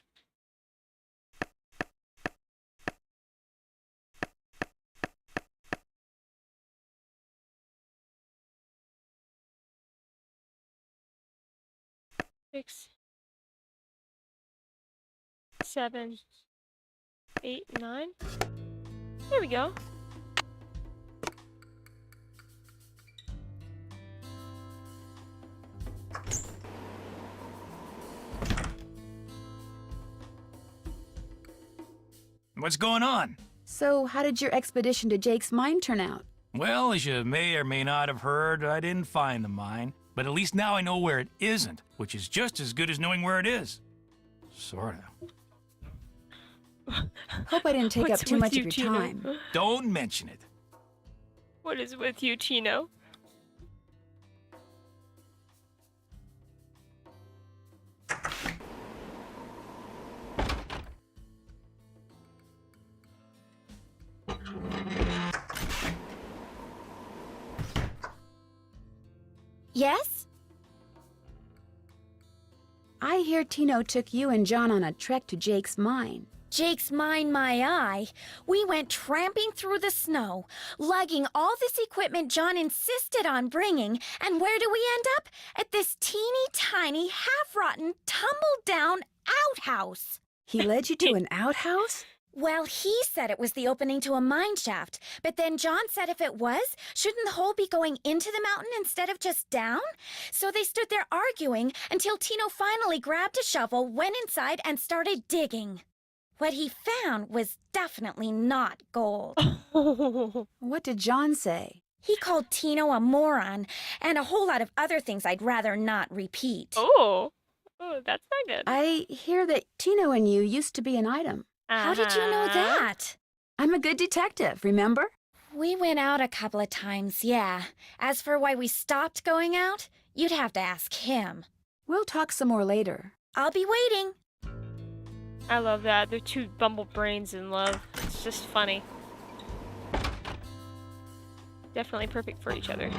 Six, 7, 8, 9. There we go. What's going on? So, how did your expedition to Jake's mine turn out? Well, as you may or may not have heard, I didn't find the mine. But at least now I know where it isn't, which is just as good as knowing where it is. Sorta. Hope I didn't take up What's too with much you, of your Tino? time. Don't mention it. What is with you, Tino? Yes? I hear Tino took you and John on a trek to Jake's mine. Jake's mine, my eye. We went tramping through the snow, lugging all this equipment John insisted on bringing, and where do we end up? At this teeny tiny, half-rotten, tumble-down outhouse. He led you to an outhouse? Well, he said it was the opening to a mine shaft, but then John said if it was, shouldn't the hole be going into the mountain instead of just down? So they stood there arguing until Tino finally grabbed a shovel, went inside, and started digging. What he found was definitely not gold. What did John say? He called Tino a moron, and a whole lot of other things I'd rather not repeat. Oh, that's not good. I hear that Tino and you used to be an item. How did you know that? I'm a good detective, remember? We went out a couple of times, yeah. As for why we stopped going out, you'd have to ask him. We'll talk some more later. I'll be waiting. I love that. They're two bumble brains in love. It's just funny. Definitely perfect for each other.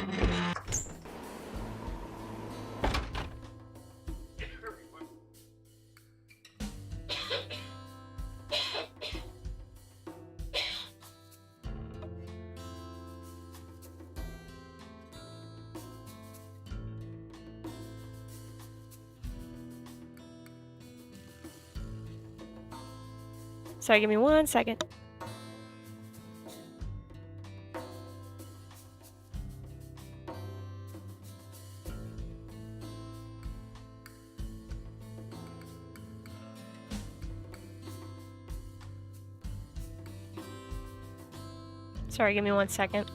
Sorry, give me 1 second. Sorry, give me 1 second.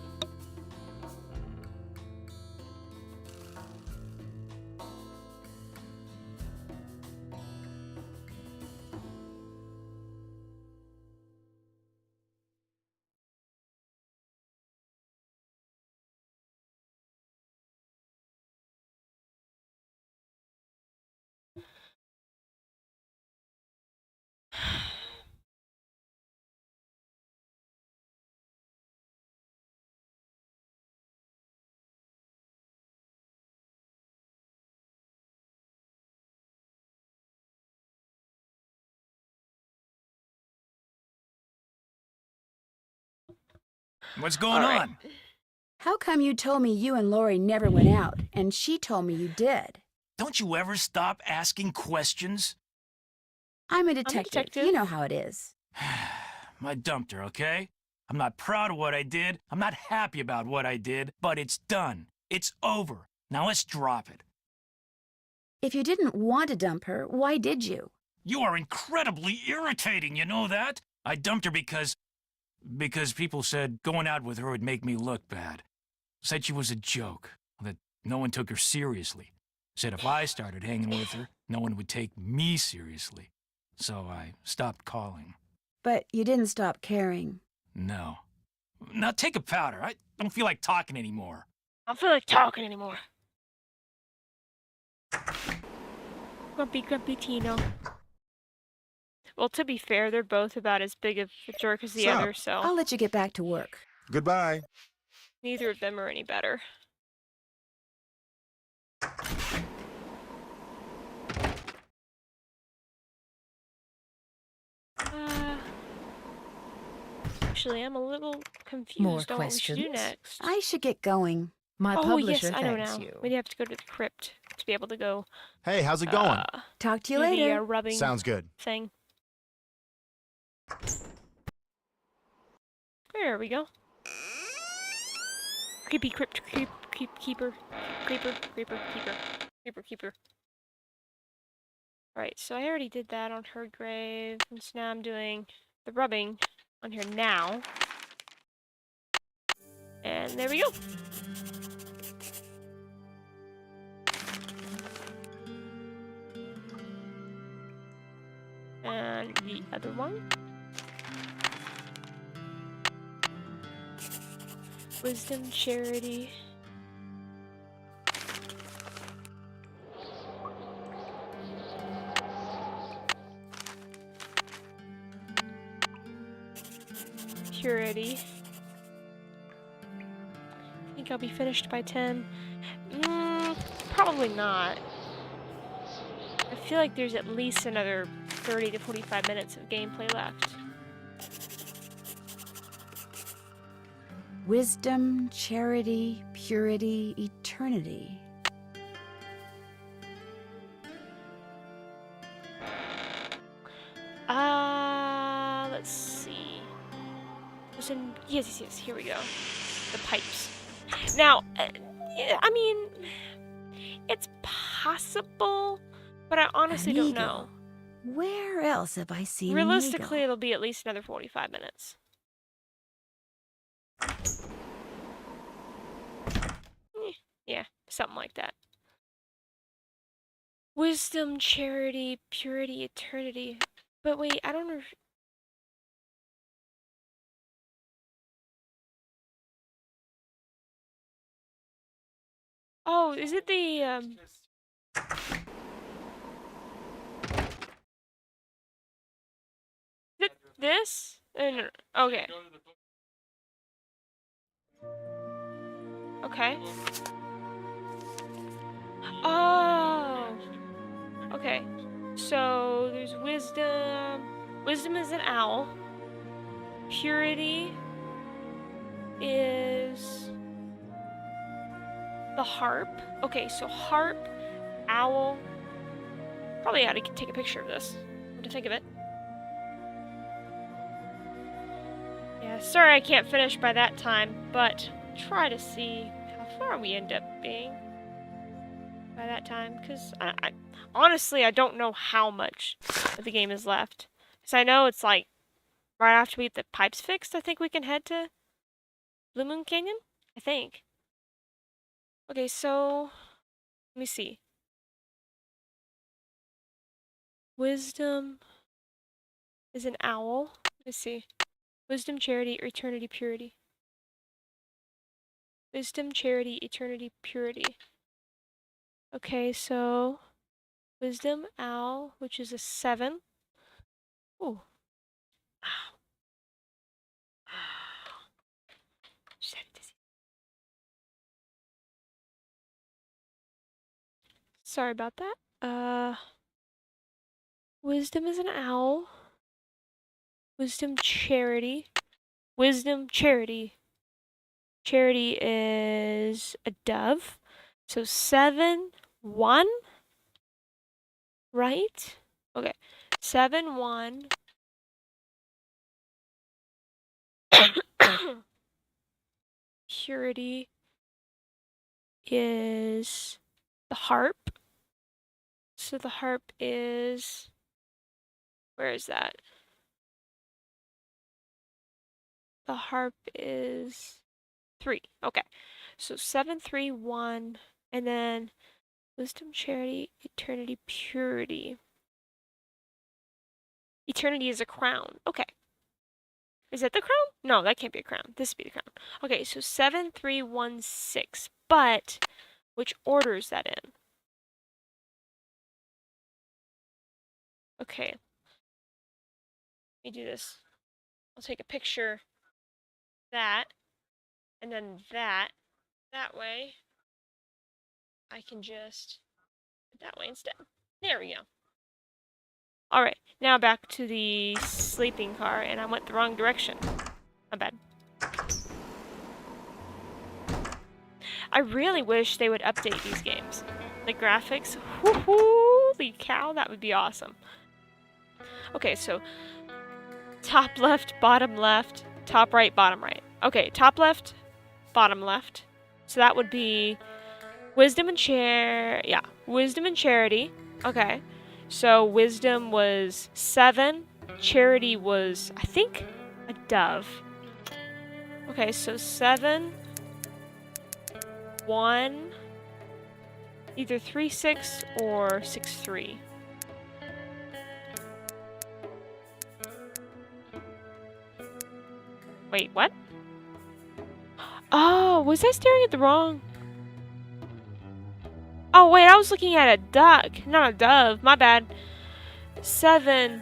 What's going on? How come you told me you and Lori never went out, and she told me you did? Don't you ever stop asking questions? I'm a detective. You know how it is. I dumped her, okay? I'm not proud of what I did. I'm not happy about what I did, but it's done. It's over. Now let's drop it. If you didn't want to dump her, why did you? You are incredibly irritating, you know that? I dumped her because people said going out with her would make me look bad. Said she was a joke, that no one took her seriously. Said if I started hanging with her, no one would take me seriously. So I stopped calling. But you didn't stop caring. No. Now take a powder. I don't feel like talking anymore. I don't feel like talking anymore. Grumpy Tino. Well, to be fair, they're both about as big of a jerk as the other, so... I'll let you get back to work. Goodbye. Neither of them are any better. Actually, I'm a little confused More on what we should do questions? next. I should get going. My Oh, publisher yes, I know thanks now. you. We'd have to go to the crypt to be able to go... Hey, how's it going? Talk to you do later. The, rubbing Sounds good. thing. There we go. Creepy crypt keeper. Creeper. Alright, so I already did that on her grave, and so now I'm doing the rubbing on here now. And there we go. And the other one. Wisdom, charity. Purity. I think I'll be finished by 10. Probably not. I feel like there's at least another 30 to 45 minutes of gameplay left. Wisdom, charity, purity, eternity. Let's see. Yes, here we go. The pipes. Now, yeah, I mean, it's possible, but I honestly An don't eagle. know. Where else have I seen an Realistically, eagle? it'll be at least another 45 minutes. Yeah, something like that. Wisdom, charity, purity, eternity. But wait, I don't know. Oh, is it the Is it this? No. Okay. Okay. Oh. Okay. So there's wisdom. Wisdom is an owl. Purity is the harp. Okay, so harp, owl. Probably ought to take a picture of this. What to think of it. Yeah, sorry I can't finish by that time, but try to see how far we end up being by that time, because I honestly, I don't know how much of the game is left. Because I know it's like, right after we get the pipes fixed, I think we can head to Blue Moon Canyon? I think. Okay, so, let me see. Wisdom is an owl. Let me see. Wisdom, charity, or eternity, purity. Wisdom, charity, eternity, purity. Okay, so wisdom, owl, which is a 7. Ooh. Ow. Sorry about that. Wisdom is an owl. Wisdom, charity. Wisdom, charity. Charity is a dove. So 7, 1. Right? Okay. 7, 1. Purity is the harp. So the harp is... Where is that? The harp is 3. Okay. So 7, 3, 1. And then wisdom, charity, eternity, purity. Eternity is a crown. Okay. Is that the crown? No, that can't be a crown. This would be the crown. Okay, so 7, 3, 1, 6. But which order is that in? Okay. Let me do this. I'll take a picture. That. And then that. That way. I can just put that way instead. There we go. Alright, now back to the sleeping car, and I went the wrong direction. My bad. I really wish they would update these games. The graphics, holy cow, that would be awesome. Okay, so top left, top right, bottom right. Okay, top left, bottom left. So that would be wisdom and wisdom and charity. Okay. So wisdom was 7, charity was, I think, a dove. Okay, so 7, 1, either 3, 6 or 6, 3. Wait, what? Oh, was I staring at the wrong? Oh, wait, I was looking at a duck, not a dove. My bad. 7,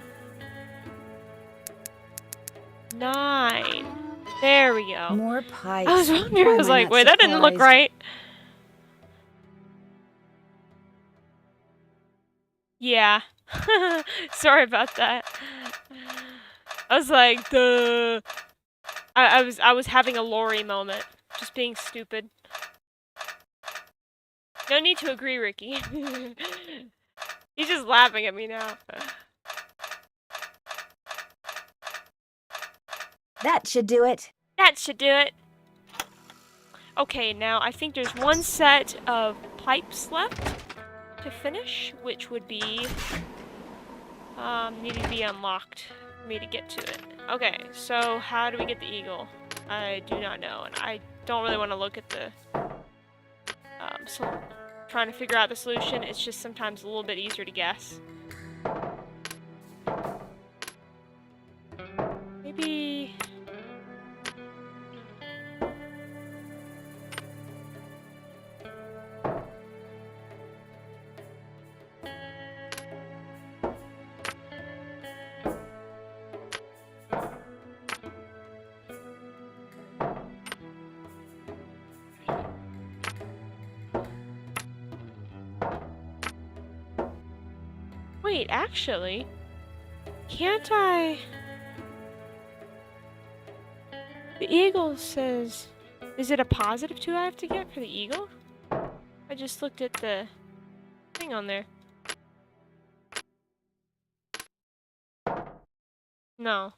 9. There we go. More pipes. I was wondering, Why I was am I like, not wait, that didn't look surprised? right. Yeah. Sorry about that. I was like, duh. I was having a Lori moment. Just being stupid. No need to agree, Ricky. He's just laughing at me now. That should do it. That should do it. Okay, now I think there's one set of pipes left to finish, which would be need to be unlocked for me to get to it. Okay, so how do we get the eagle? I do not know, and I don't really want to look at the so trying to figure out the solution. It's just sometimes a little bit easier to guess. Maybe. Wait, actually, can't I? The eagle says, is it a positive 2 I have to get for the eagle? I just looked at the thing on there. No.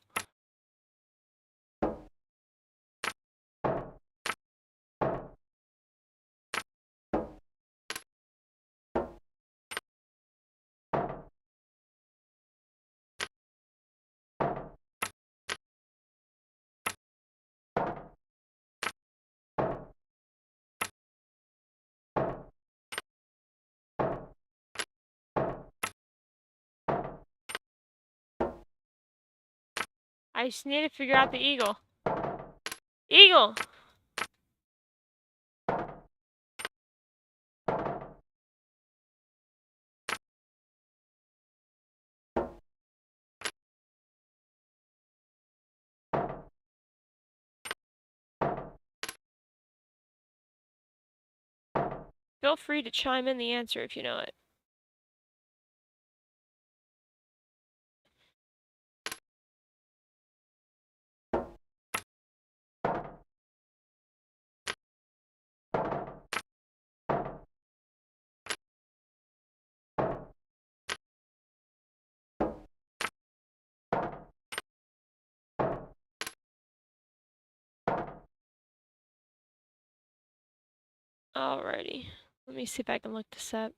I just need to figure out the eagle. Eagle! Feel free to chime in the answer if you know it. Alrighty. Let me see if I can look this up.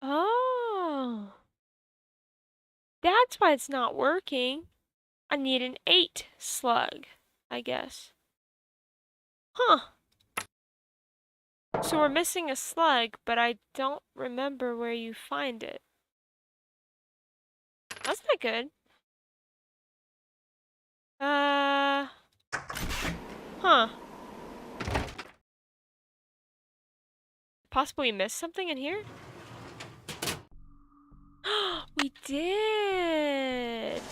Oh. That's why it's not working. I need an 8 slug, I guess. Huh. So we're missing a slug, but I don't remember where you find it. That's not good. Huh. Possibly missed something in here? We did!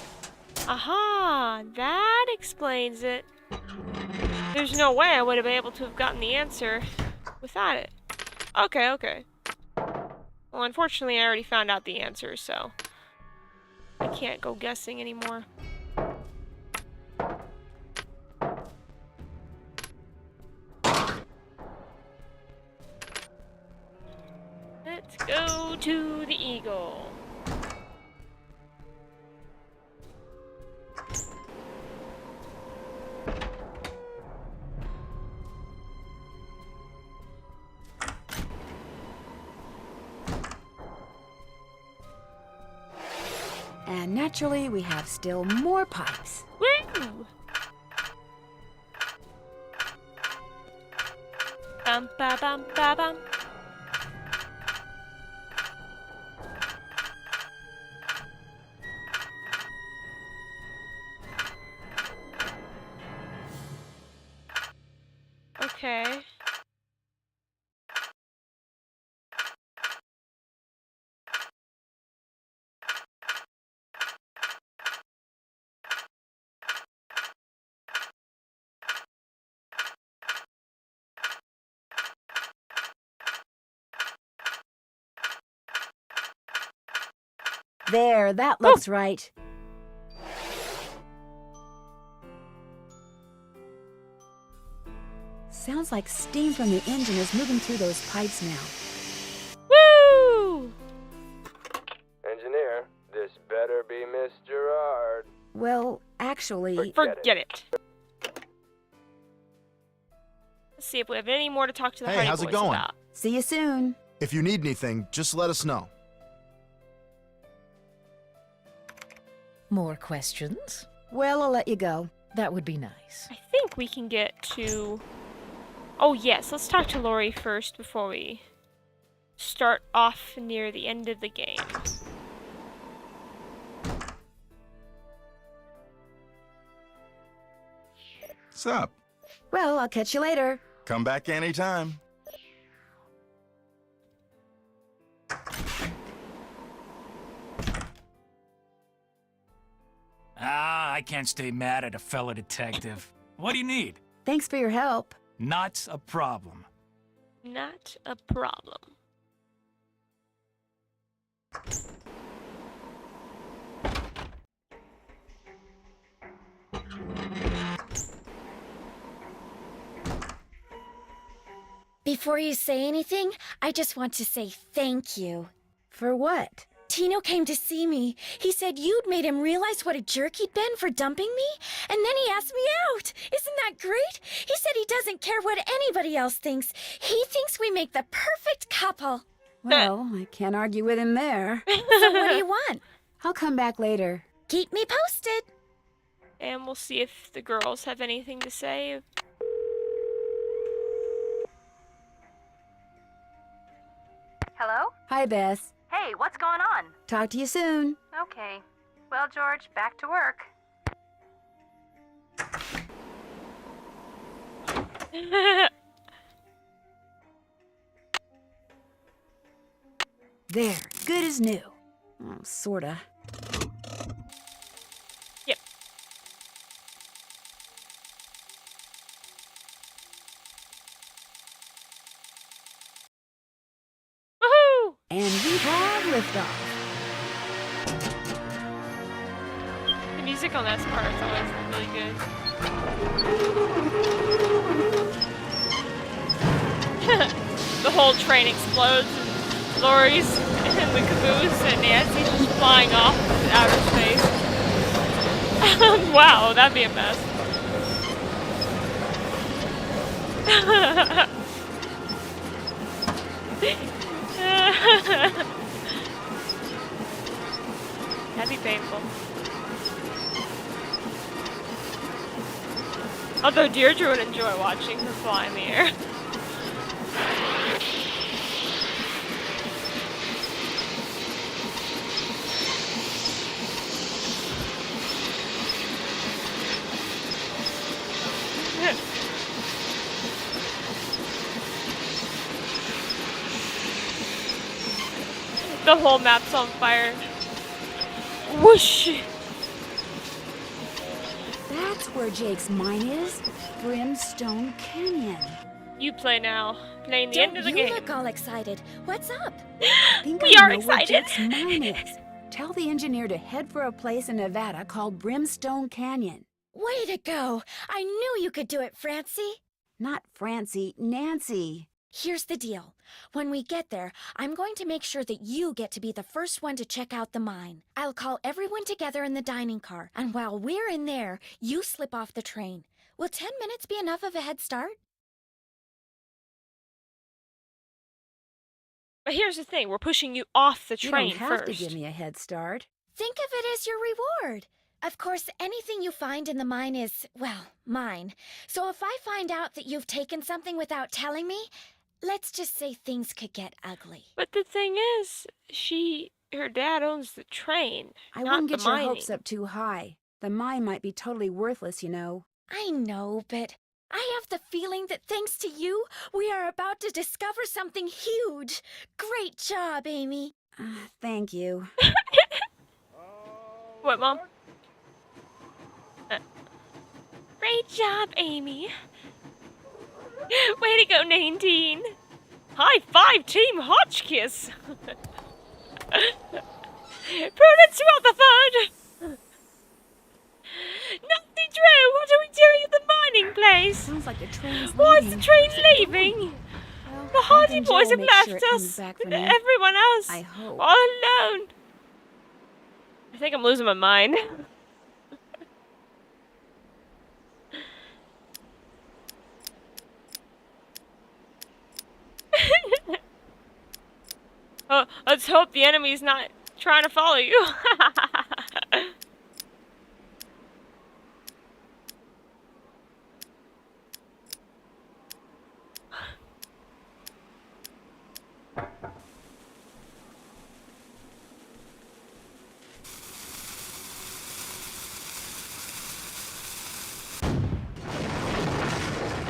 Aha! That explains it. There's no way I would have been able to have gotten the answer without it. Okay, okay. Well, unfortunately, I already found out the answer, so I can't go guessing anymore. Let's go to the eagle. And naturally, we have still more pipes. Woo! Bum ba bum ba bum. There, that looks right. Sounds like steam from the engine is moving through those pipes now. Woo! Engineer, this better be Miss Gerard. Well, actually... Forget it. Let's see if we have any more to talk to the Hey, Hardy how's it Boys going? about. See you soon. If you need anything, just let us know. More questions? Well, I'll let you go. That would be nice. I think we can get to... Oh yes, let's talk to Lori first before we start off near the end of the game. What's up? Well, I'll catch you later. Come back anytime. I can't stay mad at a fellow detective. What do you need? Thanks for your help. Not a problem. Not a problem. Before you say anything, I just want to say thank you. For what? Tino came to see me. He said you'd made him realize what a jerk he'd been for dumping me, and then he asked me out. Isn't that great? He said he doesn't care what anybody else thinks. He thinks we make the perfect couple. Well, I can't argue with him there. So what do you want? I'll come back later. Keep me posted. And we'll see if the girls have anything to say. Hello? Hi, Bess. Hey, what's going on? Talk to you soon. Okay. Well, George, back to work. There, good as new. Oh, sorta. Yep. Woohoo! And we have liftoff. The music on that part is always really good. The whole train explodes and Lori's in the caboose and Nancy's just flying off into outer space. Wow, that'd be a mess. That'd be painful. Although Deirdre would enjoy watching her fly in the air. The whole map's on fire. Whoosh! That's where Jake's mine is. Brimstone Canyon. You play now. Playing the end of the Don't you game. look all excited. What's up? Think We I are know where excited. Jake's mine is. Tell the engineer to head for a place in Nevada called Brimstone Canyon. Way to go. I knew you could do it, Francie. Not Francie, Nancy. Here's the deal. When we get there, I'm going to make sure that you get to be the first one to check out the mine. I'll call everyone together in the dining car, and while we're in there, you slip off the train. Will 10 minutes be enough of a head start? But here's the thing, we're pushing you off the train You don't have first. to give me a head start. Think of it as your reward. Of course, anything you find in the mine is, well, mine. So if I find out that you've taken something without telling me, let's just say things could get ugly. But the thing is, her dad owns the train, I not wouldn't the get your mining. hopes up too high. The mine might be totally worthless, you know. I know, but I have the feeling that thanks to you, we are about to discover something huge. Great job, Amy. Thank you. What, Mom? Great job, Amy. Way to go, Nadine. High five, Team Hotchkiss. Prudence throughout the fun! Nothing true! What are we doing at the mining place? Sounds like the train's Why is leaving. the train What's it leaving? doing? Well, The Hardy Hank and Joe boys will have make sure left it comes us. back for me. Everyone else. I hope. All alone. I think I'm losing my mind. Oh, let's hope the enemy's not trying to follow you.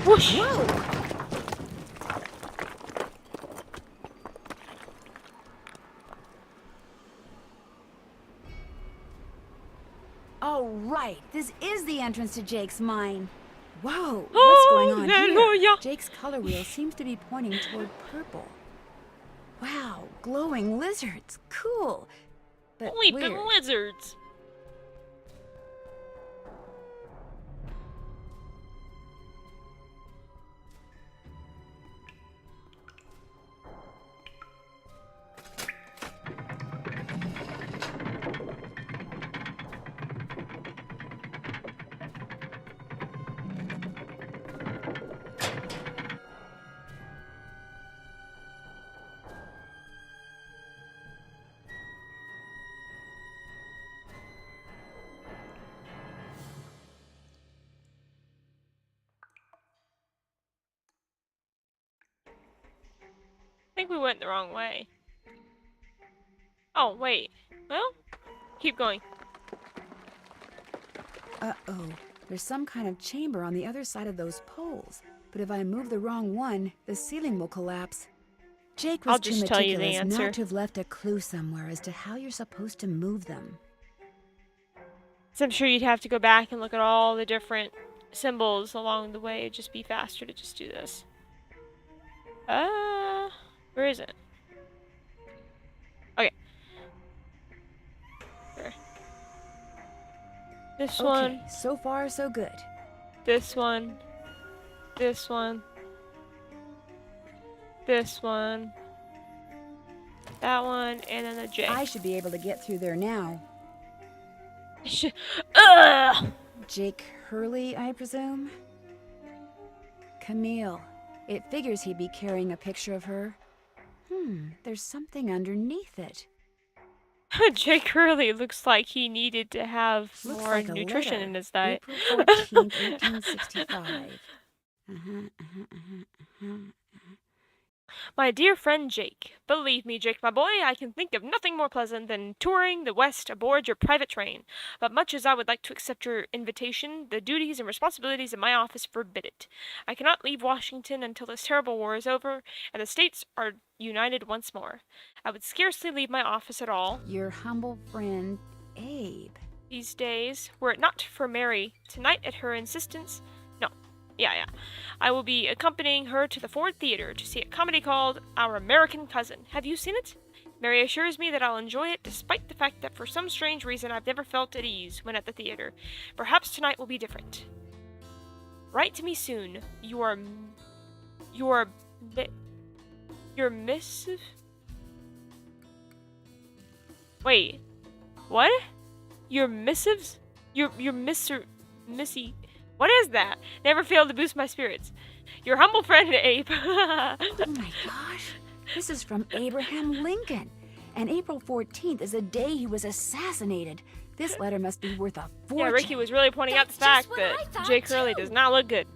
Whoosh! Oh, right. This is the entrance to Jake's mine. Whoa, what's going on Hallelujah. here? Jake's color wheel seems to be pointing toward purple. Wow, glowing lizards. Cool. But Leaping weird. lizards. I think we went the wrong way. Oh, wait. Well, keep going. Uh-oh. There's some kind of chamber on the other side of those poles. But if I move the wrong one, the ceiling will collapse. Jake was I'll too just tell you the meticulous answer. not to have left a clue somewhere as to how you're supposed to move them. So I'm sure you'd have to go back and look at all the different symbols along the way. It'd just be faster to just do this. Where is it? Okay. Here. This one. Okay, so far so good. This one. This one. This one. That one, and then the J. I should be able to get through there now. Ugh! Jake Hurley, I presume? Camille. It figures he'd be carrying a picture of her. There's something underneath it. Jake Hurley looks like he needed to have Looks more like a nutrition letter. in his diet. April 14th, 1865. My dear friend Jake, believe me, Jake, my boy, I can think of nothing more pleasant than touring the West aboard your private train. But much as I would like to accept your invitation, the duties and responsibilities of my office forbid it. I cannot leave Washington until this terrible war is over and the states are united once more. I would scarcely leave my office at all. Your humble friend, Abe. These days, were it not for Mary, tonight at her insistence. No, yeah. I will be accompanying her to the Ford Theater to see a comedy called Our American Cousin. Have you seen it? Mary assures me that I'll enjoy it despite the fact that for some strange reason I've never felt at ease when at the theater. Perhaps tonight will be different. Write to me soon. Your missive? Wait. What? Your missives? Your Missy. What is that? Never failed to boost my spirits. Your humble friend, Abe. Oh my gosh. This is from Abraham Lincoln. And April 14th is the day he was assassinated. This letter must be worth a fortune. Yeah, Ricky was really pointing out the fact that Jake Hurley does not look good.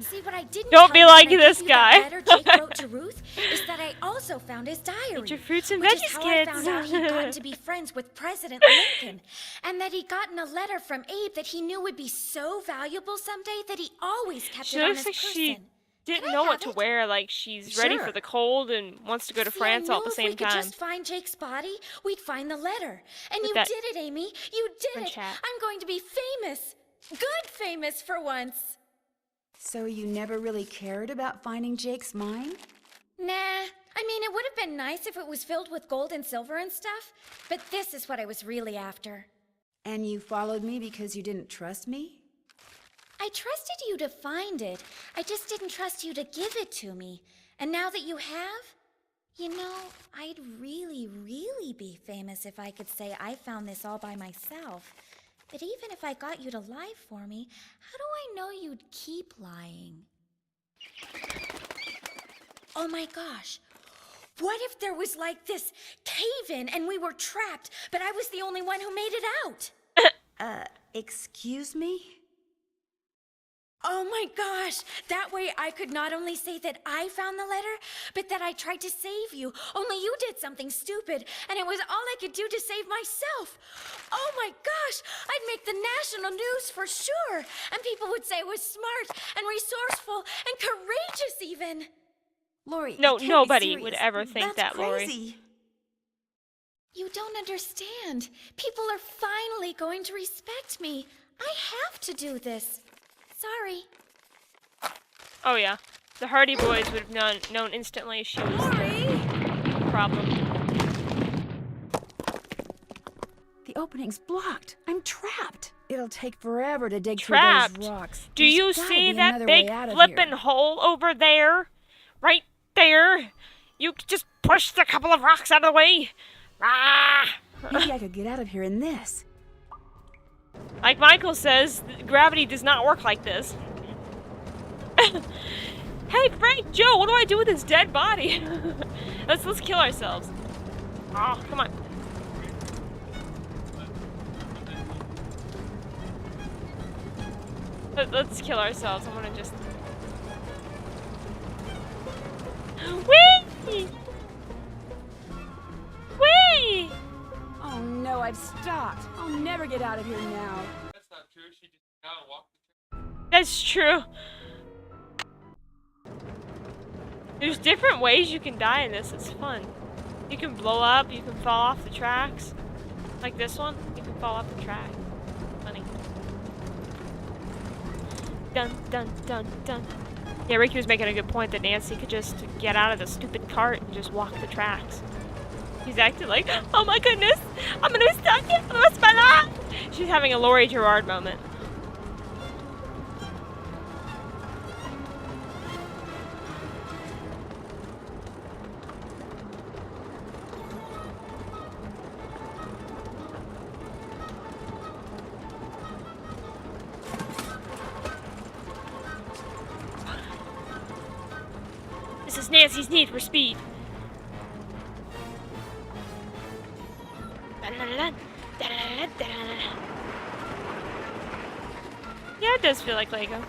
See, what I didn't Don't tell be you like when I this gave you guy. that letter Jake wrote to Ruth is that I also found his diary. Eat your fruits and which is veggies, how kids. I found out he'd gotten to be friends with President Lincoln, and that he'd gotten a letter from Abe that he knew would be so valuable someday that he always kept She it on looks his like person. she didn't know what to wear. Like she's ready for Sure. the cold and wants to go to See, France I all knew at the if we same could time. just find Jake's body, we'd find the letter. And With you that did it, Amy. You did French it. hat. I'm going to be famous. Good famous for once. So you never really cared about finding Jake's mine? Nah, I mean, it would have been nice if it was filled with gold and silver and stuff, but this is what I was really after. And you followed me because you didn't trust me? I trusted you to find it. I just didn't trust you to give it to me. And now that you have, you know, I'd really, really be famous if I could say I found this all by myself. But even if I got you to lie for me, how do I know you'd keep lying? Oh my gosh. What if there was like this cave-in and we were trapped, but I was the only one who made it out? Excuse me? Oh my gosh! That way I could not only say that I found the letter, but that I tried to save you. Only you did something stupid, and it was all I could do to save myself. Oh my gosh! I'd make the national news for sure, and people would say I was smart and resourceful and courageous even. Lori, No, you can't be nobody would serious. ever think That's that, Lori. crazy. You don't understand. People are finally going to respect me. I have to do this. Sorry. Oh yeah, the Hardy Boys would have known instantly she was the problem. The opening's blocked. I'm trapped. It'll take forever to dig Trapped? through those rocks. Do There's you gotta see be that another big way out of flippin' here. hole over there? Right there? You could just push the couple of rocks out of the way. Ah! Maybe I could get out of here in this. Like Michael says, gravity does not work like this. Hey, Frank, Joe, what do I do with this dead body? let's kill ourselves. Oh, come on. Let's kill ourselves. I'm gonna just... Whee! Whee! Oh no, I've stopped. I'll never get out of here now. That's not true. She just got out and walked the train. That's true. There's different ways you can die in this. It's fun. You can blow up. You can fall off the tracks. Like this one. You can fall off the track. Funny. Dun, dun, dun, dun. Yeah, Ricky was making a good point that Nancy could just get out of the stupid cart and just walk the tracks. He's acting like, oh my goodness, I'm gonna be stuck here for the rest of my life. She's having a Laurie Gerard moment. This is Nancy's Need for Speed. Yeah, it does feel like Lego.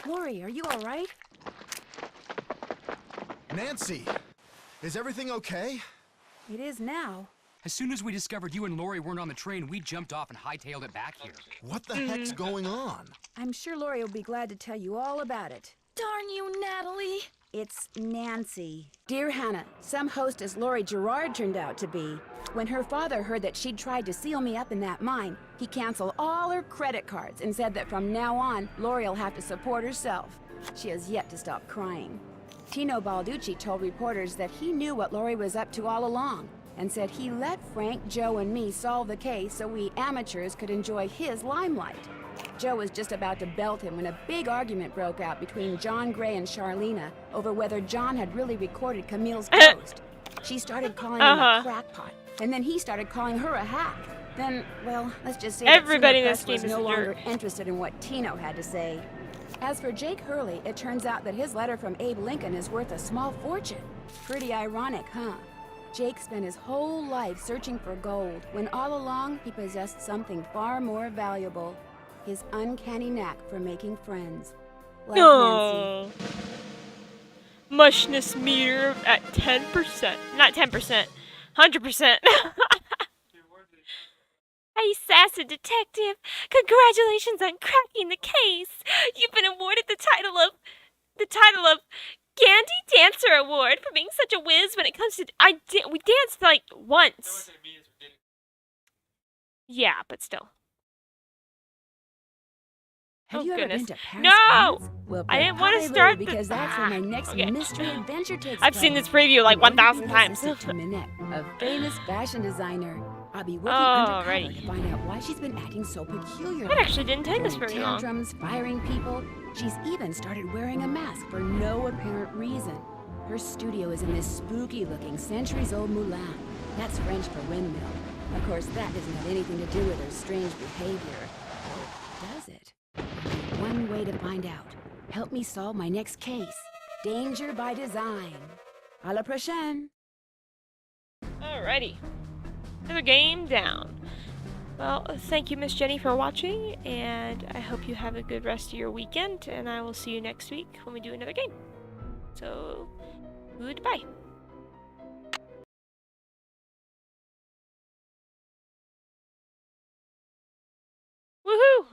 Lori, are you all right? Nancy, is everything okay? It is now. As soon as we discovered you and Lori weren't on the train, we jumped off and hightailed it back here. What the heck's going on? I'm sure Lori will be glad to tell you all about it. Darn you, Natalie. It's Nancy. Dear Hannah, some hostess Lori Gerard turned out to be. When her father heard that she'd tried to seal me up in that mine, he canceled all her credit cards and said that from now on, Lori'll have to support herself. She has yet to stop crying. Tino Balducci told reporters that he knew what Lori was up to all along, and said he let Frank, Joe, and me solve the case so we amateurs could enjoy his limelight. Joe was just about to belt him when a big argument broke out between John Gray and Charlena over whether John had really recorded Camille's ghost. She started calling him a crackpot, and then he started calling her a hack. Then, well, let's just say everybody in that this Press was game is no a longer jerk. interested in what Tino had to say. As for Jake Hurley, it turns out that his letter from Abe Lincoln is worth a small fortune. Pretty ironic, huh? Jake spent his whole life searching for gold, when all along he possessed something far more valuable. His uncanny knack for making friends. Love, No. Nancy. Mushness meter at 10%. Not 10%. 100%. Hey, Sassy Detective! Congratulations on cracking the case! You've been awarded the title of Candy Dancer Award for being such a whiz when it comes to we danced like once. Yeah, but still. Have Oh, you ever goodness. been to Paris, No! France? Well, I didn't want to preparez-vous, start because that's where my next okay. mystery adventure takes I've place. seen this preview like I'm going to 1,000 be times. assistant to Minette, a famous fashion designer. I'll be working Oh, undercover right. to find out why she's been acting so peculiar. That actually didn't take us Throwing very long. tantrums, firing people. She's even started wearing a mask for no apparent reason. Her studio is in this spooky-looking, centuries-old moulin. That's French for windmill. Of course, that doesn't have anything to do with her strange behavior. Or does it? One way to find out. Help me solve my next case. Danger by design. À la prochaine. Alrighty. Another game down. Well, thank you, Miss Jenny, for watching, and I hope you have a good rest of your weekend, and I will see you next week when we do another game. So, goodbye. Woohoo!